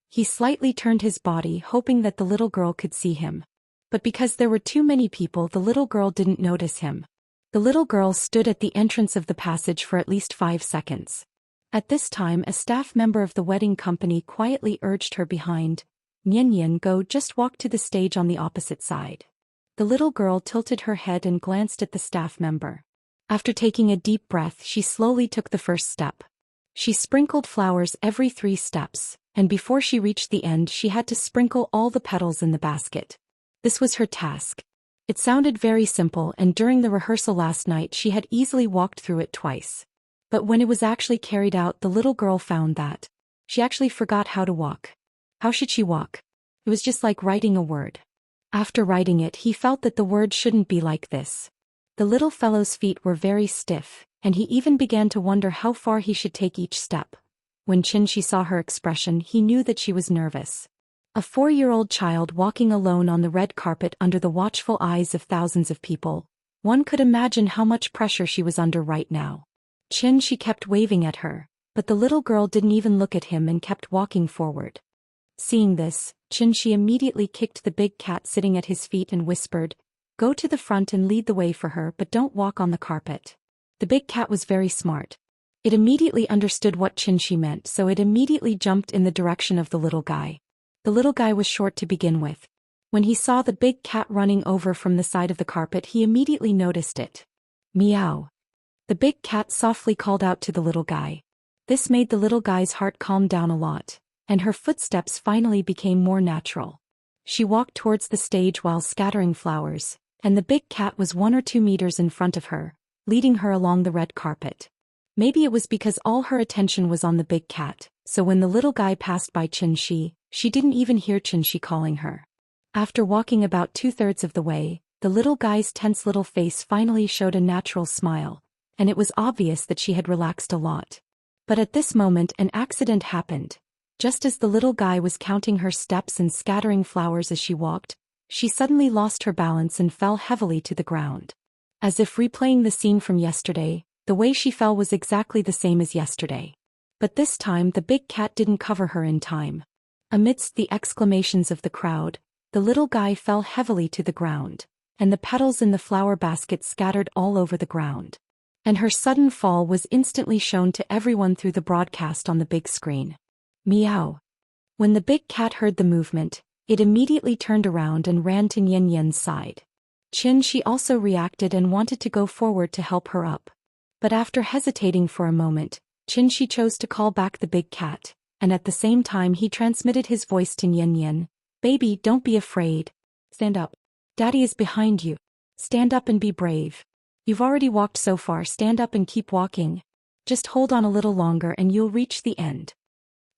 He slightly turned his body, hoping that the little girl could see him. But because there were too many people, the little girl didn't notice him. The little girl stood at the entrance of the passage for at least 5 seconds. At this time, a staff member of the wedding company quietly urged her behind. "Nian, go, just walk to the stage on the opposite side." The little girl tilted her head and glanced at the staff member. After taking a deep breath, she slowly took the first step. She sprinkled flowers every 3 steps, and before she reached the end she had to sprinkle all the petals in the basket. This was her task. It sounded very simple, and during the rehearsal last night she had easily walked through it twice. But when it was actually carried out, the little girl found that she actually forgot how to walk. How should she walk? It was just like writing a word. After writing it, he felt that the word shouldn't be like this. The little fellow's feet were very stiff, and he even began to wonder how far he should take each step. When Xianxia saw her expression, he knew that she was nervous. A 4-year-old child walking alone on the red carpet under the watchful eyes of thousands of people. One could imagine how much pressure she was under right now. Xianxia kept waving at her, but the little girl didn't even look at him and kept walking forward. Seeing this, Xianxia immediately kicked the big cat sitting at his feet and whispered, "Go to the front and lead the way for her, but don't walk on the carpet." The big cat was very smart. It immediately understood what Xianxia meant, so it immediately jumped in the direction of the little guy. The little guy was short to begin with. When he saw the big cat running over from the side of the carpet, he immediately noticed it. Meow. The big cat softly called out to the little guy. This made the little guy's heart calm down a lot, and her footsteps finally became more natural. She walked towards the stage while scattering flowers, and the big cat was 1 or 2 meters in front of her, leading her along the red carpet. Maybe it was because all her attention was on the big cat, so when the little guy passed by Xianxia, she didn't even hear Xianxia calling her. After walking about 2/3 of the way, the little guy's tense little face finally showed a natural smile, and it was obvious that she had relaxed a lot. But at this moment an accident happened. Just as the little guy was counting her steps and scattering flowers as she walked, she suddenly lost her balance and fell heavily to the ground. As if replaying the scene from yesterday, the way she fell was exactly the same as yesterday. But this time the big cat didn't cover her in time. Amidst the exclamations of the crowd, the little guy fell heavily to the ground, and the petals in the flower basket scattered all over the ground. And her sudden fall was instantly shown to everyone through the broadcast on the big screen. Meow. When the big cat heard the movement, it immediately turned around and ran to Xianxia's side. Xianxia also reacted and wanted to go forward to help her up. But after hesitating for a moment, Xianxia chose to call back the big cat, and at the same time he transmitted his voice to Xianxia. "Baby, don't be afraid. Stand up. Daddy is behind you. Stand up and be brave. You've already walked so far, stand up and keep walking. Just hold on a little longer and you'll reach the end."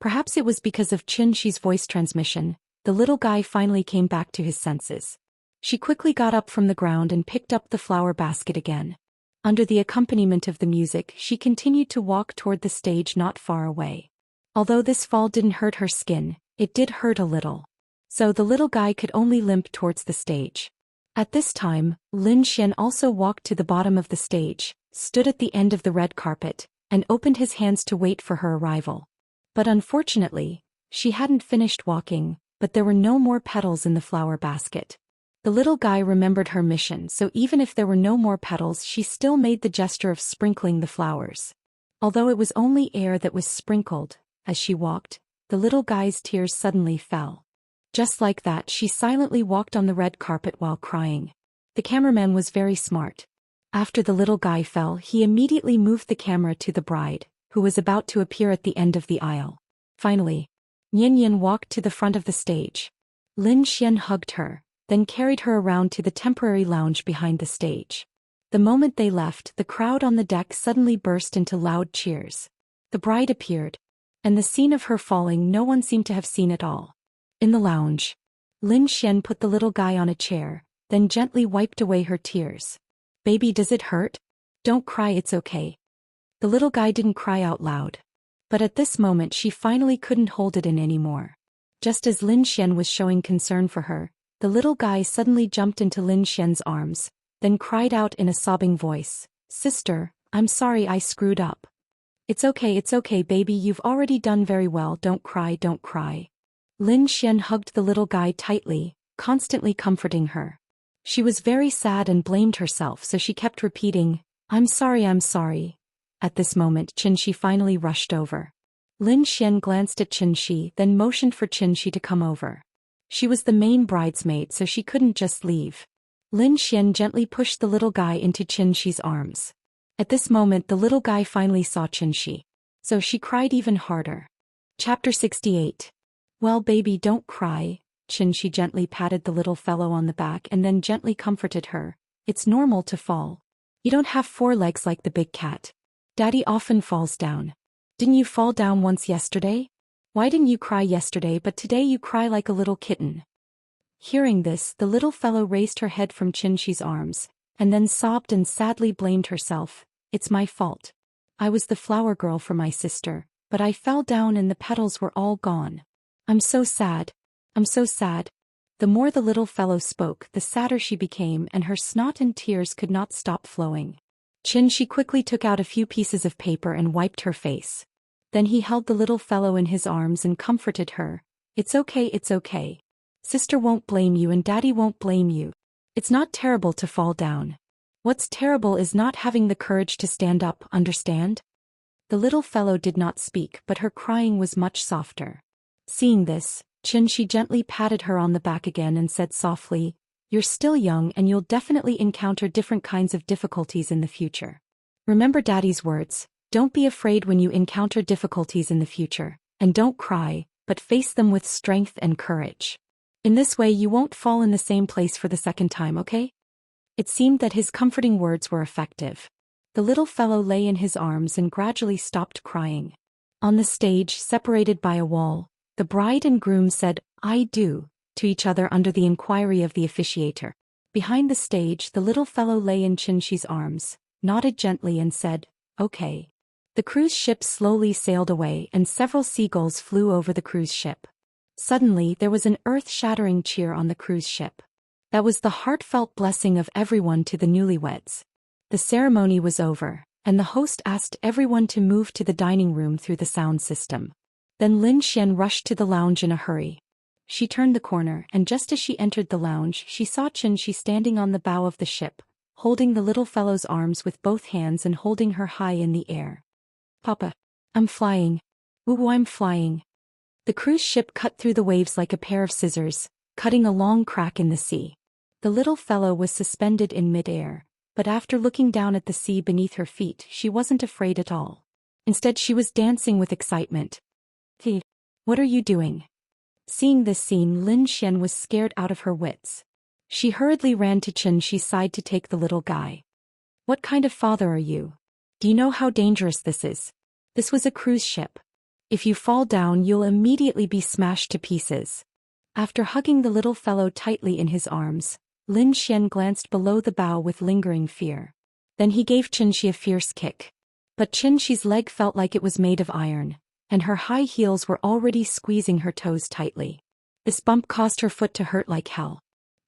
Perhaps it was because of Xianxia's voice transmission, the little guy finally came back to his senses. She quickly got up from the ground and picked up the flower basket again. Under the accompaniment of the music, she continued to walk toward the stage not far away. Although this fall didn't hurt her skin, it did hurt a little. So the little guy could only limp towards the stage. At this time, Lin Xian also walked to the bottom of the stage, stood at the end of the red carpet, and opened his hands to wait for her arrival. But unfortunately, she hadn't finished walking, but there were no more petals in the flower basket. The little guy remembered her mission, so even if there were no more petals, she still made the gesture of sprinkling the flowers. Although it was only air that was sprinkled, as she walked, the little guy's tears suddenly fell. Just like that, she silently walked on the red carpet while crying. The cameraman was very smart. After the little guy fell, he immediately moved the camera to the bride, who was about to appear at the end of the aisle. Finally, Xianxia walked to the front of the stage. Lin Xian hugged her, then carried her around to the temporary lounge behind the stage. The moment they left, the crowd on the deck suddenly burst into loud cheers. The bride appeared, and the scene of her falling no one seemed to have seen at all. In the lounge, Lin Xian put the little guy on a chair, then gently wiped away her tears. "Baby, does it hurt? Don't cry, it's okay." The little guy didn't cry out loud. But at this moment she finally couldn't hold it in anymore. Just as Lin Xian was showing concern for her, the little guy suddenly jumped into Lin Xian's arms, then cried out in a sobbing voice, "Sister, I'm sorry I screwed up. It's okay baby, you've already done very well, don't cry, don't cry." Lin Xian hugged the little guy tightly, constantly comforting her. She was very sad and blamed herself, so she kept repeating, I'm sorry. At this moment Xianxia finally rushed over. Lin Xian glanced at Xianxia, then motioned for Xianxia to come over. She was the main bridesmaid, so she couldn't just leave. Lin Xian gently pushed the little guy into Xianxia's arms. At this moment the little guy finally saw Xianxia, so she cried even harder. Chapter 68. Well baby, don't cry. Xianxia gently patted the little fellow on the back and then gently comforted her. It's normal to fall. You don't have 4 legs like the big cat. Daddy often falls down. Didn't you fall down once yesterday? Why didn't you cry yesterday but today you cry like a little kitten? Hearing this, the little fellow raised her head from Xianxia's arms, and then sobbed and sadly blamed herself. It's my fault. I was the flower girl for my sister, but I fell down and the petals were all gone. I'm so sad. I'm so sad. The more the little fellow spoke, the sadder she became, and her snot and tears could not stop flowing. Xianxia quickly took out a few pieces of paper and wiped her face. Then he held the little fellow in his arms and comforted her. It's okay, it's okay. Sister won't blame you and Daddy won't blame you. It's not terrible to fall down. What's terrible is not having the courage to stand up, understand? The little fellow did not speak, but her crying was much softer. Seeing this, Xianxia gently patted her on the back again and said softly, "You're still young and you'll definitely encounter different kinds of difficulties in the future. Remember Daddy's words, don't be afraid when you encounter difficulties in the future, and don't cry, but face them with strength and courage. In this way you won't fall in the same place for the second time, okay?" It seemed that his comforting words were effective. The little fellow lay in his arms and gradually stopped crying. On the stage, separated by a wall, the bride and groom said, "I do," to each other under the inquiry of the officiator. Behind the stage, the little fellow lay in Xianxia's arms, nodded gently and said, "Okay." The cruise ship slowly sailed away and several seagulls flew over the cruise ship. Suddenly there was an earth-shattering cheer on the cruise ship. That was the heartfelt blessing of everyone to the newlyweds. The ceremony was over, and the host asked everyone to move to the dining room through the sound system. Then Lin Xian rushed to the lounge in a hurry. She turned the corner, and just as she entered the lounge, she saw Xianxia standing on the bow of the ship, holding the little fellow's arms with both hands and holding her high in the air. "Papa, I'm flying. Ooh, I'm flying." The cruise ship cut through the waves like a pair of scissors, cutting a long crack in the sea. The little fellow was suspended in mid-air, but after looking down at the sea beneath her feet, she wasn't afraid at all. Instead, she was dancing with excitement. "Hey, what are you doing?" Seeing this scene, Lin Xian was scared out of her wits. She hurriedly ran to Xianxia's side to take the little guy. "What kind of father are you? Do you know how dangerous this is? This was a cruise ship. If you fall down, you'll immediately be smashed to pieces." After hugging the little fellow tightly in his arms, Lin Xian glanced below the bow with lingering fear. Then he gave Xianxia a fierce kick. But Xianxia's leg felt like it was made of iron, and her high heels were already squeezing her toes tightly. This bump caused her foot to hurt like hell.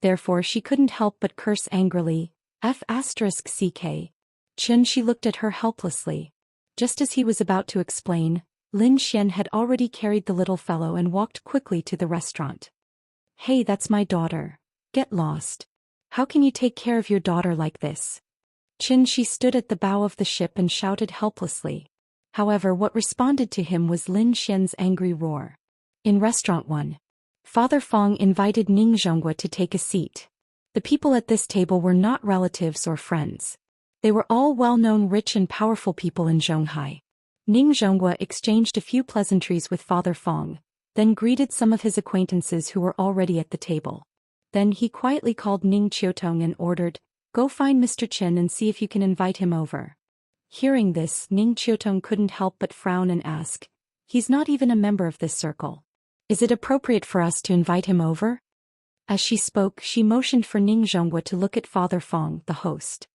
Therefore she couldn't help but curse angrily, F***ck. Xianxia looked at her helplessly. Just as he was about to explain, Lin Xian had already carried the little fellow and walked quickly to the restaurant. "Hey, that's my daughter. Get lost. How can you take care of your daughter like this?" Xianxia stood at the bow of the ship and shouted helplessly. However, what responded to him was Lin Xian's angry roar. In Restaurant 1, Father Fong invited Ning Zhonghua to take a seat. The people at this table were not relatives or friends. They were all well-known rich and powerful people in Zhonghai. Ning Zhonghua exchanged a few pleasantries with Father Fong, then greeted some of his acquaintances who were already at the table. Then he quietly called Ning Qiutong and ordered, "Go find Mr. Qin and see if you can invite him over." Hearing this, Ning Qiutong couldn't help but frown and ask, "He's not even a member of this circle. Is it appropriate for us to invite him over?" As she spoke, she motioned for Ning Zhonghua to look at Father Fong, the host.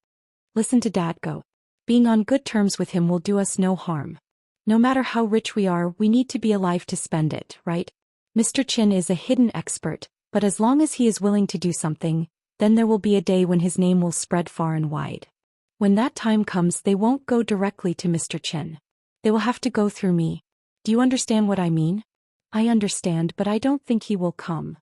"Listen to Dad go. Being on good terms with him will do us no harm. No matter how rich we are, we need to be alive to spend it, right? Mr. Qin is a hidden expert, but as long as he is willing to do something, then there will be a day when his name will spread far and wide. When that time comes, they won't go directly to Mr. Qin. They will have to go through me. Do you understand what I mean?" "I understand, but I don't think he will come."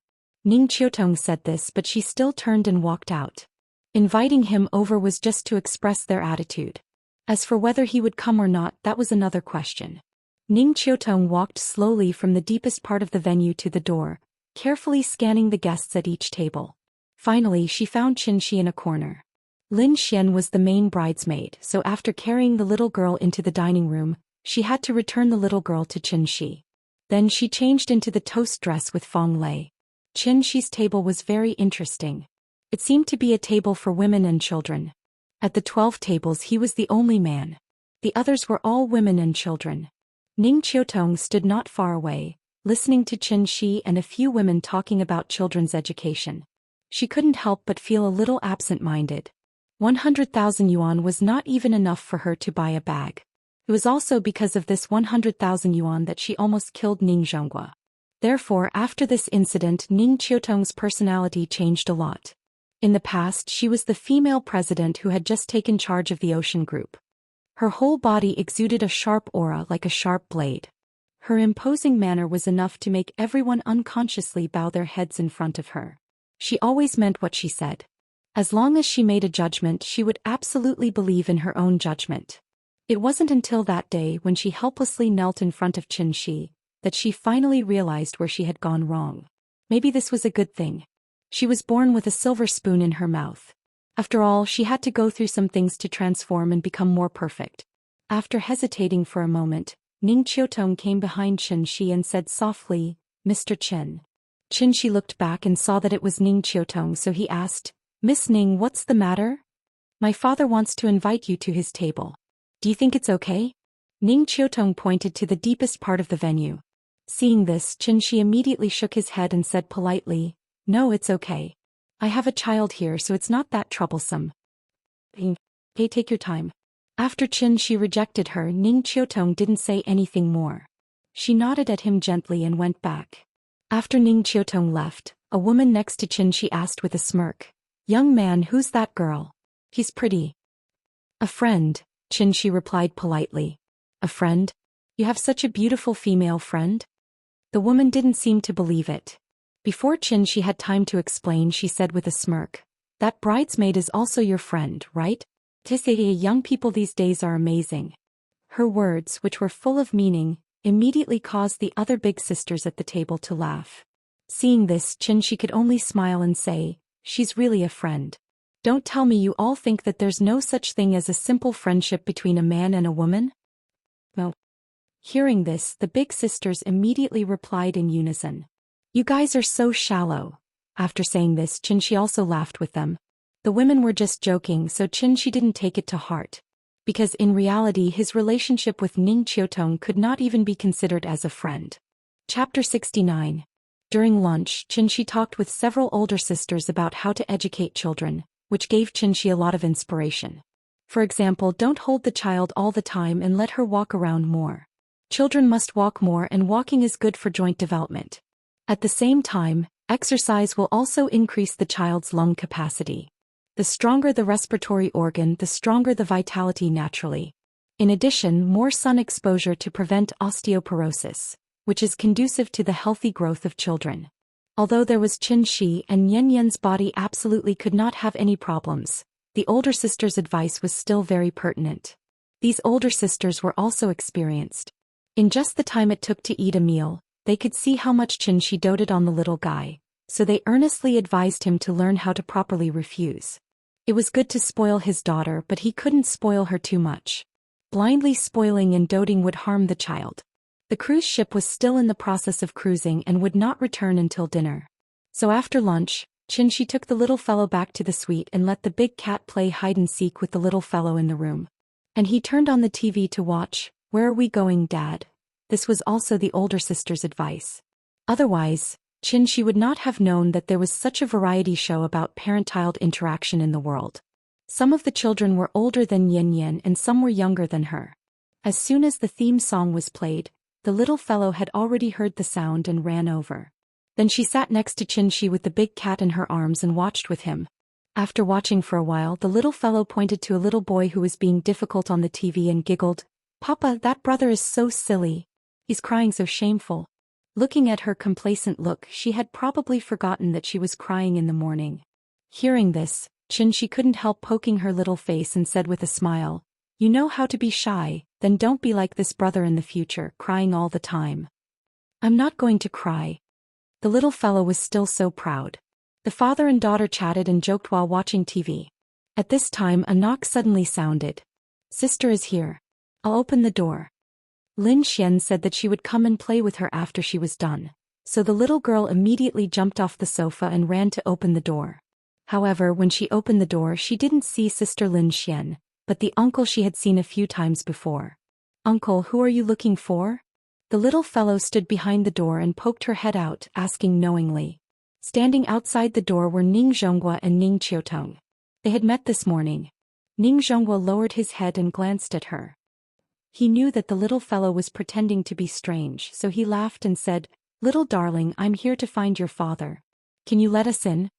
Ning Qiutong said this, but she still turned and walked out. Inviting him over was just to express their attitude. As for whether he would come or not, that was another question. Ning Qiutong walked slowly from the deepest part of the venue to the door, carefully scanning the guests at each table. Finally, she found Xianxia in a corner. Lin Xian was the main bridesmaid, so after carrying the little girl into the dining room, she had to return the little girl to Xianxia. Then she changed into the toast dress with Fong Lei. Xianxia's table was very interesting. It seemed to be a table for women and children. At the 12 tables he was the only man. The others were all women and children. Ning Qiutong stood not far away, listening to Xianxia and a few women talking about children's education. She couldn't help but feel a little absent-minded. 100,000 yuan was not even enough for her to buy a bag. It was also because of this 100,000 yuan that she almost killed Ning Zhonghua. Therefore, after this incident, Ning Qiutong's personality changed a lot. In the past, she was the female president who had just taken charge of the Ocean Group. Her whole body exuded a sharp aura like a sharp blade. Her imposing manner was enough to make everyone unconsciously bow their heads in front of her. She always meant what she said. As long as she made a judgment, she would absolutely believe in her own judgment. It wasn't until that day when she helplessly knelt in front of Xianxia that she finally realized where she had gone wrong. Maybe this was a good thing. She was born with a silver spoon in her mouth. After all, she had to go through some things to transform and become more perfect. After hesitating for a moment, Ning Qiutong came behind Xianxia and said softly, "Mr. Qin." Xianxia looked back and saw that it was Ning Qiutong, so he asked, "Miss Ning, what's the matter?" "My father wants to invite you to his table. Do you think it's okay?" Ning Qiutong pointed to the deepest part of the venue. Seeing this, Xianxia immediately shook his head and said politely, "No, it's okay. I have a child here, so it's not that troublesome. Okay, take your time." After Xianxia rejected her, Ning Qiutong didn't say anything more. She nodded at him gently and went back. After Ning Qiutong left, a woman next to Xianxia asked with a smirk, "Young man, who's that girl? He's pretty." "A friend," Xianxia replied politely. "A friend? You have such a beautiful female friend?" The woman didn't seem to believe it. Before Xianxia had time to explain, she said with a smirk, "That bridesmaid is also your friend, right? Young people these days are amazing." Her words, which were full of meaning, immediately caused the other big sisters at the table to laugh. Seeing this, Xianxia could only smile and say, "She's really a friend. Don't tell me you all think that there's no such thing as a simple friendship between a man and a woman?" "No." Hearing this, the big sisters immediately replied in unison, "You guys are so shallow." After saying this, Xianxia also laughed with them. The women were just joking, so Xianxia didn't take it to heart. Because in reality his relationship with Ning Qiutong could not even be considered as a friend. Chapter 69. During lunch, Xianxia talked with several older sisters about how to educate children, which gave Xianxia a lot of inspiration. For example, don't hold the child all the time and let her walk around more. Children must walk more, and walking is good for joint development. At the same time, exercise will also increase the child's lung capacity. The stronger the respiratory organ, the stronger the vitality naturally. In addition, more sun exposure to prevent osteoporosis, which is conducive to the healthy growth of children. Although there was Xianxia and Yanyan's body absolutely could not have any problems, the older sister's advice was still very pertinent. These older sisters were also experienced. In just the time it took to eat a meal, they could see how much Xianxia doted on the little guy, so they earnestly advised him to learn how to properly refuse. It was good to spoil his daughter, but he couldn't spoil her too much. Blindly spoiling and doting would harm the child. The cruise ship was still in the process of cruising and would not return until dinner. So after lunch, Xianxia took the little fellow back to the suite and let the big cat play hide-and-seek with the little fellow in the room. And he turned on the TV to watch, "Where are we going, Dad?" This was also the older sister's advice. Otherwise, Xianxia would not have known that there was such a variety show about parent-child interaction in the world. Some of the children were older than Yan and some were younger than her. As soon as the theme song was played, the little fellow had already heard the sound and ran over. Then she sat next to Xianxia with the big cat in her arms and watched with him. After watching for a while, the little fellow pointed to a little boy who was being difficult on the TV and giggled, "Papa, that brother is so silly. He's crying so shameful." Looking at her complacent look, she had probably forgotten that she was crying in the morning. Hearing this, Xianxia couldn't help poking her little face and said with a smile, "You know how to be shy, then don't be like this brother in the future, crying all the time." "I'm not going to cry." The little fellow was still so proud. The father and daughter chatted and joked while watching TV. At this time, a knock suddenly sounded. "Sister is here. I'll open the door." Lin Xian said that she would come and play with her after she was done, so the little girl immediately jumped off the sofa and ran to open the door. However, when she opened the door, she didn't see Sister Lin Xian, but the uncle she had seen a few times before. "Uncle, who are you looking for?" The little fellow stood behind the door and poked her head out, asking knowingly. Standing outside the door were Ning Zhonghua and Ning Qiutong. They had met this morning. Ning Zhonghua lowered his head and glanced at her. He knew that the little fellow was pretending to be strange, so he laughed and said, "Little darling, I'm here to find your father. Can you let us in?"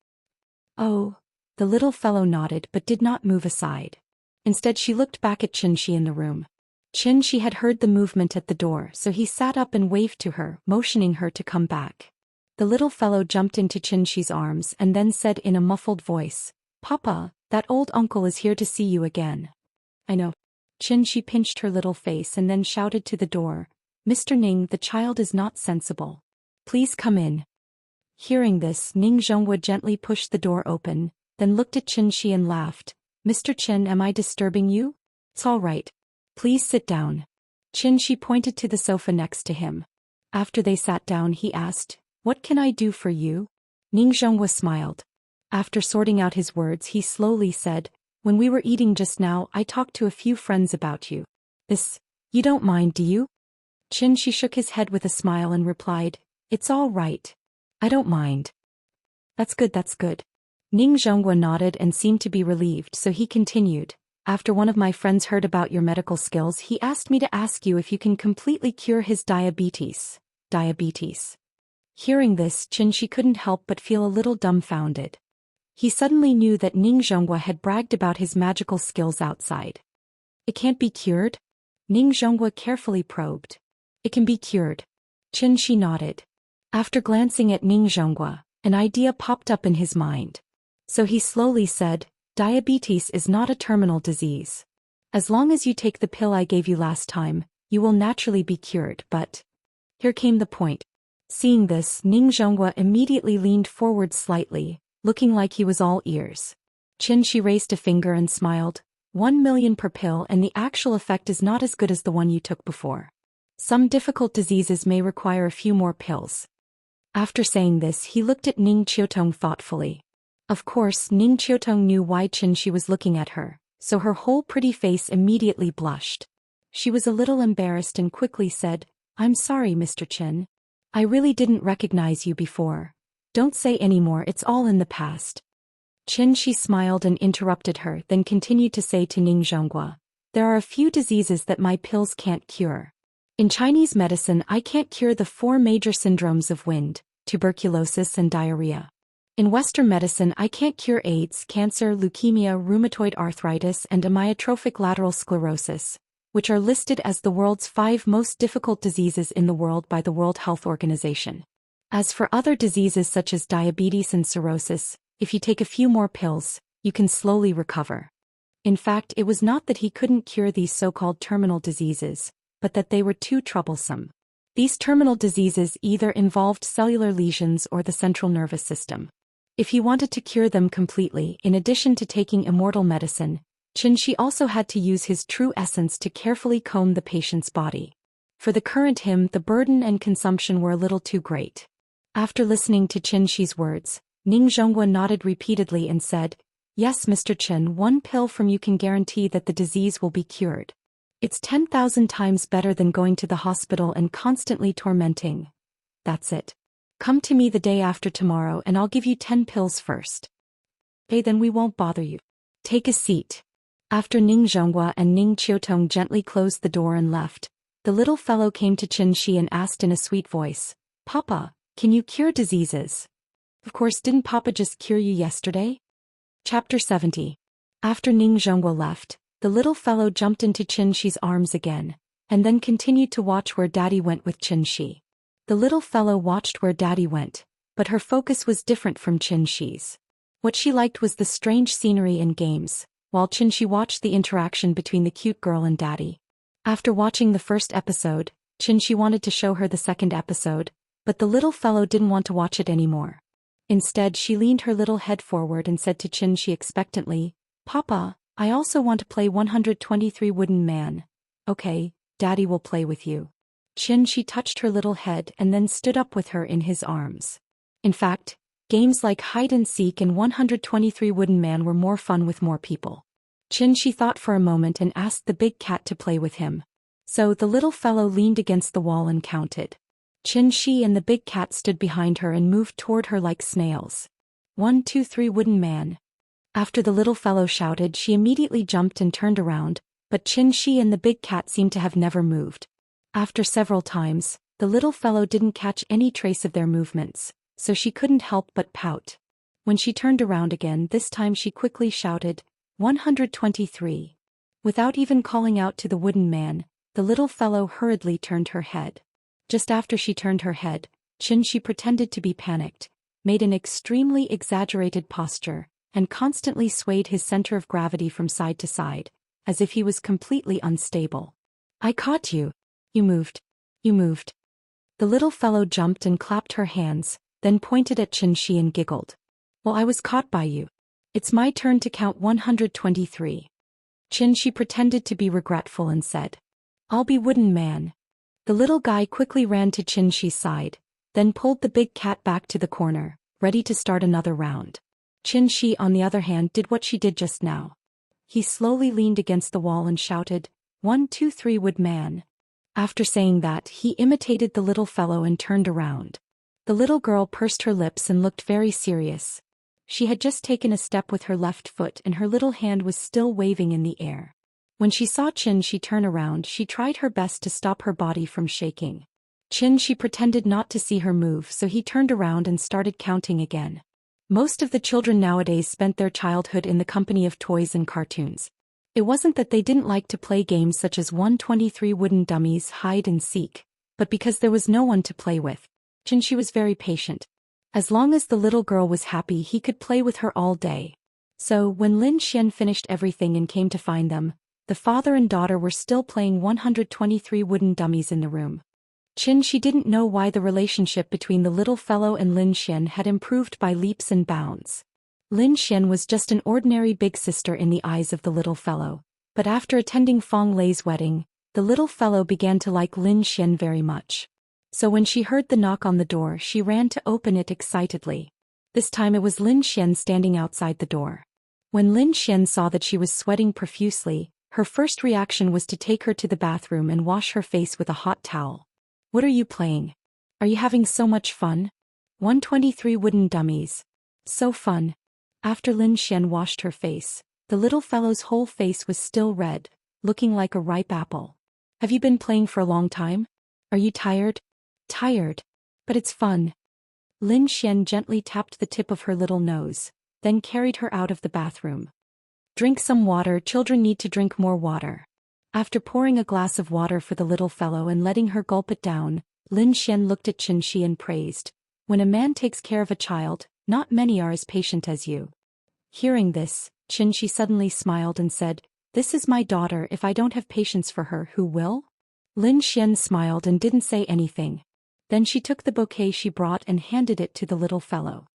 "Oh." The little fellow nodded but did not move aside. Instead she looked back at Xianxia in the room. Xianxia had heard the movement at the door, so he sat up and waved to her, motioning her to come back. The little fellow jumped into Xianxia's arms and then said in a muffled voice, "Papa, that old uncle is here to see you again." "I know." Xianxia pinched her little face and then shouted to the door, "Mr. Ning, the child is not sensible. Please come in." Hearing this, Ning Zhonghua gently pushed the door open, then looked at Xianxia and laughed. "Mr. Chen, am I disturbing you?" "It's all right. Please sit down." Xianxia pointed to the sofa next to him. After they sat down, he asked, "What can I do for you?" Ning Zhonghua smiled. After sorting out his words, he slowly said, "When we were eating just now, I talked to a few friends about you. You don't mind, do you?" Xianxia shook his head with a smile and replied, "It's all right. I don't mind." That's good. Ning Zhonghua nodded and seemed to be relieved, so he continued, "After one of my friends heard about your medical skills, he asked me to ask you if you can completely cure his diabetes. Hearing this, Xianxia couldn't help but feel a little dumbfounded. He suddenly knew that Ning Zhonghua had bragged about his magical skills outside. "It can't be cured?" Ning Zhonghua carefully probed. "It can be cured." Xianxia nodded. After glancing at Ning Zhonghua, an idea popped up in his mind. So he slowly said, "Diabetes is not a terminal disease. As long as you take the pill I gave you last time, you will naturally be cured, but..." Here came the point. Seeing this, Ning Zhonghua immediately leaned forward slightly, looking like he was all ears. Xianxia raised a finger and smiled. 1 million per pill, and the actual effect is not as good as the one you took before. Some difficult diseases may require a few more pills." After saying this, he looked at Ning Qiutong thoughtfully. Of course, Ning Qiutong knew why Xianxia was looking at her, so her whole pretty face immediately blushed. She was a little embarrassed and quickly said, "I'm sorry, Mr. Chen. I really didn't recognize you before. Don't say any more, it's all in the past." Xianxia smiled and interrupted her, then continued to say to Ning Zhonghua, "There are a few diseases that my pills can't cure. In Chinese medicine, I can't cure the 4 major syndromes of wind, tuberculosis and diarrhea. In Western medicine, I can't cure AIDS, cancer, leukemia, rheumatoid arthritis, and amyotrophic lateral sclerosis, which are listed as the world's 5 most difficult diseases in the world by the World Health Organization. As for other diseases such as diabetes and cirrhosis, if you take a few more pills, you can slowly recover." In fact, it was not that he couldn't cure these so-called terminal diseases, but that they were too troublesome. These terminal diseases either involved cellular lesions or the central nervous system. If he wanted to cure them completely, in addition to taking immortal medicine, Xianxia also had to use his true essence to carefully comb the patient's body. For the current him, the burden and consumption were a little too great. After listening to Xianxia's words, Ning Zhonghua nodded repeatedly and said, "Yes, Mr. Chen, 1 pill from you can guarantee that the disease will be cured. It's 10,000 times better than going to the hospital and constantly tormenting. That's it. Come to me the day after tomorrow and I'll give you 10 pills first. Okay, then we won't bother you. Take a seat." After Ning Zhonghua and Ning Qiutong gently closed the door and left, the little fellow came to Xianxia and asked in a sweet voice, "Papa, can you cure diseases?" "Of course, didn't Papa just cure you yesterday?" Chapter 70. After Ning Zhonghua left, the little fellow jumped into Xianxia's arms again, and then continued to watch where Daddy went with Xianxia. The little fellow watched where Daddy went, but her focus was different from Xianxia's. What she liked was the strange scenery and games, while Xianxia watched the interaction between the cute girl and Daddy. After watching the first episode, Xianxia wanted to show her the second episode, but the little fellow didn't want to watch it anymore. Instead, she leaned her little head forward and said to Xianxia expectantly, "Papa, I also want to play 123 Wooden Man." "Okay, Daddy will play with you." Xianxia touched her little head and then stood up with her in his arms. In fact, games like hide and seek and 123 Wooden Man were more fun with more people. Xianxia thought for a moment and asked the big cat to play with him. So the little fellow leaned against the wall and counted. Xianxia and the big cat stood behind her and moved toward her like snails. 1, 2, 3 Wooden Man. After the little fellow shouted, she immediately jumped and turned around, but Xianxia and the big cat seemed to have never moved. After several times, the little fellow didn't catch any trace of their movements, so she couldn't help but pout. When she turned around again, this time she quickly shouted, 123. Without even calling out to the wooden man, the little fellow hurriedly turned her head. Just after she turned her head, Xianxia pretended to be panicked, made an extremely exaggerated posture, and constantly swayed his center of gravity from side to side, as if he was completely unstable. I caught you. You moved. You moved. The little fellow jumped and clapped her hands, then pointed at Xianxia and giggled. Well, I was caught by you. It's my turn to count 123. Xianxia pretended to be regretful and said, I'll be wooden man. The little guy quickly ran to Xianxia's side, then pulled the big cat back to the corner, ready to start another round. Xianxia, on the other hand, did what she did just now. He slowly leaned against the wall and shouted, 123 wood man. After saying that, he imitated the little fellow and turned around. The little girl pursed her lips and looked very serious. She had just taken a step with her left foot and her little hand was still waving in the air. When she saw Xianxia turn around, she tried her best to stop her body from shaking. Xianxia pretended not to see her move, so he turned around and started counting again. Most of the children nowadays spent their childhood in the company of toys and cartoons. It wasn't that they didn't like to play games such as 123 wooden dummies, hide and seek, but because there was no one to play with. Xianxia was very patient. As long as the little girl was happy, he could play with her all day. So, when Lin Xian finished everything and came to find them, the father and daughter were still playing 123 wooden dummies in the room. Xianxia didn't know why the relationship between the little fellow and Lin Xian had improved by leaps and bounds. Lin Xian was just an ordinary big sister in the eyes of the little fellow, but after attending Feng Lei's wedding, the little fellow began to like Lin Xian very much. So when she heard the knock on the door, she ran to open it excitedly. This time it was Lin Xian standing outside the door. When Lin Xian saw that she was sweating profusely, her first reaction was to take her to the bathroom and wash her face with a hot towel. What are you playing? Are you having so much fun? 123 wooden dummies. So fun. After Lin Xian washed her face, the little fellow's whole face was still red, looking like a ripe apple. Have you been playing for a long time? Are you tired? Tired. But it's fun. Lin Xian gently tapped the tip of her little nose, then carried her out of the bathroom. Drink some water, children need to drink more water. After pouring a glass of water for the little fellow and letting her gulp it down, Lin Xian looked at Xianxia and praised, when a man takes care of a child, not many are as patient as you. Hearing this, Xianxia suddenly smiled and said, This is my daughter. If I don't have patience for her, who will? Lin Xian smiled and didn't say anything. Then she took the bouquet she brought and handed it to the little fellow.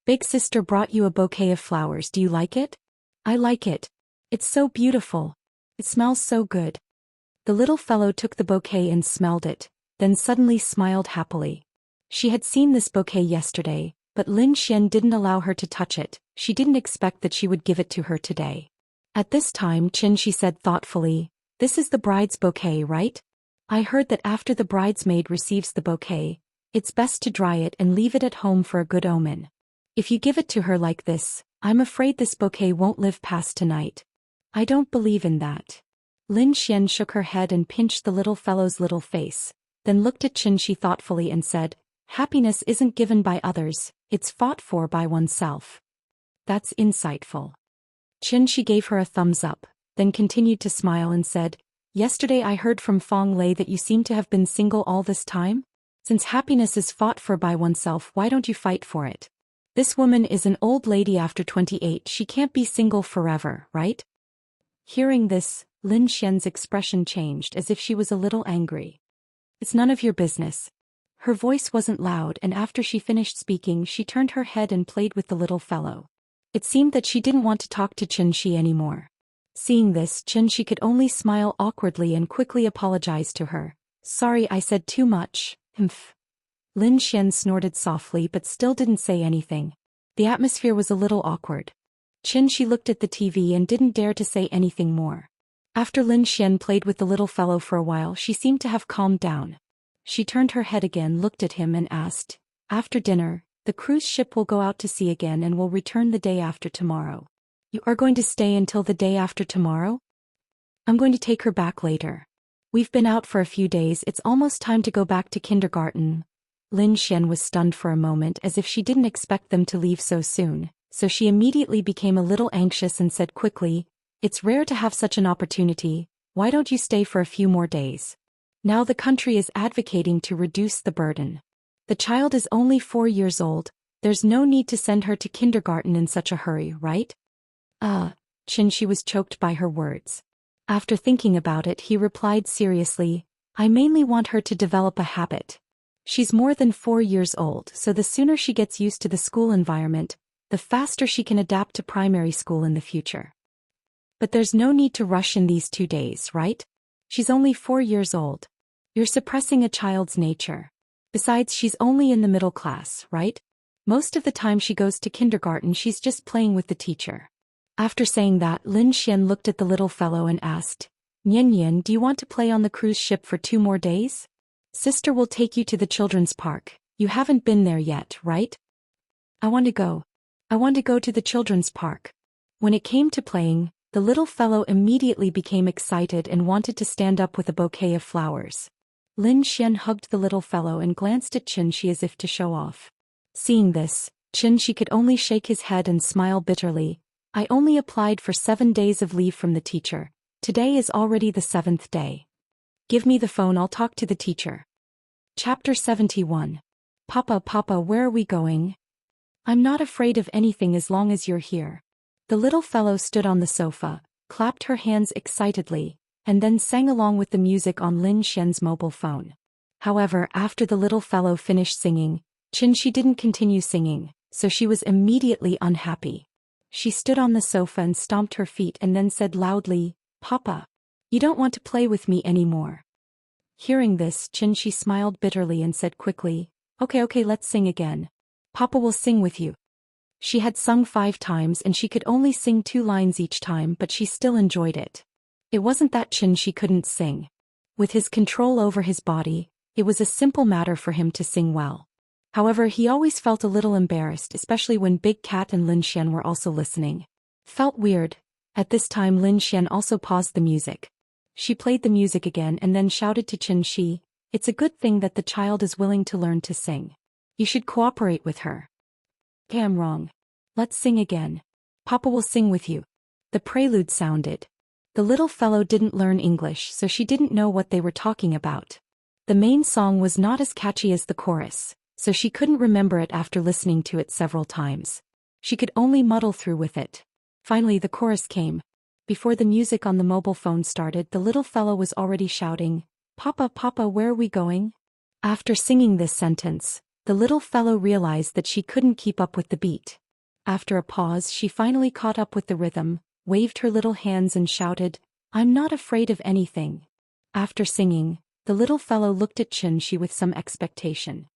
Big sister brought you a bouquet of flowers. Do you like it? I like it. It's so beautiful. It smells so good. The little fellow took the bouquet and smelled it, then suddenly smiled happily. She had seen this bouquet yesterday, but Lin Xian didn't allow her to touch it. She didn't expect that she would give it to her today. At this time, Xianxia said thoughtfully, This is the bride's bouquet, right? I heard that after the bridesmaid receives the bouquet, it's best to dry it and leave it at home for a good omen. If you give it to her like this, I'm afraid this bouquet won't live past tonight. I don't believe in that. Lin Xian shook her head and pinched the little fellow's little face, then looked at Xianxia thoughtfully and said, Happiness isn't given by others, it's fought for by oneself. That's insightful. Xianxia gave her a thumbs up, then continued to smile and said, Yesterday I heard from Feng Lei that you seem to have been single all this time? Since happiness is fought for by oneself, why don't you fight for it? This woman is an old lady after 28, she can't be single forever, right? Hearing this, Lin Xian's expression changed as if she was a little angry. It's none of your business. Her voice wasn't loud, and after she finished speaking she turned her head and played with the little fellow. It seemed that she didn't want to talk to Xianxia anymore. Seeing this, Xianxia could only smile awkwardly and quickly apologize to her. Sorry, I said too much. Humph. Lin Xian snorted softly but still didn't say anything. The atmosphere was a little awkward. Xianxia looked at the TV and didn't dare to say anything more. After Lin Xian played with the little fellow for a while, she seemed to have calmed down. She turned her head again, looked at him and asked, After dinner, the cruise ship will go out to sea again and will return the day after tomorrow. You are going to stay until the day after tomorrow? I'm going to take her back later. We've been out for a few days, it's almost time to go back to kindergarten. Lin Xian was stunned for a moment as if she didn't expect them to leave so soon, so she immediately became a little anxious and said quickly, "It's rare to have such an opportunity, why don't you stay for a few more days?" Now the country is advocating to reduce the burden. The child is only 4 years old, there's no need to send her to kindergarten in such a hurry, right? Xianxia was choked by her words. After thinking about it, he replied seriously, "I mainly want her to develop a habit. She's more than 4 years old, so the sooner she gets used to the school environment, the faster she can adapt to primary school in the future. But there's no need to rush in these 2 days, right? She's only 4 years old. You're suppressing a child's nature. Besides, she's only in the middle class, right? Most of the time she goes to kindergarten she's just playing with the teacher." After saying that, Lin Xian looked at the little fellow and asked, "Nian Nian, do you want to play on the cruise ship for 2 more days? Sister will take you to the children's park, you haven't been there yet, right?" I want to go to the children's park." When it came to playing, the little fellow immediately became excited and wanted to stand up with a bouquet of flowers. Lin Xian hugged the little fellow and glanced at Xianxia as if to show off. Seeing this, Xianxia could only shake his head and smile bitterly. "I only applied for 7 days of leave from the teacher. Today is already the 7th day. Give me the phone, I'll talk to the teacher." Chapter 71. Papa, where are we going? I'm not afraid of anything as long as you're here. The little fellow stood on the sofa, clapped her hands excitedly, and then sang along with the music on Lin Xian's mobile phone. However, after the little fellow finished singing, Xianxia didn't continue singing, so she was immediately unhappy. She stood on the sofa and stomped her feet and then said loudly, "Papa, you don't want to play with me anymore." Hearing this, Xianxia smiled bitterly and said quickly, Okay, let's sing again. Papa will sing with you." She had sung 5 times and she could only sing 2 lines each time, but she still enjoyed it. It wasn't that Xianxia couldn't sing. With his control over his body, it was a simple matter for him to sing well. However, he always felt a little embarrassed, especially when Big Cat and Lin Xian were also listening. Felt weird. At this time Lin Xian also paused the music. She played the music again and then shouted to Xianxia, "It's a good thing that the child is willing to learn to sing. You should cooperate with her." "Okay, I'm wrong. Let's sing again. Papa will sing with you." The prelude sounded. The little fellow didn't learn English, so she didn't know what they were talking about. The main song was not as catchy as the chorus, so she couldn't remember it after listening to it several times. She could only muddle through with it. Finally the chorus came. Before the music on the mobile phone started, the little fellow was already shouting, Papa, where are we going?" After singing this sentence, the little fellow realized that she couldn't keep up with the beat. After a pause, she finally caught up with the rhythm, waved her little hands and shouted, "I'm not afraid of anything." After singing, the little fellow looked at Xianxia with some expectation.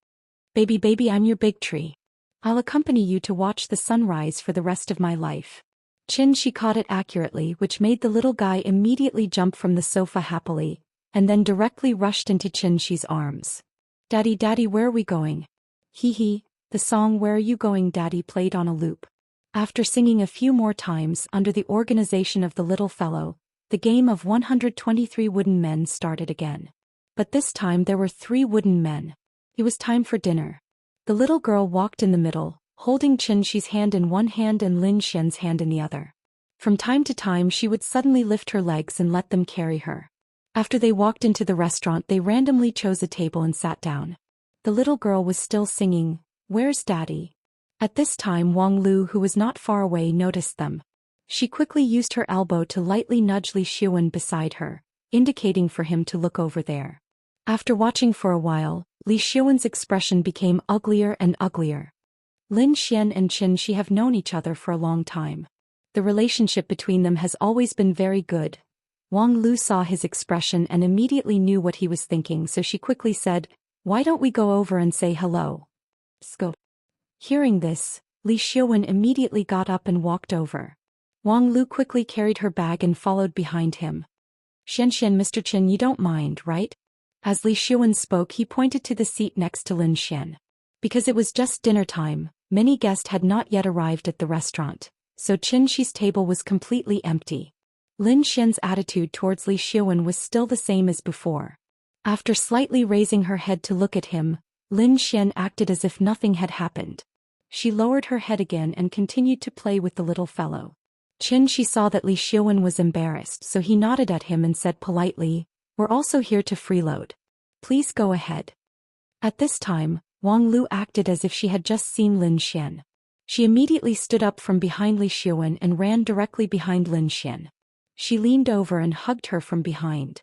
Baby, I'm your big tree. I'll accompany you to watch the sunrise for the rest of my life." Xianxia caught it accurately, which made the little guy immediately jump from the sofa happily, and then directly rushed into Xianxia's arms. Daddy, where are we going?" Hee, the song Where Are You Going Daddy played on a loop. After singing a few more times under the organization of the little fellow, the game of 123 wooden men started again. But this time there were 3 wooden men. It was time for dinner. The little girl walked in the middle, holding Xianxia's hand in one hand and Lin Xian's hand in the other. From time to time she would suddenly lift her legs and let them carry her. After they walked into the restaurant, they randomly chose a table and sat down. The little girl was still singing, "Where's Daddy?" At this time Wang Lu, who was not far away, noticed them. She quickly used her elbow to lightly nudge Li Xian beside her, indicating for him to look over there. After watching for a while, Li Xian's expression became uglier and uglier. Lin Xian and Xianxia have known each other for a long time. The relationship between them has always been very good. Wang Lu saw his expression and immediately knew what he was thinking, so she quickly said, "Why don't we go over and say hello?" Go. Hearing this, Li Xian immediately got up and walked over. Wang Lu quickly carried her bag and followed behind him. Xianxia, Mr. Chen, you don't mind, right?" As Li Xian spoke, he pointed to the seat next to Lin Xian. Because it was just dinner time, many guests had not yet arrived at the restaurant, so Xianxi's table was completely empty. Lin Xian's attitude towards Li Xiwen was still the same as before. After slightly raising her head to look at him, Lin Xian acted as if nothing had happened. She lowered her head again and continued to play with the little fellow. Xianxia saw that Li Xiwen was embarrassed, so he nodded at him and said politely, "We're also here to freeload. Please go ahead." At this time, Wang Lu acted as if she had just seen Lin Xian. She immediately stood up from behind Li Xiwen and ran directly behind Lin Xian. She leaned over and hugged her from behind.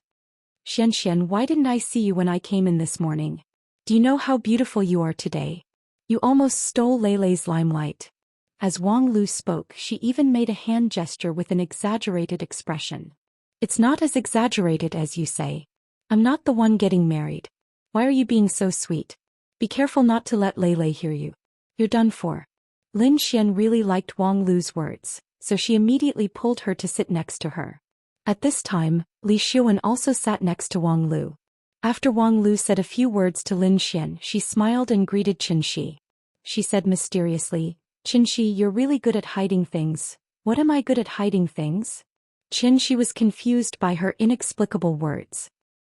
"Xianxian, why didn't I see you when I came in this morning? Do you know how beautiful you are today? You almost stole Leilei's limelight." As Wang Lu spoke, she even made a hand gesture with an exaggerated expression. "It's not as exaggerated as you say. I'm not the one getting married. Why are you being so sweet? Be careful not to let Leilei hear you. You're done for." Lin Xian really liked Wang Lu's words, so she immediately pulled her to sit next to her. At this time, Li Xiwen also sat next to Wang Lu. After Wang Lu said a few words to Lin Xian, she smiled and greeted Xianxia. She said mysteriously, "Xianxia, you're really good at hiding things." "What am I good at hiding things?" Xianxia was confused by her inexplicable words.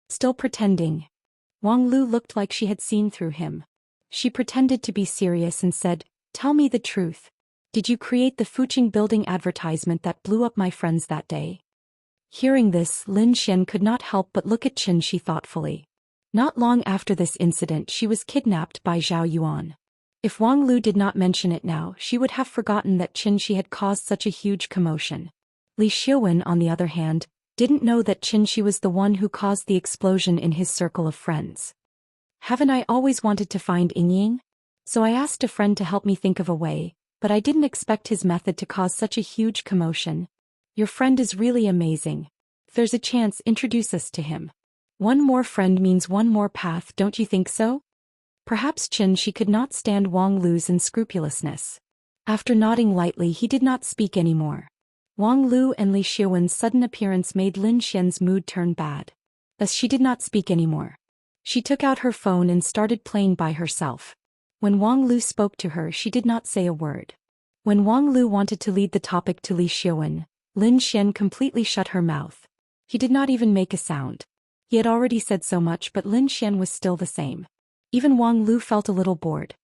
Still pretending. Wang Lu looked like she had seen through him. She pretended to be serious and said, "Tell me the truth. Did you create the Fuqing building advertisement that blew up my friends that day?" Hearing this, Lin Xian could not help but look at Xianxia thoughtfully. Not long after this incident, she was kidnapped by Zhao Yuan. If Wang Lu did not mention it now, she would have forgotten that Xianxia had caused such a huge commotion. Li Xiwen, on the other hand, didn't know that Xianxia was the one who caused the explosion in his circle of friends. "Haven't I always wanted to find Yingying? So I asked a friend to help me think of a way, but I didn't expect his method to cause such a huge commotion. Your friend is really amazing. If there's a chance, introduce us to him. One more friend means one more path, don't you think so?" Perhaps Xianxia could not stand Wang Lu's unscrupulousness. After nodding lightly, he did not speak anymore. Wang Lu and Li Xiwen's sudden appearance made Lin Xian's mood turn bad. Thus she did not speak anymore. She took out her phone and started playing by herself. When Wang Lu spoke to her, she did not say a word. When Wang Lu wanted to lead the topic to Li Xiwen, Lin Xian completely shut her mouth. He did not even make a sound. He had already said so much, but Lin Xian was still the same. Even Wang Lu felt a little bored.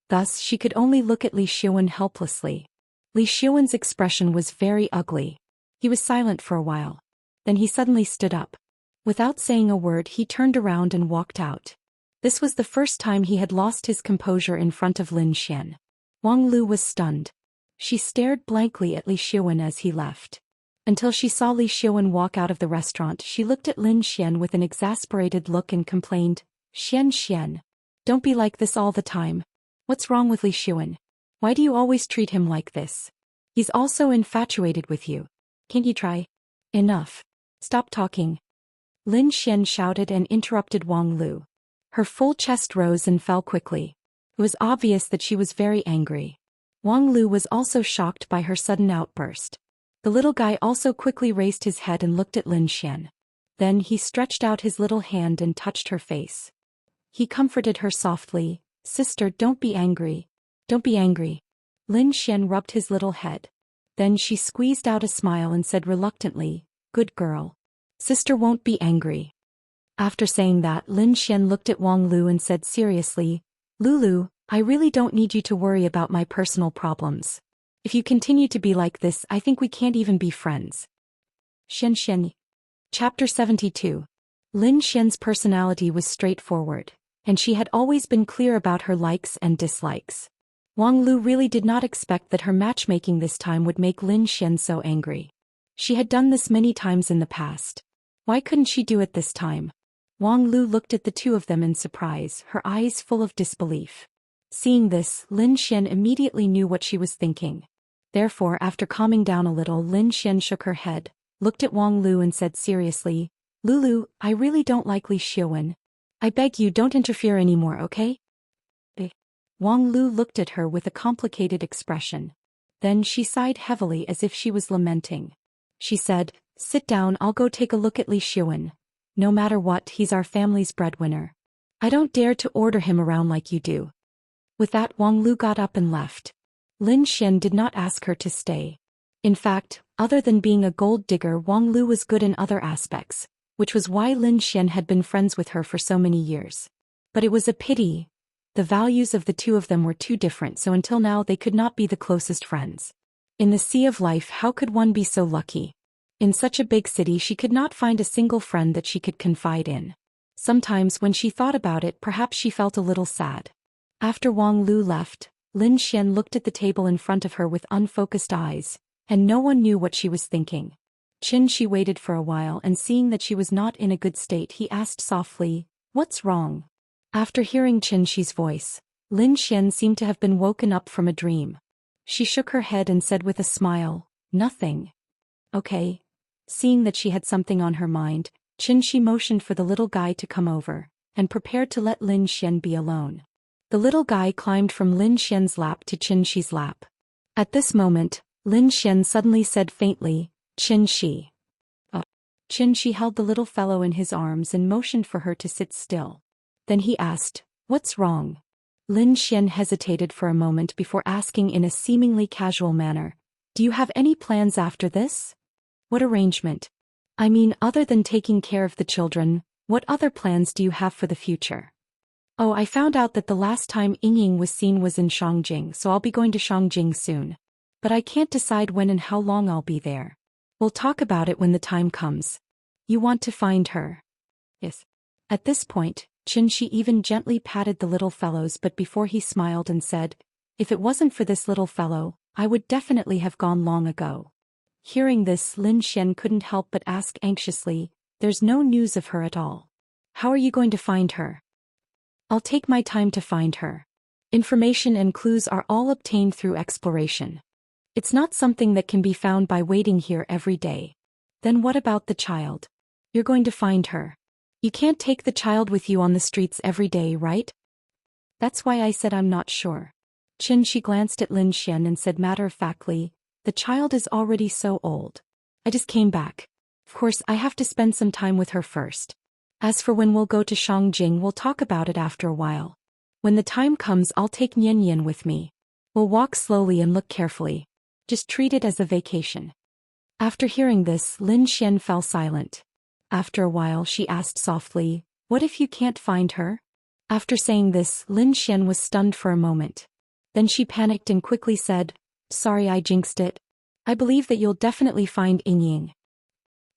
Thus she could only look at Li Xiwen helplessly. Li Xiwen's expression was very ugly. He was silent for a while. Then he suddenly stood up. Without saying a word, he turned around and walked out. This was the first time he had lost his composure in front of Lin Xian. Wang Lu was stunned. She stared blankly at Li Xiwen as he left. Until she saw Li Xiwen walk out of the restaurant, she looked at Lin Xian with an exasperated look and complained, "Xian, don't be like this all the time. What's wrong with Li Xiwen? Why do you always treat him like this? He's also infatuated with you. Can't you try? Enough. Stop talking." Lin Xian shouted and interrupted Wang Lu. Her full chest rose and fell quickly. It was obvious that she was very angry. Wang Lu was also shocked by her sudden outburst. The little guy also quickly raised his head and looked at Lin Xian. Then he stretched out his little hand and touched her face. He comforted her softly, "Sister, don't be angry. Don't be angry." Lin Xian rubbed his little head. Then she squeezed out a smile and said reluctantly, "Good girl. Sister won't be angry." After saying that, Lin Xian looked at Wang Lu and said seriously, "Lulu, I really don't need you to worry about my personal problems. If you continue to be like this, I think we can't even be friends." Xianxian. Chapter 72. Lin Xian's personality was straightforward, and she had always been clear about her likes and dislikes. Wang Lu really did not expect that her matchmaking this time would make Lin Xian so angry. She had done this many times in the past. Why couldn't she do it this time? Wang Lu looked at the two of them in surprise, her eyes full of disbelief. Seeing this, Lin Xian immediately knew what she was thinking. Therefore, after calming down a little, Lin Xian shook her head, looked at Wang Lu and said seriously, "Lulu, I really don't like Li Xiwen. I beg you, don't interfere anymore, okay?" Wang Lu looked at her with a complicated expression. Then she sighed heavily as if she was lamenting. She said, "Sit down, I'll go take a look at Li Xiwen. No matter what, he's our family's breadwinner. I don't dare to order him around like you do." With that, Wang Lu got up and left. Lin Xian did not ask her to stay. In fact, other than being a gold digger, Wang Lu was good in other aspects, which was why Lin Xian had been friends with her for so many years. But it was a pity. The values of the two of them were too different, so until now they could not be the closest friends. In the sea of life, how could one be so lucky? In such a big city, she could not find a single friend that she could confide in. Sometimes when she thought about it, perhaps she felt a little sad. After Wang Lu left, Lin Xian looked at the table in front of her with unfocused eyes, and no one knew what she was thinking. Xianxia waited for a while, and seeing that she was not in a good state, he asked softly, "What's wrong?" After hearing Xianxia's voice, Lin Xian seemed to have been woken up from a dream. She shook her head and said with a smile, "Nothing." "Okay." Seeing that she had something on her mind, Xianxia motioned for the little guy to come over, and prepared to let Lin Xian be alone. The little guy climbed from Lin Xian's lap to Xianxia's lap. At this moment, Lin Xian suddenly said faintly, "Xianxia." Xianxia held the little fellow in his arms and motioned for her to sit still. Then he asked, "What's wrong?" Lin Xian hesitated for a moment before asking in a seemingly casual manner, "Do you have any plans after this?" "What arrangement? I mean, other than taking care of the children, what other plans do you have for the future?" "Oh, I found out that the last time Yingying was seen was in Shangjing, so I'll be going to Shangjing soon. But I can't decide when and how long I'll be there. We'll talk about it when the time comes." "You want to find her?" "Yes." At this point, Xianxia even gently patted the little fellows, but before he smiled and said, "If it wasn't for this little fellow, I would definitely have gone long ago." Hearing this, Lin Xian couldn't help but ask anxiously, "There's no news of her at all. How are you going to find her?" "I'll take my time to find her. Information and clues are all obtained through exploration. It's not something that can be found by waiting here every day." "Then what about the child? You're going to find her. You can't take the child with you on the streets every day, right?" "That's why I said I'm not sure." Xianxia glanced at Lin Xian and said matter-of-factly, "The child is already so old. I just came back. Of course, I have to spend some time with her first. As for when we'll go to Shangjing, we'll talk about it after a while. When the time comes, I'll take Nian Yan with me. We'll walk slowly and look carefully. Just treat it as a vacation." After hearing this, Lin Xian fell silent. After a while, she asked softly, "What if you can't find her?" After saying this, Lin Xian was stunned for a moment. Then she panicked and quickly said, "Sorry, I jinxed it. I believe that you'll definitely find Yingying."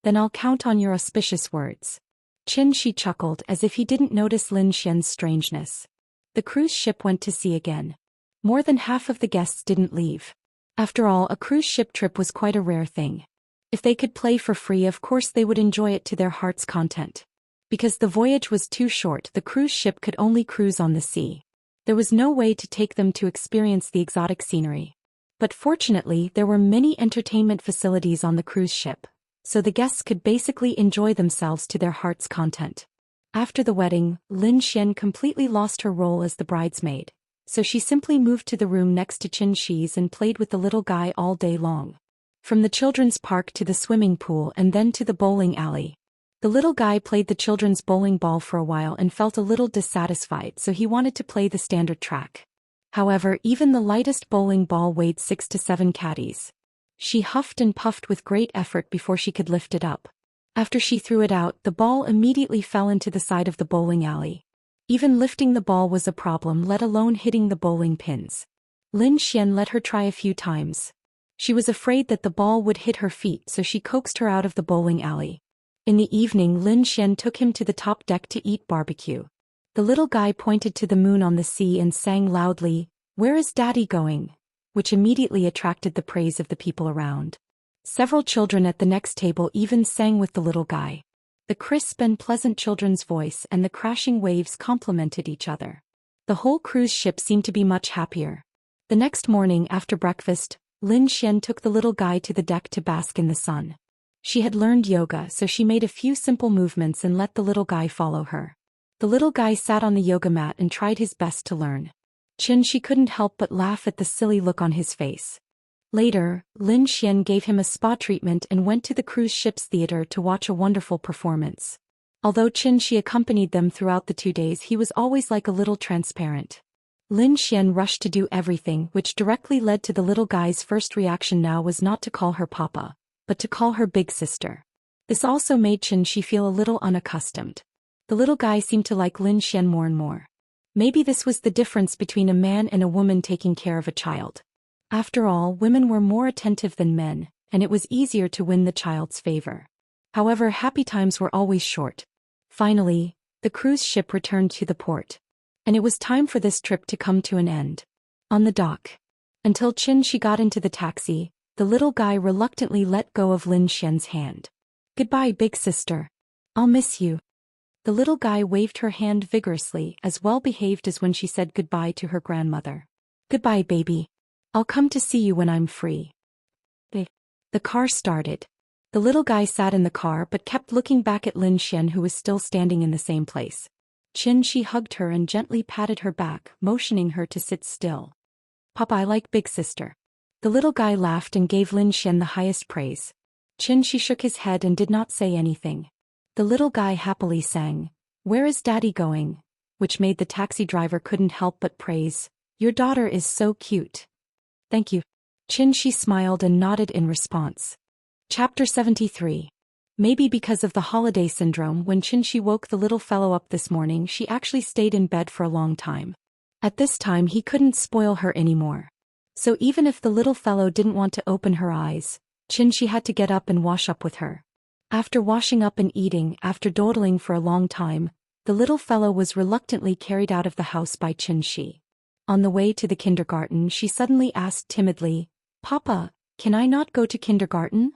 "Then I'll count on your auspicious words." Xianxia chuckled as if he didn't notice Lin Xian's strangeness. The cruise ship went to sea again. More than half of the guests didn't leave. After all, a cruise ship trip was quite a rare thing. If they could play for free, of course they would enjoy it to their heart's content. Because the voyage was too short, the cruise ship could only cruise on the sea. There was no way to take them to experience the exotic scenery. But fortunately, there were many entertainment facilities on the cruise ship, so the guests could basically enjoy themselves to their heart's content. After the wedding, Lin Xian completely lost her role as the bridesmaid, so she simply moved to the room next to Xianxia's and played with the little guy all day long. From the children's park to the swimming pool and then to the bowling alley. The little guy played the children's bowling ball for a while and felt a little dissatisfied, so he wanted to play the standard track. However, even the lightest bowling ball weighed 6 to 7 caddies. She huffed and puffed with great effort before she could lift it up. After she threw it out, the ball immediately fell into the side of the bowling alley. Even lifting the ball was a problem, let alone hitting the bowling pins. Lin Xian let her try a few times. She was afraid that the ball would hit her feet, so she coaxed her out of the bowling alley. In the evening, Lin Xian took him to the top deck to eat barbecue. The little guy pointed to the moon on the sea and sang loudly, "Where is Daddy going?" which immediately attracted the praise of the people around. Several children at the next table even sang with the little guy. The crisp and pleasant children's voice and the crashing waves complemented each other. The whole cruise ship seemed to be much happier. The next morning after breakfast, Lin Xian took the little guy to the deck to bask in the sun. She had learned yoga, so she made a few simple movements and let the little guy follow her. The little guy sat on the yoga mat and tried his best to learn. She couldn't help but laugh at the silly look on his face. Later, Lin Xian gave him a spa treatment and went to the cruise ship's theater to watch a wonderful performance. Although Xianxia accompanied them throughout the 2 days, he was always like a little transparent. Lin Xian rushed to do everything, which directly led to the little guy's first reaction now was not to call her papa, but to call her big sister. This also made Xianxia feel a little unaccustomed. The little guy seemed to like Lin Xian more and more. Maybe this was the difference between a man and a woman taking care of a child. After all, women were more attentive than men, and it was easier to win the child's favor. However, happy times were always short. Finally, the cruise ship returned to the port. And it was time for this trip to come to an end. On the dock. Until Xianxia got into the taxi, the little guy reluctantly let go of Lin Xian's hand. "Goodbye, big sister. I'll miss you." The little guy waved her hand vigorously, as well behaved as when she said goodbye to her grandmother. "Goodbye, baby. I'll come to see you when I'm free." The car started. The little guy sat in the car but kept looking back at Lin Xian, who was still standing in the same place. Xianxia hugged her and gently patted her back, motioning her to sit still. "Papa, I like big sister." The little guy laughed and gave Lin Xian the highest praise. Xianxia shook his head and did not say anything. The little guy happily sang, "Where is Daddy going?" which made the taxi driver couldn't help but praise, "Your daughter is so cute." "Thank you." Xianxia smiled and nodded in response. Chapter 73. Maybe because of the holiday syndrome, when Xianxia woke the little fellow up this morning, she actually stayed in bed for a long time. At this time he couldn't spoil her anymore. So even if the little fellow didn't want to open her eyes, Xianxia had to get up and wash up with her. After washing up and eating, after dawdling for a long time, the little fellow was reluctantly carried out of the house by Xianxia. On the way to the kindergarten, she suddenly asked timidly, "Papa, can I not go to kindergarten?"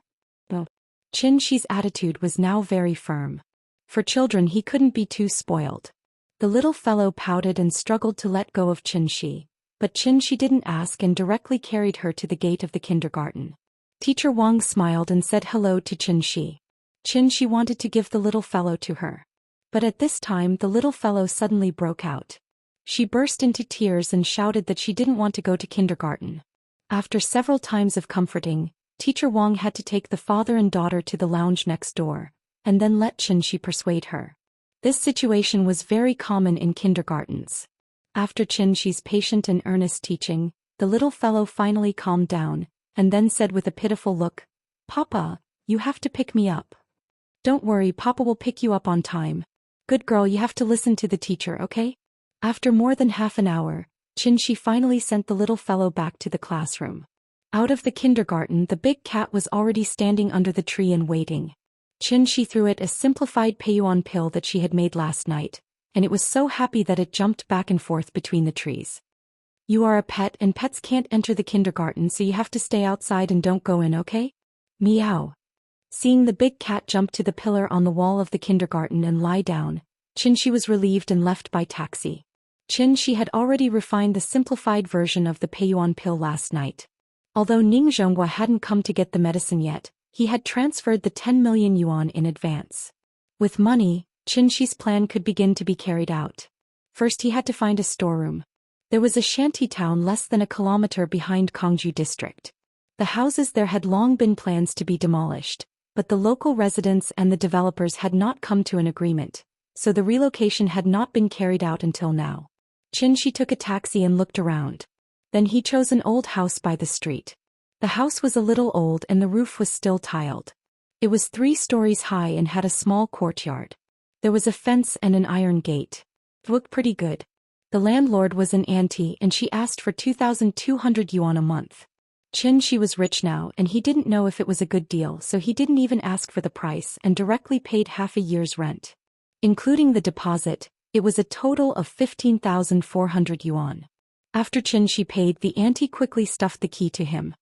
No. Xianxia's attitude was now very firm. For children he couldn't be too spoiled. The little fellow pouted and struggled to let go of Xianxia, but Xianxia didn't ask and directly carried her to the gate of the kindergarten. Teacher Wang smiled and said hello to Xianxia. Xianxia wanted to give the little fellow to her. But at this time the little fellow suddenly broke out. She burst into tears and shouted that she didn't want to go to kindergarten. After several times of comforting, Teacher Wang had to take the father and daughter to the lounge next door, and then let Xianxia persuade her. This situation was very common in kindergartens. After Xianxia's patient and earnest teaching, the little fellow finally calmed down, and then said with a pitiful look, "Papa, you have to pick me up." "Don't worry, Papa will pick you up on time. Good girl, you have to listen to the teacher, okay?" After more than half an hour, Xianxia finally sent the little fellow back to the classroom. Out of the kindergarten, the big cat was already standing under the tree and waiting. Xianxia threw it a simplified Peiyuan pill that she had made last night, and it was so happy that it jumped back and forth between the trees. "You are a pet and pets can't enter the kindergarten, so you have to stay outside and don't go in, okay? Meow." Seeing the big cat jump to the pillar on the wall of the kindergarten and lie down, Xianxia was relieved and left by taxi. Xianxia had already refined the simplified version of the Peiyuan pill last night. Although Ning Zhonghua hadn't come to get the medicine yet, he had transferred the 10 million yuan in advance. With money, Xianxia's plan could begin to be carried out. First he had to find a storeroom. There was a shanty town less than a kilometer behind Kongju district. The houses there had long been plans to be demolished, but the local residents and the developers had not come to an agreement, so the relocation had not been carried out until now. Xianxia took a taxi and looked around. Then he chose an old house by the street. The house was a little old and the roof was still tiled. It was 3 stories high and had a small courtyard. There was a fence and an iron gate. It looked pretty good. The landlord was an auntie and she asked for 2,200 yuan a month. Xianxia was rich now and he didn't know if it was a good deal, so he didn't even ask for the price and directly paid half a year's rent. Including the deposit, it was a total of 15,400 yuan. After Xianxia paid, the auntie quickly stuffed the key to him.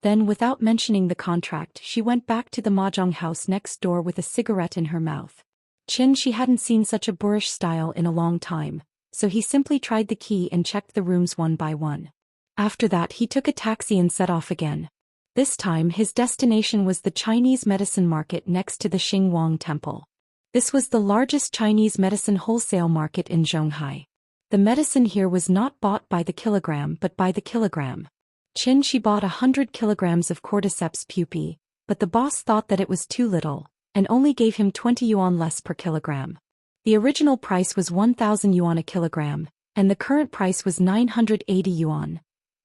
Then, without mentioning the contract, she went back to the mahjong house next door with a cigarette in her mouth. Xianxia hadn't seen such a boorish style in a long time, so he simply tried the key and checked the rooms one by one. After that he took a taxi and set off again. This time his destination was the Chinese medicine market next to the Xingwang Temple. This was the largest Chinese medicine wholesale market in Zhonghai. The medicine here was not bought by the kilogram but by the kilogram. Xianxia bought 100 kilograms of cordyceps pupae, but the boss thought that it was too little, and only gave him 20 yuan less per kilogram. The original price was 1,000 yuan a kilogram, and the current price was 980 yuan.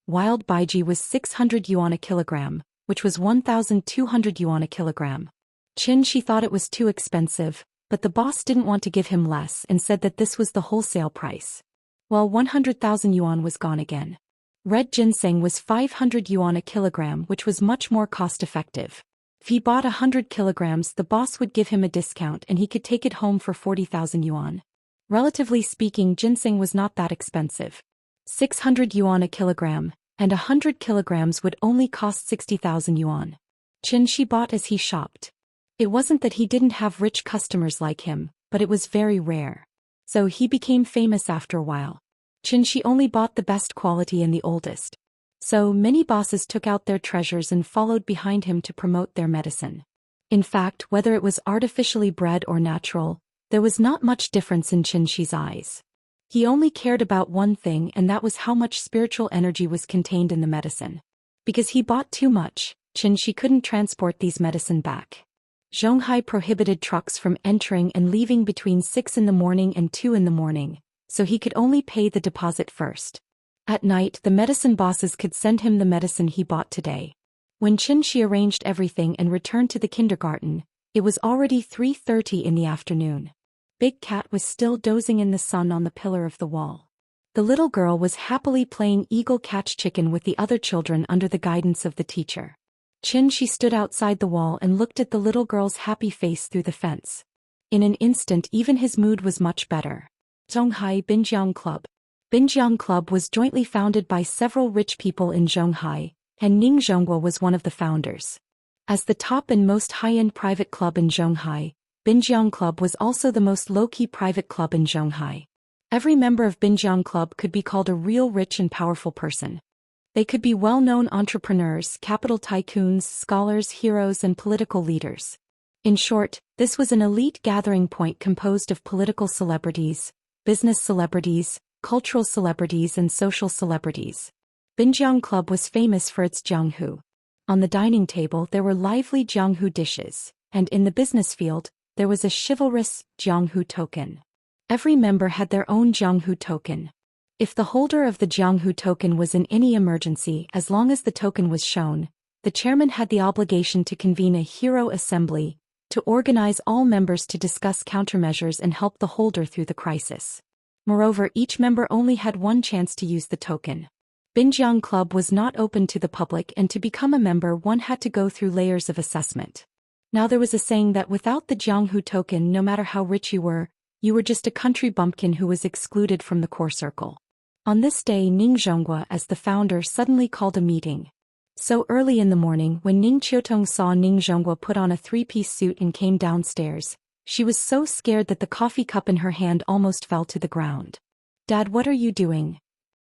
Wild baiji was 600 yuan a kilogram, which was 1,200 yuan a kilogram. She thought it was too expensive, but the boss didn't want to give him less and said that this was the wholesale price. Well, 100,000 yuan was gone again. Red ginseng was 500 yuan a kilogram, which was much more cost-effective. If he bought 100 kilograms, the boss would give him a discount and he could take it home for 40,000 yuan. Relatively speaking, ginseng was not that expensive. 600 yuan a kilogram, and 100 kilograms would only cost 60,000 yuan. She bought as he shopped. It wasn't that he didn't have rich customers like him, but it was very rare. So he became famous after a while. She only bought the best quality and the oldest. So many bosses took out their treasures and followed behind him to promote their medicine. In fact, whether it was artificially bred or natural, there was not much difference in Xi's eyes. He only cared about one thing, and that was how much spiritual energy was contained in the medicine. Because he bought too much, Shi couldn't transport these medicine back. Zhonghai prohibited trucks from entering and leaving between 6 in the morning and 2 in the morning, so he could only pay the deposit first. At night, the medicine bosses could send him the medicine he bought today. When Shi arranged everything and returned to the kindergarten, it was already 3:30 in the afternoon. Big Cat was still dozing in the sun on the pillar of the wall. The little girl was happily playing eagle catch chicken with the other children under the guidance of the teacher. She stood outside the wall and looked at the little girl's happy face through the fence. In an instant, even his mood was much better. Zhonghai Binjiang Club. Binjiang Club was jointly founded by several rich people in Zhonghai, and Ning Zhonghua was one of the founders. As the top and most high-end private club in Zhonghai, Binjiang Club was also the most low-key private club in Zhonghai. Every member of Binjiang Club could be called a real rich and powerful person. They could be well-known entrepreneurs, capital tycoons, scholars, heroes, and political leaders. In short, this was an elite gathering point composed of political celebrities, business celebrities, cultural celebrities, and social celebrities. Binjiang Club was famous for its jianghu. On the dining table there were lively jianghu dishes, and in the business field, there was a chivalrous jianghu token. Every member had their own jianghu token. If the holder of the jianghu token was in any emergency, as long as the token was shown, the chairman had the obligation to convene a hero assembly, to organize all members to discuss countermeasures and help the holder through the crisis. Moreover, each member only had one chance to use the token. Binjiang Club was not open to the public, and to become a member one had to go through layers of assessment. Now there was a saying that without the jianghu token, no matter how rich you were just a country bumpkin who was excluded from the core circle. On this day, Ning Zhonghua, as the founder, suddenly called a meeting. So early in the morning, when Ning Qiutong saw Ning Zhonghua put on a three-piece suit and came downstairs, she was so scared that the coffee cup in her hand almost fell to the ground. "Dad, what are you doing?"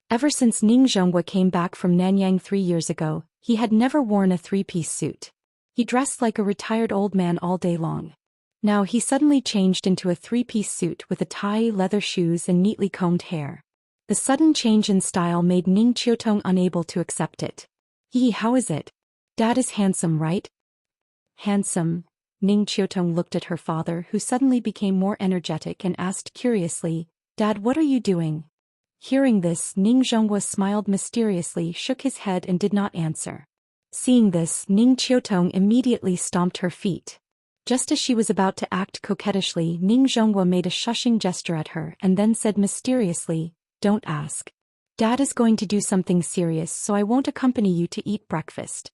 Ever since Ning Zhonghua came back from Nanyang 3 years ago, he had never worn a three-piece suit. He dressed like a retired old man all day long. Now he suddenly changed into a three-piece suit with a tie, leather shoes, and neatly combed hair. The sudden change in style made Ning Qiutong unable to accept it. How is it? Dad is handsome, right?" "Handsome." Ning Qiutong looked at her father, who suddenly became more energetic, and asked curiously, "Dad, what are you doing?" Hearing this, Ning Zhonghua smiled mysteriously, shook his head, and did not answer. Seeing this, Ning Qiutong immediately stomped her feet. Just as she was about to act coquettishly, Ning Zhonghua made a shushing gesture at her and then said mysteriously, "Don't ask. Dad is going to do something serious, so I won't accompany you to eat breakfast."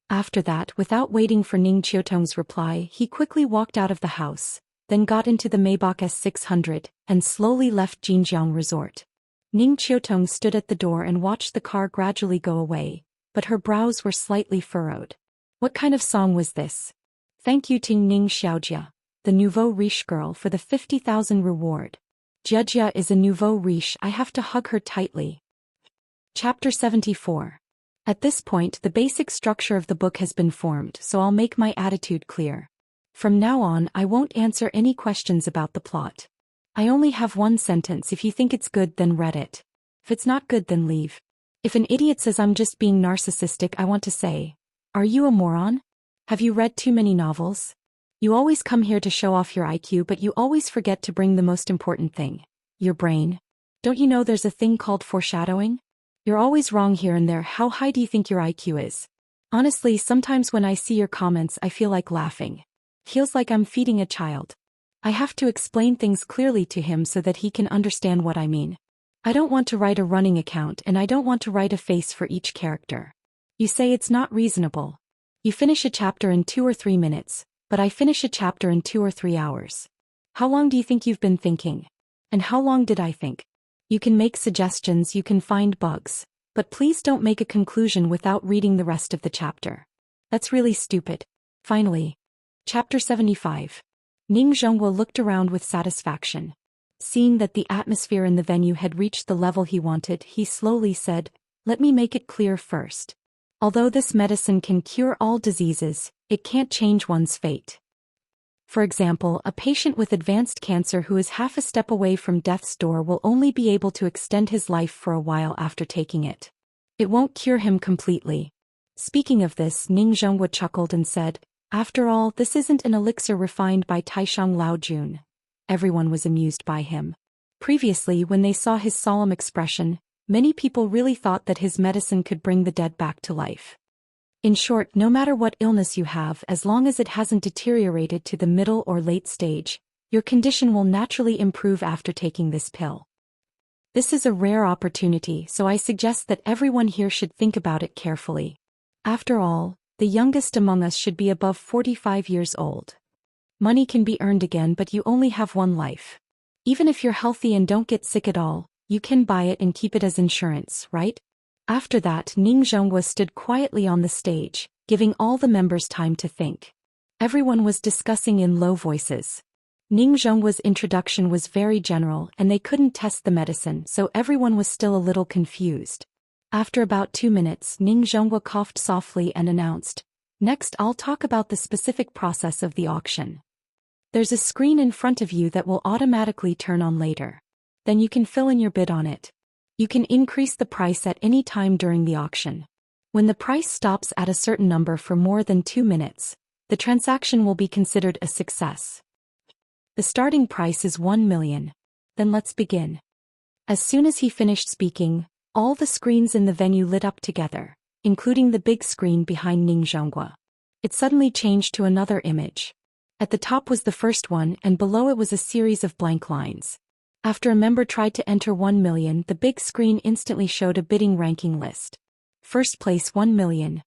After that, without waiting for Ning Qiutong's reply, he quickly walked out of the house, then got into the Maybach S600, and slowly left Jinjiang Resort. Ning Qiutong stood at the door and watched the car gradually go away, but her brows were slightly furrowed. What kind of song was this? Thank you to Ning Xiaojia, the nouveau riche girl, for the 50,000 reward. Jiajia is a nouveau riche, I have to hug her tightly. Chapter 74. At this point, the basic structure of the book has been formed, so I'll make my attitude clear. From now on, I won't answer any questions about the plot. I only have one sentence. If you think it's good, then read it. If it's not good, then leave. If an idiot says I'm just being narcissistic, I want to say, are you a moron? Have you read too many novels? You always come here to show off your IQ, but you always forget to bring the most important thing, your brain. Don't you know there's a thing called foreshadowing? You're always wrong here and there. How high do you think your IQ is? Honestly, sometimes when I see your comments I feel like laughing. Feels like I'm feeding a child. I have to explain things clearly to him so that he can understand what I mean. I don't want to write a running account and I don't want to write a face for each character. You say it's not reasonable. You finish a chapter in 2 or 3 minutes, but I finish a chapter in 2 or 3 hours. How long do you think you've been thinking? And how long did I think? You can make suggestions, you can find bugs, but please don't make a conclusion without reading the rest of the chapter. That's really stupid. Finally. Chapter 75. Ning Zhonghua looked around with satisfaction. Seeing that the atmosphere in the venue had reached the level he wanted, he slowly said, "Let me make it clear first. Although this medicine can cure all diseases, it can't change one's fate. For example, a patient with advanced cancer who is half a step away from death's door will only be able to extend his life for a while after taking it. It won't cure him completely." Speaking of this, Ning Zhonghua chuckled and said, "After all, this isn't an elixir refined by Taishang Laojun." Everyone was amused by him. Previously, when they saw his solemn expression, many people really thought that his medicine could bring the dead back to life. In short, no matter what illness you have, as long as it hasn't deteriorated to the middle or late stage, your condition will naturally improve after taking this pill. This is a rare opportunity, so I suggest that everyone here should think about it carefully. After all, the youngest among us should be above 45 years old. Money can be earned again, but you only have one life. Even if you're healthy and don't get sick at all, you can buy it and keep it as insurance, right? After that, Ning Zhonghua stood quietly on the stage, giving all the members time to think. Everyone was discussing in low voices. Ning Zhonghua's introduction was very general and they couldn't test the medicine, so everyone was still a little confused. After about 2 minutes, Ning Zhonghua coughed softly and announced, "Next I'll talk about the specific process of the auction. There's a screen in front of you that will automatically turn on later. Then you can fill in your bid on it. You can increase the price at any time during the auction. When the price stops at a certain number for more than 2 minutes, the transaction will be considered a success. The starting price is 1 million. Then let's begin." As soon as he finished speaking, all the screens in the venue lit up together, including the big screen behind Ning Zhonghua. It suddenly changed to another image. At the top was the first one and below it was a series of blank lines. After a member tried to enter 1 million, the big screen instantly showed a bidding ranking list. First place 1 million.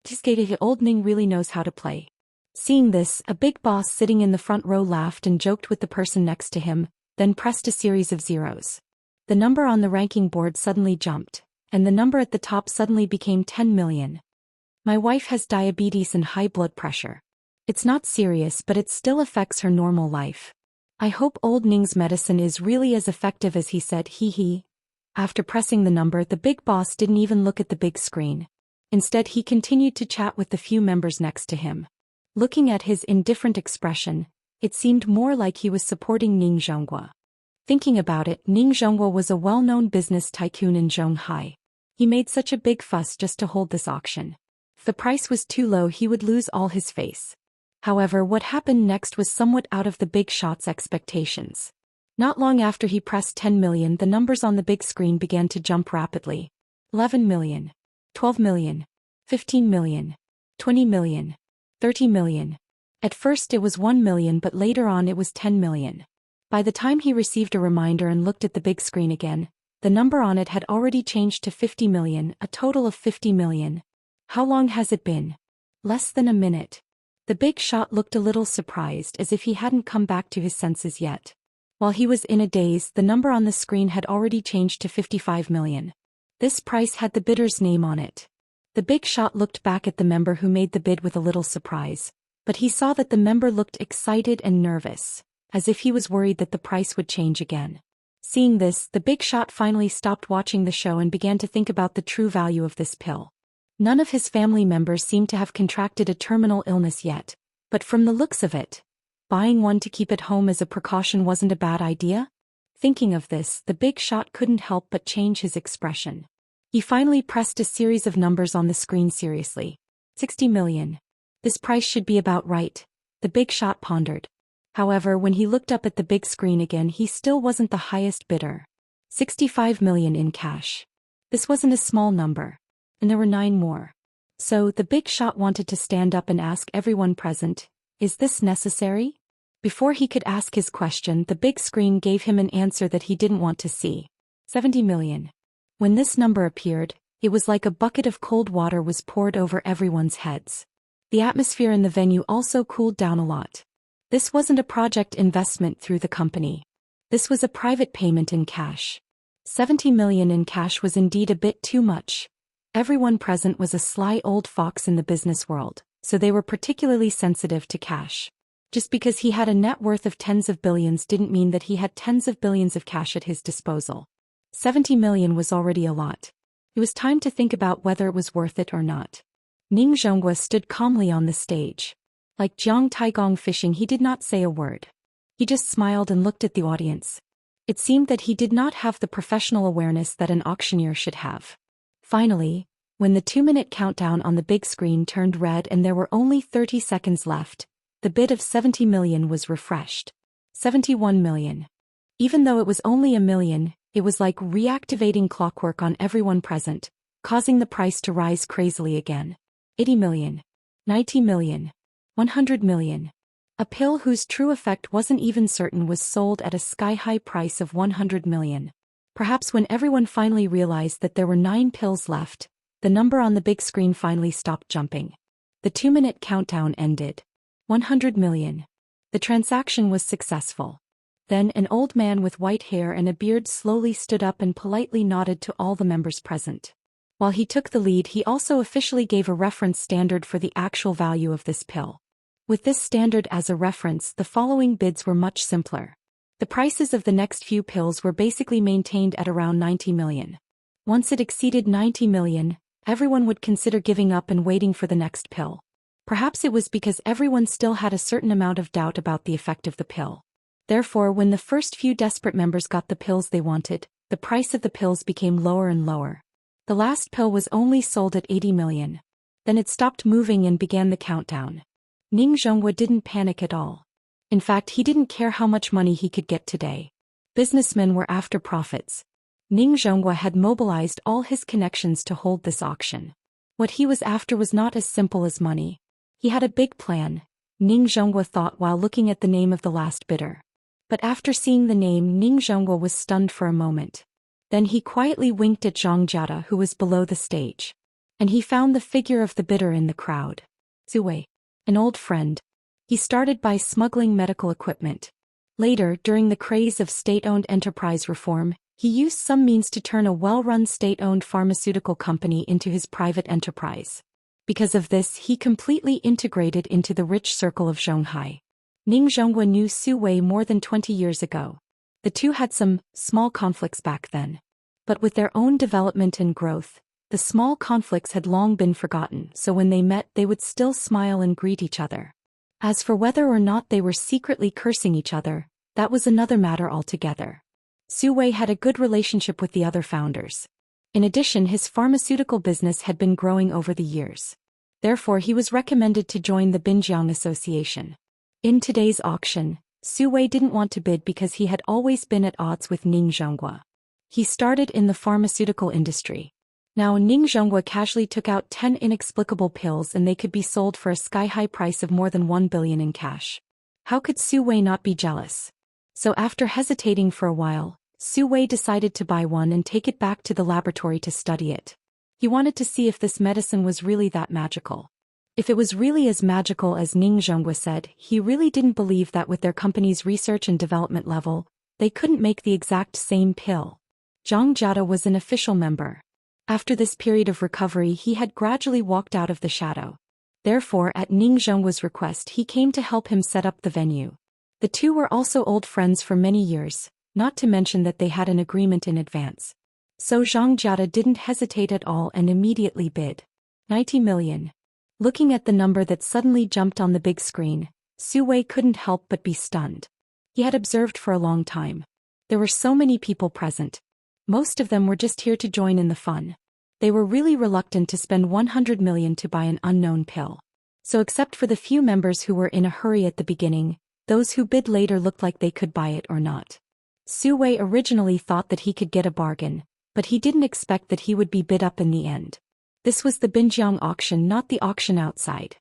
This old Ning really knows how to play. Seeing this, a big boss sitting in the front row laughed and joked with the person next to him, then pressed a series of zeros. The number on the ranking board suddenly jumped, and the number at the top suddenly became 10 million. My wife has diabetes and high blood pressure. It's not serious, but it still affects her normal life. I hope old Ning's medicine is really as effective as he said, hee. After pressing the number, the big boss didn't even look at the big screen. Instead, he continued to chat with the few members next to him. Looking at his indifferent expression, it seemed more like he was supporting Ning Zhonghua. Thinking about it, Ning Zhonghua was a well-known business tycoon in Zhonghai. He made such a big fuss just to hold this auction. If the price was too low, he would lose all his face. However, what happened next was somewhat out of the big shot's expectations. Not long after he pressed 10 million, the numbers on the big screen began to jump rapidly. 11 million, 12 million, 15 million, 20 million, 30 million. At first it was 1 million, but later on it was 10 million. By the time he received a reminder and looked at the big screen again, the number on it had already changed to 50 million, a total of 50 million. How long has it been? Less than a minute. The big shot looked a little surprised, as if he hadn't come back to his senses yet. While he was in a daze, the number on the screen had already changed to 55 million. This price had the bidder's name on it. The big shot looked back at the member who made the bid with a little surprise, but he saw that the member looked excited and nervous, as if he was worried that the price would change again. Seeing this, the big shot finally stopped watching the show and began to think about the true value of this pill. None of his family members seemed to have contracted a terminal illness yet, but from the looks of it, buying one to keep at home as a precaution wasn't a bad idea. Thinking of this, the big shot couldn't help but change his expression. He finally pressed a series of numbers on the screen seriously. 60 million. This price should be about right, the big shot pondered. However, when he looked up at the big screen again, he still wasn't the highest bidder. 65 million in cash. This wasn't a small number. And there were 9 more. So, the big shot wanted to stand up and ask everyone present, is this necessary? Before he could ask his question, the big screen gave him an answer that he didn't want to see. 70 million. When this number appeared, it was like a bucket of cold water was poured over everyone's heads. The atmosphere in the venue also cooled down a lot. This wasn't a project investment through the company. This was a private payment in cash. 70 million in cash was indeed a bit too much. Everyone present was a sly old fox in the business world, so they were particularly sensitive to cash. Just because he had a net worth of tens of billions didn't mean that he had tens of billions of cash at his disposal. 70 million was already a lot. It was time to think about whether it was worth it or not. Ning Zhonghua stood calmly on the stage. Like Jiang Taigong fishing, he did not say a word. He just smiled and looked at the audience. It seemed that he did not have the professional awareness that an auctioneer should have. Finally, when the 2-minute countdown on the big screen turned red and there were only 30 seconds left, the bid of 70 million was refreshed. 71 million. Even though it was only a million, it was like reactivating clockwork on everyone present, causing the price to rise crazily again. 80 million. 90 million. 100 million. A pill whose true effect wasn't even certain was sold at a sky-high price of 100 million. Perhaps when everyone finally realized that there were 9 pills left, the number on the big screen finally stopped jumping. The 2-minute countdown ended. 100 million. The transaction was successful. Then an old man with white hair and a beard slowly stood up and politely nodded to all the members present. While he took the lead, he also officially gave a reference standard for the actual value of this pill. With this standard as a reference, the following bids were much simpler. The prices of the next few pills were basically maintained at around 90 million. Once it exceeded 90 million, everyone would consider giving up and waiting for the next pill. Perhaps it was because everyone still had a certain amount of doubt about the effect of the pill. Therefore, when the first few desperate members got the pills they wanted, the price of the pills became lower and lower. The last pill was only sold at 80 million. Then it stopped moving and began the countdown. Ning Zhonghua didn't panic at all. In fact, he didn't care how much money he could get today. Businessmen were after profits. Ning Zhonghua had mobilized all his connections to hold this auction. What he was after was not as simple as money. He had a big plan, Ning Zhonghua thought while looking at the name of the last bidder. But after seeing the name, Ning Zhonghua was stunned for a moment. Then he quietly winked at Zhang Jiada, who was below the stage. And he found the figure of the bidder in the crowd. Zhu Wei, an old friend. He started by smuggling medical equipment. Later, during the craze of state-owned enterprise reform, he used some means to turn a well-run state-owned pharmaceutical company into his private enterprise. Because of this, he completely integrated into the rich circle of Zhonghai. Ning Zhonghua knew Su Wei more than 20 years ago. The two had some small conflicts back then. But with their own development and growth, the small conflicts had long been forgotten, so when they met they would still smile and greet each other. As for whether or not they were secretly cursing each other, that was another matter altogether. Su Wei had a good relationship with the other founders. In addition, his pharmaceutical business had been growing over the years. Therefore, he was recommended to join the Binjiang Association. In today's auction, Su Wei didn't want to bid because he had always been at odds with Ning Zhonghua. He started in the pharmaceutical industry. Now Ning Zhonghua casually took out 10 inexplicable pills and they could be sold for a sky-high price of more than 1 billion in cash. How could Su Wei not be jealous? So after hesitating for a while, Su Wei decided to buy one and take it back to the laboratory to study it. He wanted to see if this medicine was really that magical. If it was really as magical as Ning Zhonghua said, he really didn't believe that with their company's research and development level, they couldn't make the exact same pill. Zhang Jiada was an official member. After this period of recovery, he had gradually walked out of the shadow. Therefore, at Ning Zhonghua's request, he came to help him set up the venue. The two were also old friends for many years, not to mention that they had an agreement in advance. So Zhang Jiada didn't hesitate at all and immediately bid. 90 million. Looking at the number that suddenly jumped on the big screen, Su Wei couldn't help but be stunned. He had observed for a long time. There were so many people present. Most of them were just here to join in the fun. They were really reluctant to spend 100 million to buy an unknown pill. So except for the few members who were in a hurry at the beginning, those who bid later looked like they could buy it or not. Su Wei originally thought that he could get a bargain, but he didn't expect that he would be bid up in the end. This was the Binjiang auction, not the auction outside.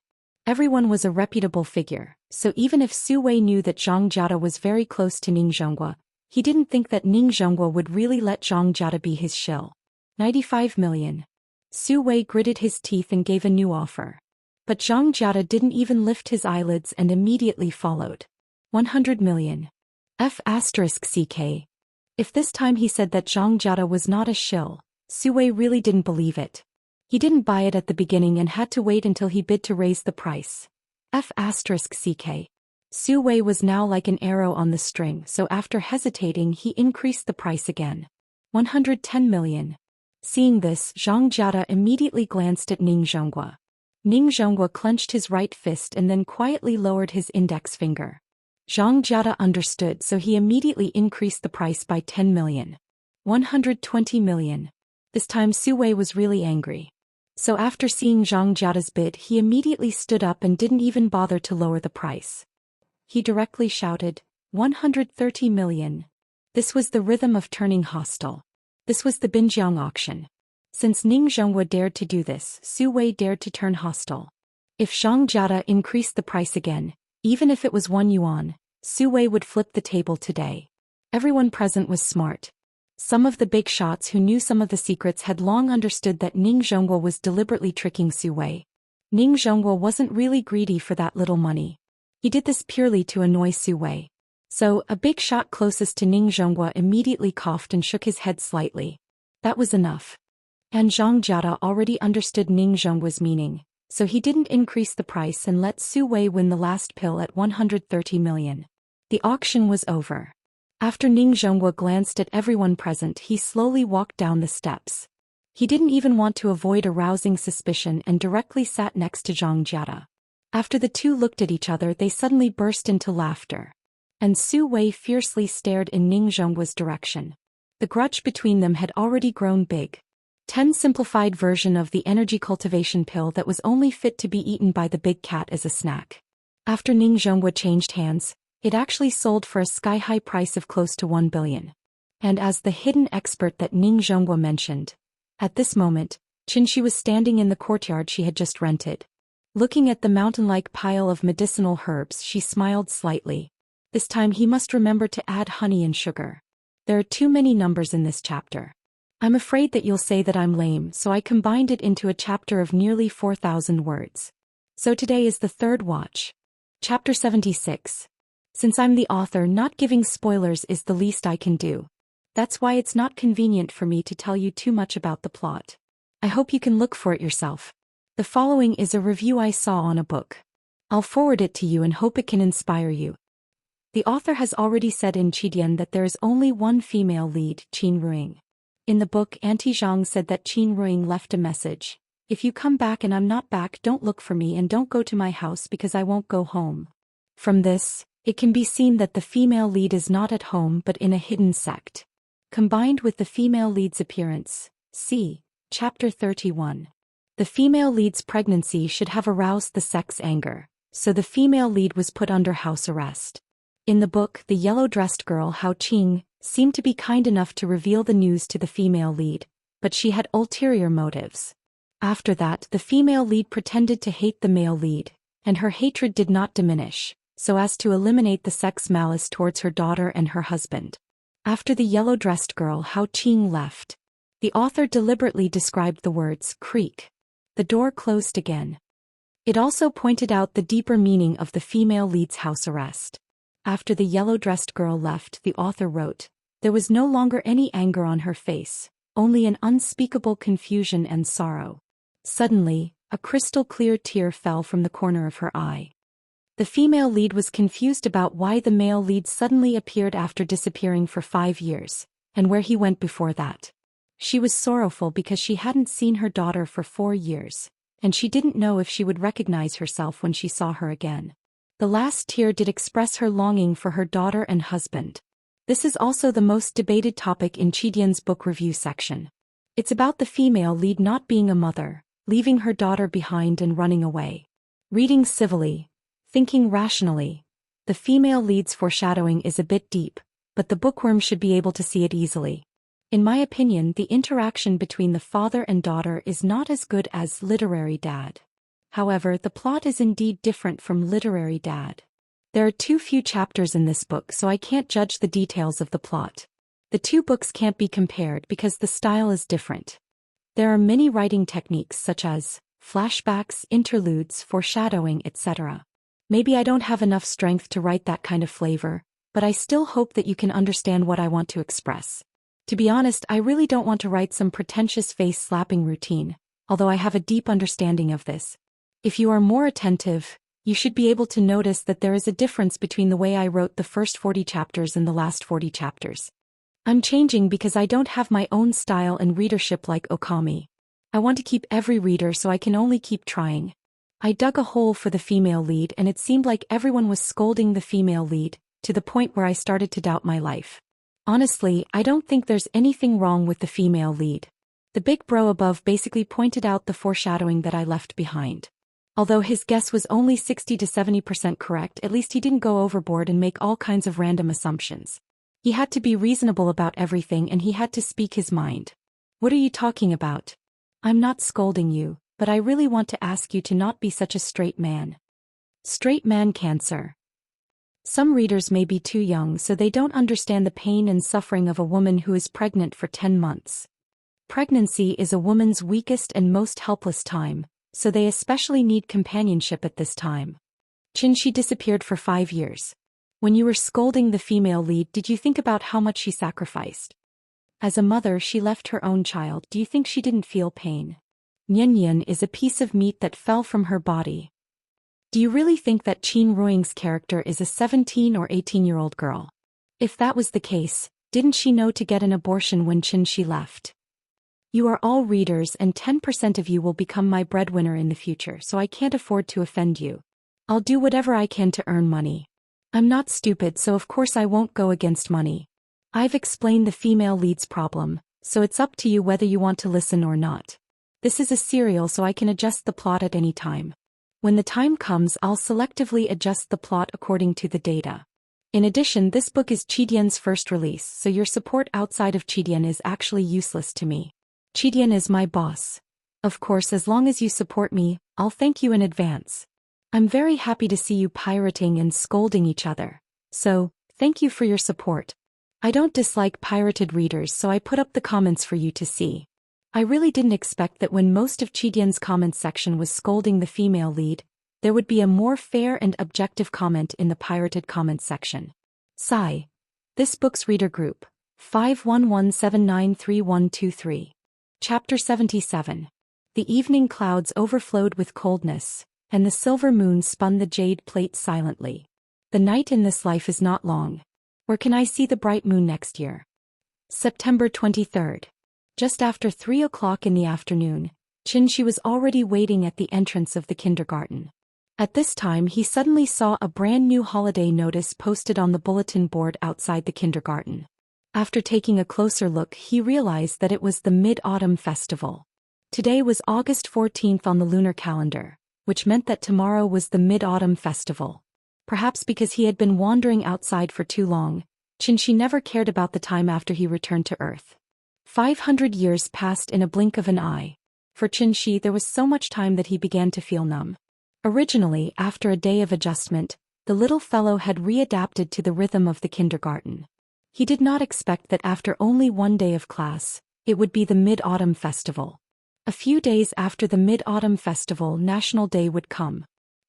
Everyone was a reputable figure, so even if Su Wei knew that Zhang Jiada was very close to Ning Zhonghua, he didn't think that Ning Zhonghua would really let Zhang Jiada be his shill. 95 million. Su Wei gritted his teeth and gave a new offer. But Zhang Jiada didn't even lift his eyelids and immediately followed. 100 million. F***ck. If this time he said that Zhang Jiada was not a shill, Su Wei really didn't believe it. He didn't buy it at the beginning and had to wait until he bid to raise the price. F***ck. Su Wei was now like an arrow on the string, so after hesitating he increased the price again. 110 million. Seeing this, Zhang Jiada immediately glanced at Ning Zhonghua. Ning Zhonghua clenched his right fist and then quietly lowered his index finger. Zhang Jiada understood, so he immediately increased the price by 10 million. 120 million. This time Su Wei was really angry. So after seeing Zhang Jiada's bid, he immediately stood up and didn't even bother to lower the price. He directly shouted, 130 million. This was the rhythm of turning hostile. This was the Binjiang auction. Since Ning Zhonghua dared to do this, Su Wei dared to turn hostile. If Zhang Jiada increased the price again, even if it was 1 yuan, Su Wei would flip the table today. Everyone present was smart. Some of the big shots who knew some of the secrets had long understood that Ning Zhonghua was deliberately tricking Su Wei. Ning Zhonghua wasn't really greedy for that little money. He did this purely to annoy Su Wei. So, a big shot closest to Ning Zhonghua immediately coughed and shook his head slightly. That was enough. And Zhang Jiada already understood Ning Zhonghua's meaning, so he didn't increase the price and let Su Wei win the last pill at 130 million. The auction was over. After Ning Zhonghua glanced at everyone present, he slowly walked down the steps. He didn't even want to avoid arousing suspicion and directly sat next to Zhang Jiada. After the two looked at each other, they suddenly burst into laughter. And Su Wei fiercely stared in Ning Zhonghua's direction. The grudge between them had already grown big. 10 simplified version of the energy cultivation pill that was only fit to be eaten by the big cat as a snack. After Ning Zhonghua changed hands, it actually sold for a sky-high price of close to 1 billion. And as the hidden expert that Ning Zhonghua mentioned, at this moment, Xianxia was standing in the courtyard she had just rented. Looking at the mountain-like pile of medicinal herbs, she smiled slightly. This time he must remember to add honey and sugar. There are too many numbers in this chapter. I'm afraid that you'll say that I'm lame, so I combined it into a chapter of nearly 4,000 words. So today is the third watch. Chapter 76. Since I'm the author, not giving spoilers is the least I can do. That's why it's not convenient for me to tell you too much about the plot. I hope you can look for it yourself. The following is a review I saw on a book. I'll forward it to you and hope it can inspire you. The author has already said in Qidian that there is only one female lead, Qin Ruing. In the book, Auntie Zhang said that Qin Ruing left a message. If you come back and I'm not back, don't look for me and don't go to my house because I won't go home. From this, it can be seen that the female lead is not at home but in a hidden sect. Combined with the female lead's appearance, see Chapter 31. The female lead's pregnancy should have aroused the sect's anger, so the female lead was put under house arrest. In the book, the yellow-dressed girl Hao Qing seemed to be kind enough to reveal the news to the female lead, but she had ulterior motives. After that, the female lead pretended to hate the male lead, and her hatred did not diminish, so as to eliminate the sect's malice towards her daughter and her husband. After the yellow-dressed girl Hao Qing left, the author deliberately described the words creak. The door closed again. It also pointed out the deeper meaning of the female lead's house arrest. After the yellow-dressed girl left, the author wrote, there was no longer any anger on her face, only an unspeakable confusion and sorrow. Suddenly, a crystal-clear tear fell from the corner of her eye. The female lead was confused about why the male lead suddenly appeared after disappearing for 5 years, and where he went before that. She was sorrowful because she hadn't seen her daughter for 4 years, and she didn't know if she would recognize herself when she saw her again. The last tear did express her longing for her daughter and husband. This is also the most debated topic in Qidian's book review section. It's about the female lead not being a mother, leaving her daughter behind and running away. Reading civilly, thinking rationally, the female lead's foreshadowing is a bit deep, but the bookworm should be able to see it easily. In my opinion, the interaction between the father and daughter is not as good as Literary Dad. However, the plot is indeed different from Literary Dad. There are too few chapters in this book, so I can't judge the details of the plot. The two books can't be compared because the style is different. There are many writing techniques such as flashbacks, interludes, foreshadowing, etc. Maybe I don't have enough strength to write that kind of flavor, but I still hope that you can understand what I want to express. To be honest, I really don't want to write some pretentious face-slapping routine, although I have a deep understanding of this. If you are more attentive, you should be able to notice that there is a difference between the way I wrote the first 40 chapters and the last 40 chapters. I'm changing because I don't have my own style and readership like Okami. I want to keep every reader, so I can only keep trying. I dug a hole for the female lead, and it seemed like everyone was scolding the female lead, to the point where I started to doubt my life. Honestly, I don't think there's anything wrong with the female lead. The big bro above basically pointed out the foreshadowing that I left behind. Although his guess was only 60 to 70% correct, at least he didn't go overboard and make all kinds of random assumptions. He had to be reasonable about everything, and he had to speak his mind. What are you talking about? I'm not scolding you, but I really want to ask you to not be such a straight man. Straight man cancer. Some readers may be too young, so they don't understand the pain and suffering of a woman who is pregnant for 10 months. Pregnancy is a woman's weakest and most helpless time, so they especially need companionship at this time. Xianxia disappeared for 5 years. When you were scolding the female lead, did you think about how much she sacrificed? As a mother, she left her own child. Do you think she didn't feel pain? Nian is a piece of meat that fell from her body. Do you really think that Qin Ruing's character is a 17 or 18-year-old girl? If that was the case, didn't she know to get an abortion when Xianxia left? You are all readers, and 10% of you will become my breadwinner in the future, so I can't afford to offend you. I'll do whatever I can to earn money. I'm not stupid, so of course I won't go against money. I've explained the female lead's problem, so it's up to you whether you want to listen or not. This is a serial, so I can adjust the plot at any time. When the time comes, I'll selectively adjust the plot according to the data. In addition, this book is Qidian's first release, so your support outside of Qidian is actually useless to me. Qidian is my boss. Of course, as long as you support me, I'll thank you in advance. I'm very happy to see you pirating and scolding each other. So, thank you for your support. I don't dislike pirated readers, so I put up the comments for you to see. I really didn't expect that when most of Qidian's comments section was scolding the female lead, there would be a more fair and objective comment in the pirated comments section. Sigh. This book's reader group, 511793123. Chapter 77. The evening clouds overflowed with coldness, and the silver moon spun the jade plate silently. The night in this life is not long. Where can I see the bright moon next year? September 23rd. Just after 3 o'clock in the afternoon, Xianxia was already waiting at the entrance of the kindergarten. At this time, he suddenly saw a brand new holiday notice posted on the bulletin board outside the kindergarten. After taking a closer look, he realized that it was the Mid-Autumn Festival. Today was August 14th on the lunar calendar, which meant that tomorrow was the Mid-Autumn Festival. Perhaps because he had been wandering outside for too long, Xianxia never cared about the time after he returned to Earth. 500 years passed in a blink of an eye. For Xianxia, there was so much time that he began to feel numb. Originally, after a day of adjustment, the little fellow had readapted to the rhythm of the kindergarten. He did not expect that after only 1 day of class, it would be the Mid-Autumn Festival. A few days after the Mid-Autumn Festival, National Day would come.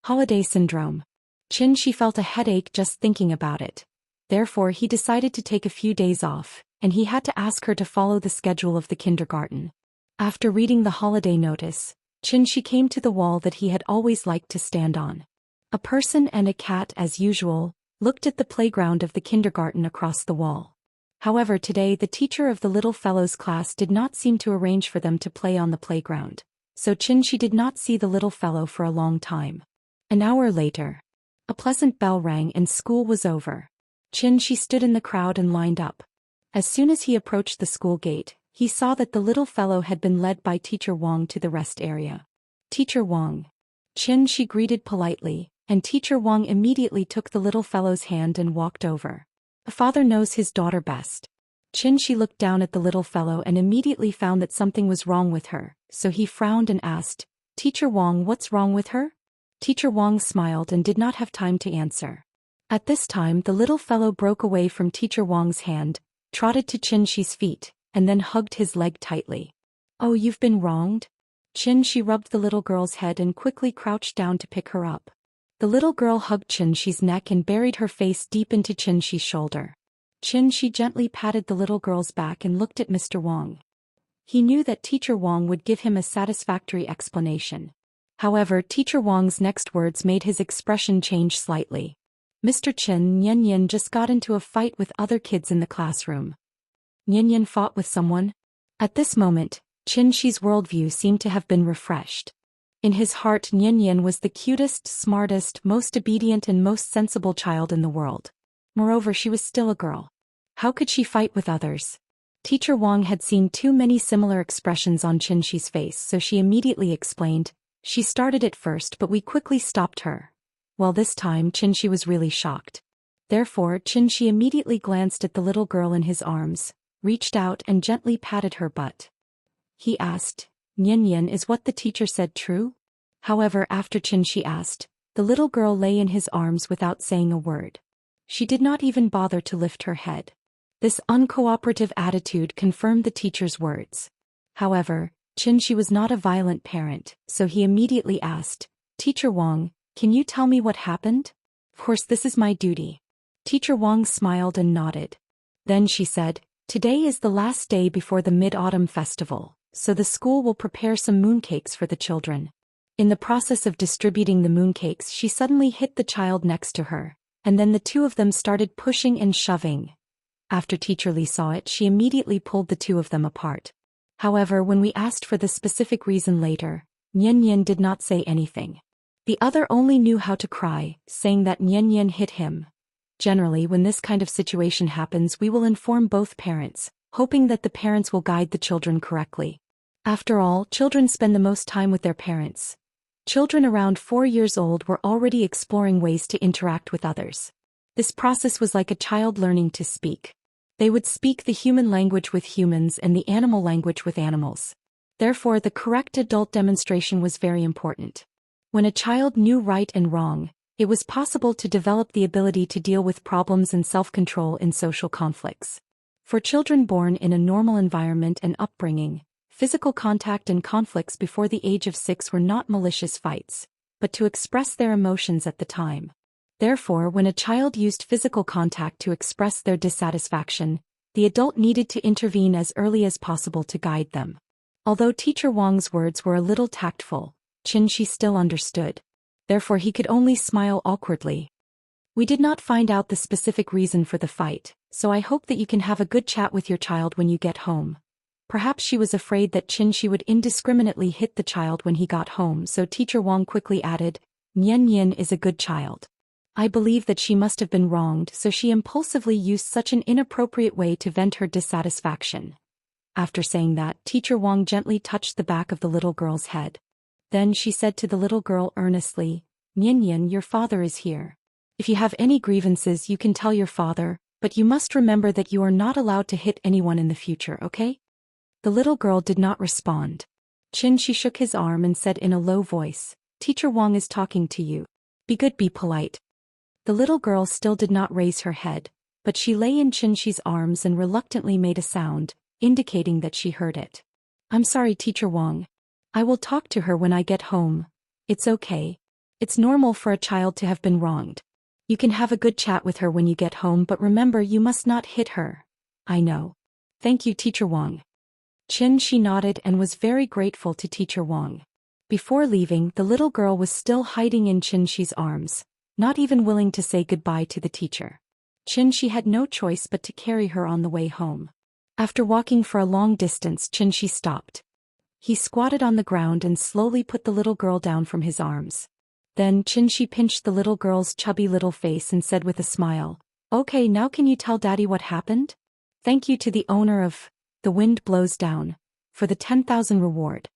Holiday syndrome. Xianxia felt a headache just thinking about it. Therefore, he decided to take a few days off, and he had to ask her to follow the schedule of the kindergarten. After reading the holiday notice, Xianxia came to the wall that he had always liked to stand on. A person and a cat, as usual, looked at the playground of the kindergarten across the wall. However, today the teacher of the little fellow's class did not seem to arrange for them to play on the playground, so Xianxia did not see the little fellow for a long time. An hour later, a pleasant bell rang and school was over. Xianxia stood in the crowd and lined up. As soon as he approached the school gate, he saw that the little fellow had been led by Teacher Wang to the rest area. Teacher Wang. Xianxia greeted politely, and Teacher Wang immediately took the little fellow's hand and walked over. A father knows his daughter best. Xianxia looked down at the little fellow and immediately found that something was wrong with her, so he frowned and asked, "Teacher Wang, what's wrong with her?" Teacher Wang smiled and did not have time to answer. At this time the little fellow broke away from Teacher Wang's hand, trotted to Xianxia's feet, and then hugged his leg tightly. "Oh, you've been wronged?" Xianxia rubbed the little girl's head and quickly crouched down to pick her up. The little girl hugged Xianxia's neck and buried her face deep into Xianxia's shoulder. Xianxia gently patted the little girl's back and looked at Mr. Wang. He knew that Teacher Wang would give him a satisfactory explanation. However, Teacher Wang's next words made his expression change slightly. "Mr. Chen, Nian just got into a fight with other kids in the classroom." Nian fought with someone? At this moment, Xianxia's worldview seemed to have been refreshed. In his heart, Nian was the cutest, smartest, most obedient and most sensible child in the world. Moreover, she was still a girl. How could she fight with others? Teacher Wang had seen too many similar expressions on Xianxia's face, so she immediately explained, "She started it first but we quickly stopped her." Well, this time Xianxia was really shocked. Therefore, Xianxia immediately glanced at the little girl in his arms, reached out and gently patted her butt. He asked, "Nian, is what the teacher said true?" However, after Xianxia asked, the little girl lay in his arms without saying a word. She did not even bother to lift her head. This uncooperative attitude confirmed the teacher's words. However, Xianxia was not a violent parent, so he immediately asked, "Teacher Wang, can you tell me what happened?" "Of course, this is my duty." Teacher Wang smiled and nodded. Then she said, "Today is the last day before the Mid-Autumn Festival, so the school will prepare some mooncakes for the children." In the process of distributing the mooncakes, she suddenly hit the child next to her, and then the two of them started pushing and shoving. After Teacher Li saw it, she immediately pulled the two of them apart. However, when we asked for the specific reason later, Nian did not say anything. The other only knew how to cry, saying that Nian hit him. Generally, when this kind of situation happens, we will inform both parents, hoping that the parents will guide the children correctly. After all, children spend the most time with their parents. Children around 4 years old were already exploring ways to interact with others. This process was like a child learning to speak. They would speak the human language with humans and the animal language with animals. Therefore, the correct adult demonstration was very important. When a child knew right and wrong, it was possible to develop the ability to deal with problems and self-control in social conflicts. For children born in a normal environment and upbringing, physical contact and conflicts before the age of 6 were not malicious fights, but to express their emotions at the time. Therefore, when a child used physical contact to express their dissatisfaction, the adult needed to intervene as early as possible to guide them. Although Teacher Wang's words were a little tactful, Xianxia still understood. Therefore, he could only smile awkwardly. "We did not find out the specific reason for the fight, so I hope that you can have a good chat with your child when you get home." Perhaps she was afraid that Xianxia would indiscriminately hit the child when he got home, so Teacher Wang quickly added, "Nian is a good child. I believe that she must have been wronged, so she impulsively used such an inappropriate way to vent her dissatisfaction." After saying that, Teacher Wang gently touched the back of the little girl's head. Then she said to the little girl earnestly, "Nian, your father is here. If you have any grievances, you can tell your father, but you must remember that you are not allowed to hit anyone in the future, okay?" The little girl did not respond. Xianxia shook his arm and said in a low voice, "Teacher Wang is talking to you. Be good, be polite." The little girl still did not raise her head, but she lay in Xianxia's arms and reluctantly made a sound, indicating that she heard it. "I'm sorry, Teacher Wang. I will talk to her when I get home. It's okay. It's normal for a child to have been wronged. You can have a good chat with her when you get home, but remember you must not hit her." "I know. Thank you, Teacher Wang." Xianxia nodded and was very grateful to Teacher Wang. Before leaving, the little girl was still hiding in Xianxia's arms, not even willing to say goodbye to the teacher. Xianxia had no choice but to carry her on the way home. After walking for a long distance, Xianxia stopped. He squatted on the ground and slowly put the little girl down from his arms. Then Xianxia pinched the little girl's chubby little face and said with a smile, "Okay, now can you tell Daddy what happened? Thank you to the owner of The Wind Blows Down for the 10,000 reward."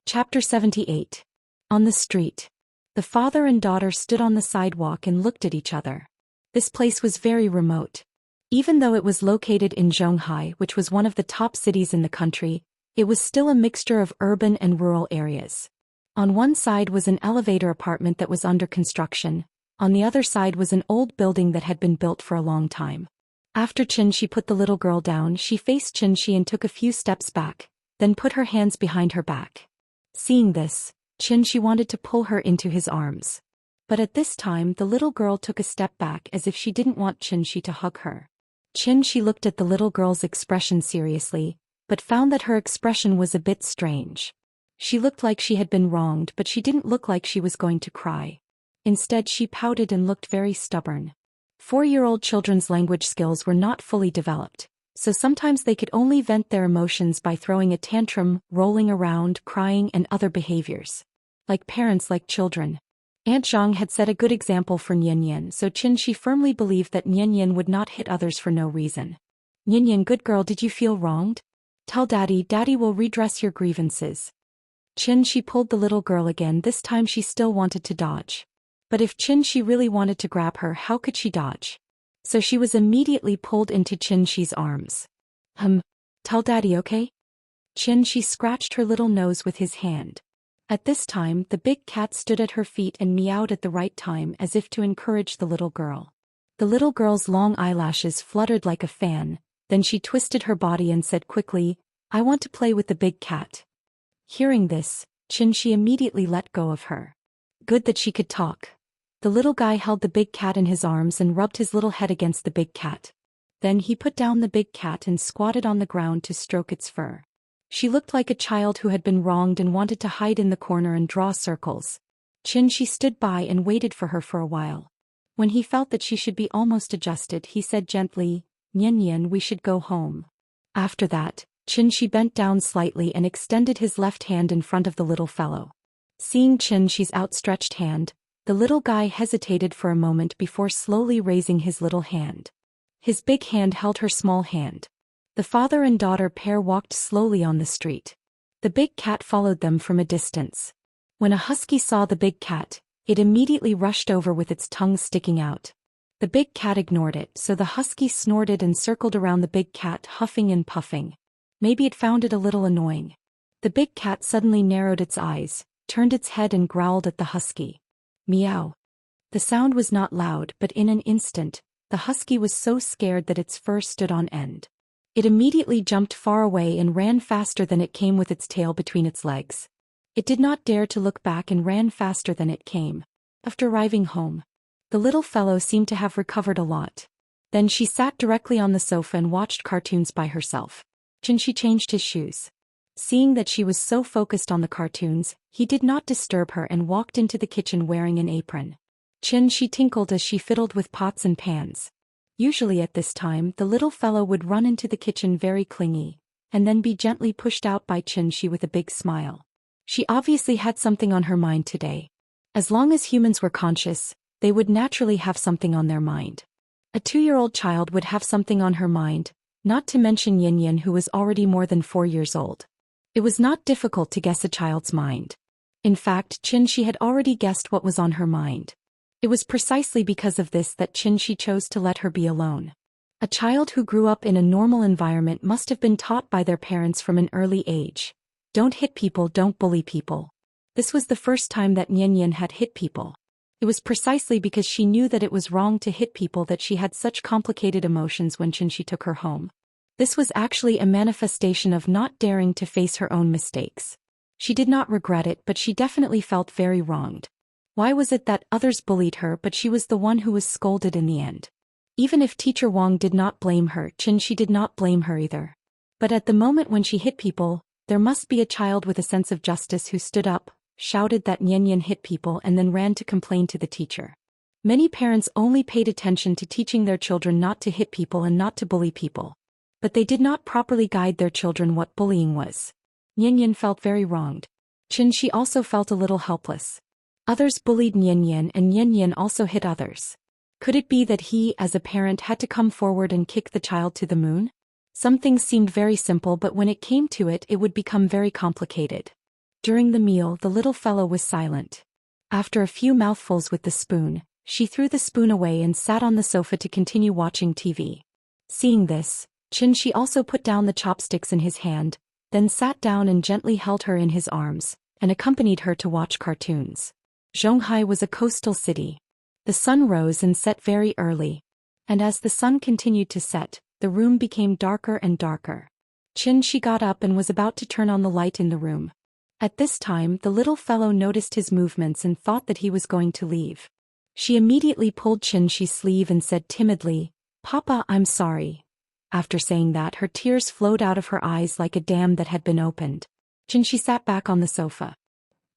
Chapter 78. On the street. The father and daughter stood on the sidewalk and looked at each other. This place was very remote. Even though it was located in Zhonghai, which was one of the top cities in the country, it was still a mixture of urban and rural areas. On one side was an elevator apartment that was under construction, on the other side was an old building that had been built for a long time. After Xianxia put the little girl down, she faced Xianxia and took a few steps back, then put her hands behind her back. Seeing this, Xianxia wanted to pull her into his arms. But at this time the little girl took a step back as if she didn't want Xianxia to hug her. Xianxia looked at the little girl's expression seriously, but found that her expression was a bit strange. She looked like she had been wronged, but she didn't look like she was going to cry. Instead she pouted and looked very stubborn. 4-year-old children's language skills were not fully developed, so sometimes they could only vent their emotions by throwing a tantrum, rolling around, crying and other behaviors. Like parents like children. Aunt Zhang had set a good example for Nian, so Xianxia firmly believed that Nian would not hit others for no reason. Nian, good girl, did you feel wronged? Tell Daddy will redress your grievances. Xianxia pulled the little girl again. This time she still wanted to dodge. But if Xianxia really wanted to grab her, how could she dodge? So she was immediately pulled into Xianxia's arms. Tell Daddy, okay? Xianxia scratched her little nose with his hand. At this time the big cat stood at her feet and meowed at the right time as if to encourage the little girl. The little girl's long eyelashes fluttered like a fan, then she twisted her body and said quickly, I want to play with the big cat. Hearing this, Xianxia immediately let go of her. Good that she could talk. The little guy held the big cat in his arms and rubbed his little head against the big cat. Then he put down the big cat and squatted on the ground to stroke its fur. She looked like a child who had been wronged and wanted to hide in the corner and draw circles. Xianxia stood by and waited for her for a while. When he felt that she should be almost adjusted, he said gently, Nian, we should go home. After that, Xianxia bent down slightly and extended his left hand in front of the little fellow. Seeing Xianxia's outstretched hand, the little guy hesitated for a moment before slowly raising his little hand. His big hand held her small hand. The father and daughter pair walked slowly on the street. The big cat followed them from a distance. When a husky saw the big cat, it immediately rushed over with its tongue sticking out. The big cat ignored it, so the husky snorted and circled around the big cat, huffing and puffing. Maybe it found it a little annoying. The big cat suddenly narrowed its eyes, turned its head and growled at the husky. Meow. The sound was not loud, but in an instant, the husky was so scared that its fur stood on end. It immediately jumped far away and ran faster than it came with its tail between its legs. It did not dare to look back and ran faster than it came. After arriving home, the little fellow seemed to have recovered a lot. Then she sat directly on the sofa and watched cartoons by herself. Xianxia changed his shoes. Seeing that she was so focused on the cartoons, he did not disturb her and walked into the kitchen wearing an apron. Xianxia tinkled as she fiddled with pots and pans. Usually at this time the little fellow would run into the kitchen very clingy, and then be gently pushed out by Xianxia with a big smile. She obviously had something on her mind today. As long as humans were conscious, they would naturally have something on their mind. A 2-year-old child would have something on her mind, not to mention Nian, who was already more than 4 years old. It was not difficult to guess a child's mind. In fact, Xianxia had already guessed what was on her mind. It was precisely because of this that Xianxia chose to let her be alone. A child who grew up in a normal environment must have been taught by their parents from an early age. Don't hit people, don't bully people. This was the first time that Nian had hit people. It was precisely because she knew that it was wrong to hit people that she had such complicated emotions when Xianxia took her home. This was actually a manifestation of not daring to face her own mistakes. She did not regret it, but she definitely felt very wronged. Why was it that others bullied her but she was the one who was scolded in the end? Even if Teacher Wang did not blame her, Xianxia did not blame her either. But at the moment when she hit people, there must be a child with a sense of justice who stood up, shouted that Nian hit people and then ran to complain to the teacher. Many parents only paid attention to teaching their children not to hit people and not to bully people. But they did not properly guide their children what bullying was. Nian felt very wronged. Xianxia also felt a little helpless. Others bullied Nian and Nian also hit others. Could it be that he, as a parent, had to come forward and kick the child to the moon? Some things seemed very simple, but when it came to it, it would become very complicated. During the meal, the little fellow was silent. After a few mouthfuls with the spoon, she threw the spoon away and sat on the sofa to continue watching TV. Seeing this, Xianxia also put down the chopsticks in his hand, then sat down and gently held her in his arms, and accompanied her to watch cartoons. Zhonghai was a coastal city. The sun rose and set very early. And as the sun continued to set, the room became darker and darker. Xianxia got up and was about to turn on the light in the room. At this time, the little fellow noticed his movements and thought that he was going to leave. She immediately pulled Xianxia's sleeve and said timidly, "Papa, I'm sorry." After saying that, her tears flowed out of her eyes like a dam that had been opened. Xianxia sat back on the sofa.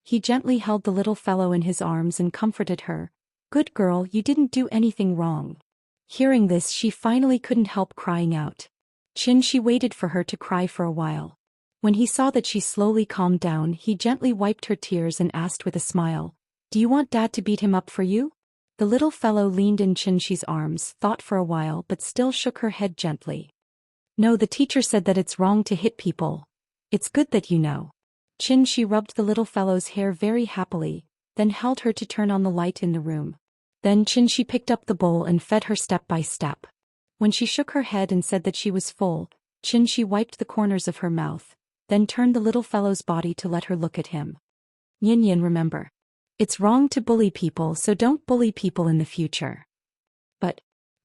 He gently held the little fellow in his arms and comforted her. "Good girl, you didn't do anything wrong." Hearing this, she finally couldn't help crying out. Xianxia waited for her to cry for a while. When he saw that she slowly calmed down, he gently wiped her tears and asked with a smile, "Do you want Dad to beat him up for you?" The little fellow leaned in Xianxia's arms, thought for a while but still shook her head gently. "No, the teacher said that it's wrong to hit people. It's good that you know." Xianxia rubbed the little fellow's hair very happily, then held her to turn on the light in the room. Then Xianxia picked up the bowl and fed her step by step. When she shook her head and said that she was full, Xianxia wiped the corners of her mouth, then turned the little fellow's body to let her look at him. "Yin, remember. It's wrong to bully people, so don't bully people in the future. But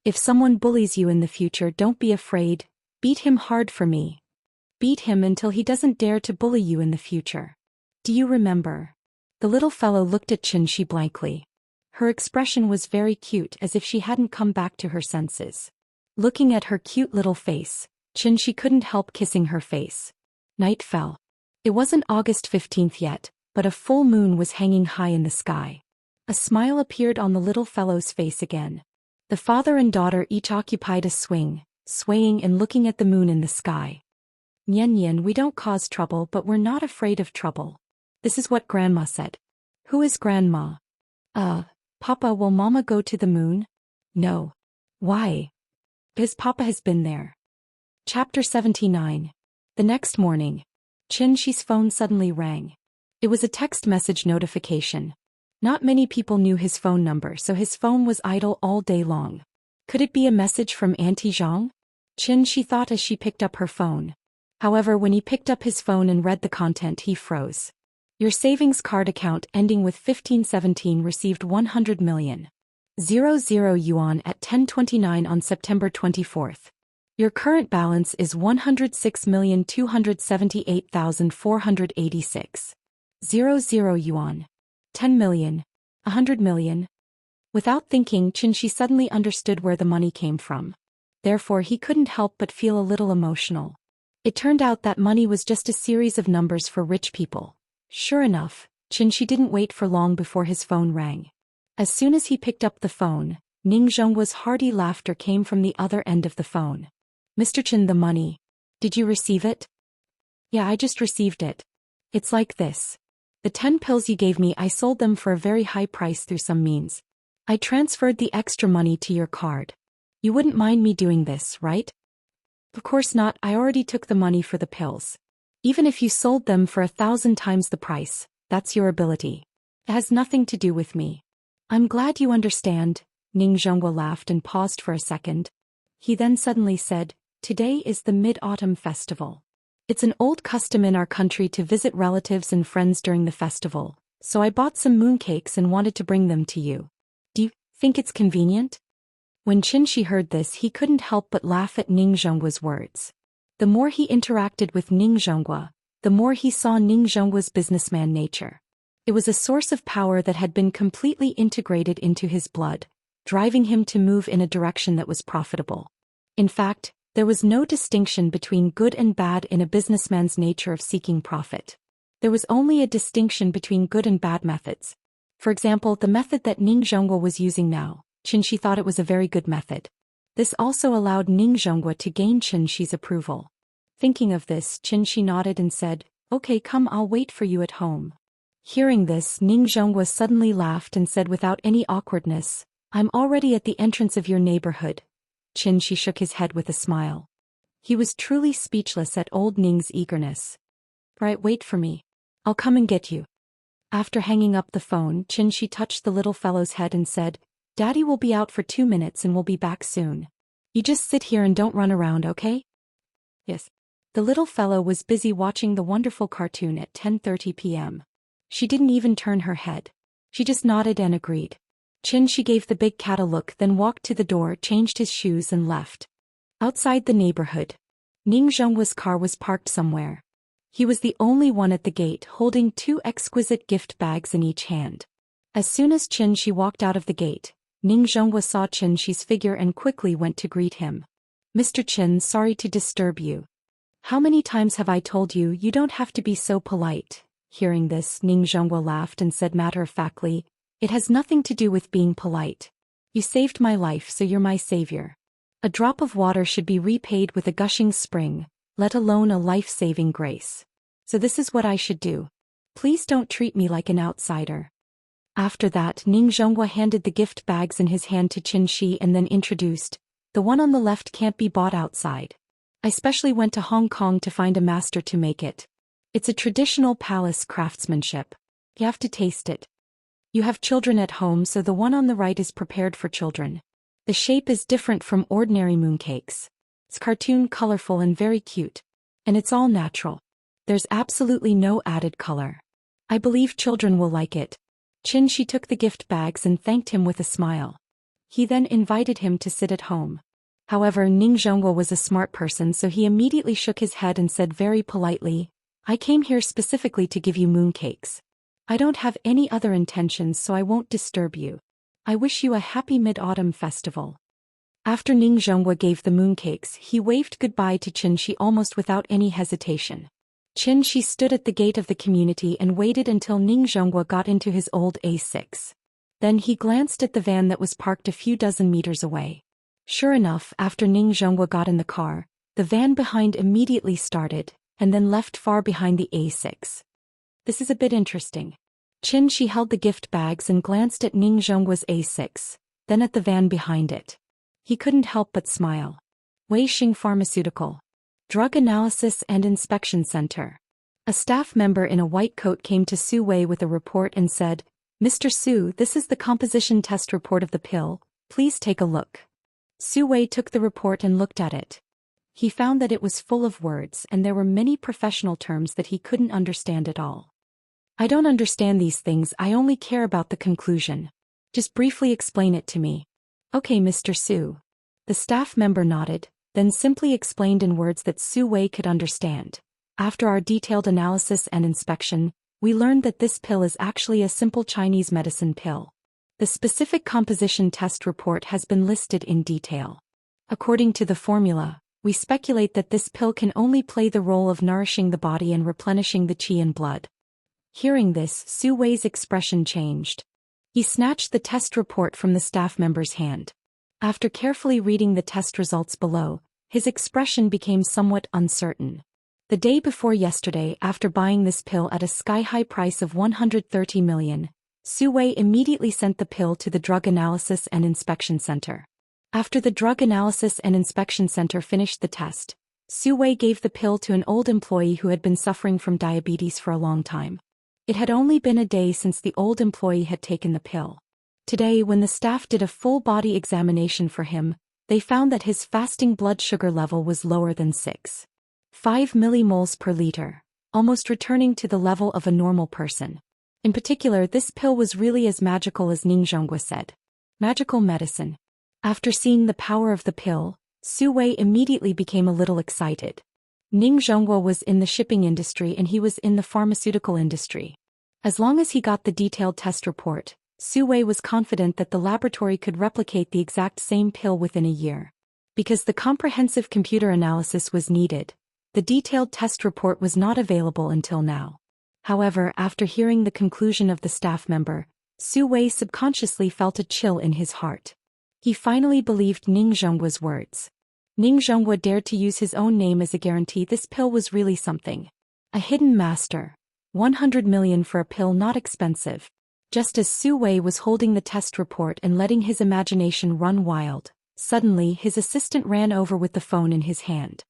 if someone bullies you in the future, don't be afraid, beat him hard for me. Beat him until he doesn't dare to bully you in the future. Do you remember?" The little fellow looked at Xianxia blankly. Her expression was very cute, as if she hadn't come back to her senses. Looking at her cute little face, Xianxia couldn't help kissing her face. Night fell. It wasn't August 15th yet, but a full moon was hanging high in the sky. A smile appeared on the little fellow's face again. The father and daughter each occupied a swing, swaying and looking at the moon in the sky. "Yin, we don't cause trouble, but we're not afraid of trouble. This is what Grandma said." "Who is Grandma?" Papa, will Mama go to the moon?" "No." "Why?" "Because Papa has been there." Chapter 79. The next morning, Xianxia's phone suddenly rang. It was a text message notification. Not many people knew his phone number, so his phone was idle all day long. Could it be a message from Auntie Zhang? Xianxia thought as she picked up her phone. However, when he picked up his phone and read the content, he froze. "Your savings card account ending with 1517 received 100 million. 00 yuan at 10:29 on September 24th. Your current balance is 106,278,486. 00 yuan. 10 million. 100 million. Without thinking, Xianxia suddenly understood where the money came from. Therefore, he couldn't help but feel a little emotional. It turned out that money was just a series of numbers for rich people. Sure enough, Xianxia didn't wait for long before his phone rang. As soon as he picked up the phone, Ning Zhongguo's hearty laughter came from the other end of the phone. "Mr. Chen, the money. Did you receive it?" "Yeah, I just received it. It's like this. The 10 pills you gave me, I sold them for a very high price through some means. I transferred the extra money to your card. You wouldn't mind me doing this, right?" "Of course not, I already took the money for the pills. Even if you sold them for 1,000 times the price, that's your ability. It has nothing to do with me." "I'm glad you understand." Ning Zhongguo laughed and paused for a second. He then suddenly said, "Today is the Mid-Autumn Festival. It's an old custom in our country to visit relatives and friends during the festival, so I bought some mooncakes and wanted to bring them to you. Do you think it's convenient?" When Xianxia heard this, he couldn't help but laugh at Ning Zhongguo's words. The more he interacted with Ning Zhongguo, the more he saw Ning Zhongguo's businessman nature. It was a source of power that had been completely integrated into his blood, driving him to move in a direction that was profitable. In fact, there was no distinction between good and bad in a businessman's nature of seeking profit. There was only a distinction between good and bad methods. For example, the method that Ning Zhongguo was using now, Xianxia thought it was a very good method. This also allowed Ning Zhongguo to gain Xianxia's approval. Thinking of this, Xianxia nodded and said, "Okay, come, I'll wait for you at home." Hearing this, Ning Zhongguo suddenly laughed and said without any awkwardness, "I'm already at the entrance of your neighborhood." Xianxia shook his head with a smile. He was truly speechless at old Ning's eagerness. "Right, wait for me. I'll come and get you." After hanging up the phone, Xianxia touched the little fellow's head and said, "Daddy will be out for 2 minutes and will be back soon. You just sit here and don't run around, okay? Yes. The little fellow was busy watching the wonderful cartoon at 10:30 p.m. She didn't even turn her head. She just nodded and agreed. Xianxia gave the big cat a look, then walked to the door, changed his shoes and left. Outside the neighborhood, Ning Zhonghua's car was parked somewhere. He was the only one at the gate, holding 2 exquisite gift bags in each hand. As soon as Xianxia walked out of the gate, Ning Zhonghua saw Xianxia's figure and quickly went to greet him. Mr. Qian, sorry to disturb you. How many times have I told you you don't have to be so polite? Hearing this, Ning Zhonghua laughed and said matter-of-factly, it has nothing to do with being polite. You saved my life, so you're my savior. A drop of water should be repaid with a gushing spring, let alone a life-saving grace. So this is what I should do. Please don't treat me like an outsider. After that, Ning Zhonghua handed the gift bags in his hand to Xianxia and then introduced, the one on the left can't be bought outside. I specially went to Hong Kong to find a master to make it. It's a traditional palace craftsmanship. You have to taste it. You have children at home, so the one on the right is prepared for children. The shape is different from ordinary mooncakes. It's cartoon, colorful and very cute. And it's all natural. There's absolutely no added color. I believe children will like it. Xianxia took the gift bags and thanked him with a smile. He then invited him to sit at home. However, Ning Zhonghua was a smart person, so he immediately shook his head and said very politely, I came here specifically to give you mooncakes. I don't have any other intentions, so I won't disturb you. I wish you a happy Mid-Autumn festival. After Ning Zhonghua gave the mooncakes, he waved goodbye to Xianxia almost without any hesitation. Xianxia stood at the gate of the community and waited until Ning Zhonghua got into his old A6. Then he glanced at the van that was parked a few dozen meters away. Sure enough, after Ning Zhonghua got in the car, the van behind immediately started, and then left far behind the A6. This is a bit interesting. Xianxia held the gift bags and glanced at Ning Zhonghua's A6, then at the van behind it. He couldn't help but smile. Weixing Pharmaceutical Drug Analysis and Inspection Center. A staff member in a white coat came to Su Wei with a report and said, Mr. Su, this is the composition test report of the pill, please take a look. Su Wei took the report and looked at it. He found that it was full of words and there were many professional terms that he couldn't understand at all. I don't understand these things, I only care about the conclusion. Just briefly explain it to me. Okay, Mr. Su. The staff member nodded, then simply explained in words that Su Wei could understand. After our detailed analysis and inspection, we learned that this pill is actually a simple Chinese medicine pill. The specific composition test report has been listed in detail. According to the formula, we speculate that this pill can only play the role of nourishing the body and replenishing the qi in blood. Hearing this, Su Wei's expression changed. He snatched the test report from the staff member's hand. After carefully reading the test results below, his expression became somewhat uncertain. The day before yesterday, after buying this pill at a sky-high price of 130 million, Su Wei immediately sent the pill to the Drug Analysis and Inspection Center. After the Drug Analysis and Inspection Center finished the test, Su Wei gave the pill to an old employee who had been suffering from diabetes for a long time. It had only been a day since the old employee had taken the pill. Today, when the staff did a full-body examination for him, they found that his fasting blood sugar level was lower than 6.5 millimoles per liter, almost returning to the level of a normal person. In particular, this pill was really as magical as Ning Zhonghua said. Magical medicine. After seeing the power of the pill, Su Wei immediately became a little excited. Ning Zhonghua was in the shipping industry and he was in the pharmaceutical industry. As long as he got the detailed test report, Su Wei was confident that the laboratory could replicate the exact same pill within a year. Because the comprehensive computer analysis was needed, the detailed test report was not available until now. However, after hearing the conclusion of the staff member, Su Wei subconsciously felt a chill in his heart. He finally believed Ning Zhonghua's words. Ning Zhonghua dared to use his own name as a guarantee this pill was really something. A hidden master. 100 million for a pill not expensive. Just as Su Wei was holding the test report and letting his imagination run wild, suddenly his assistant ran over with the phone in his hand.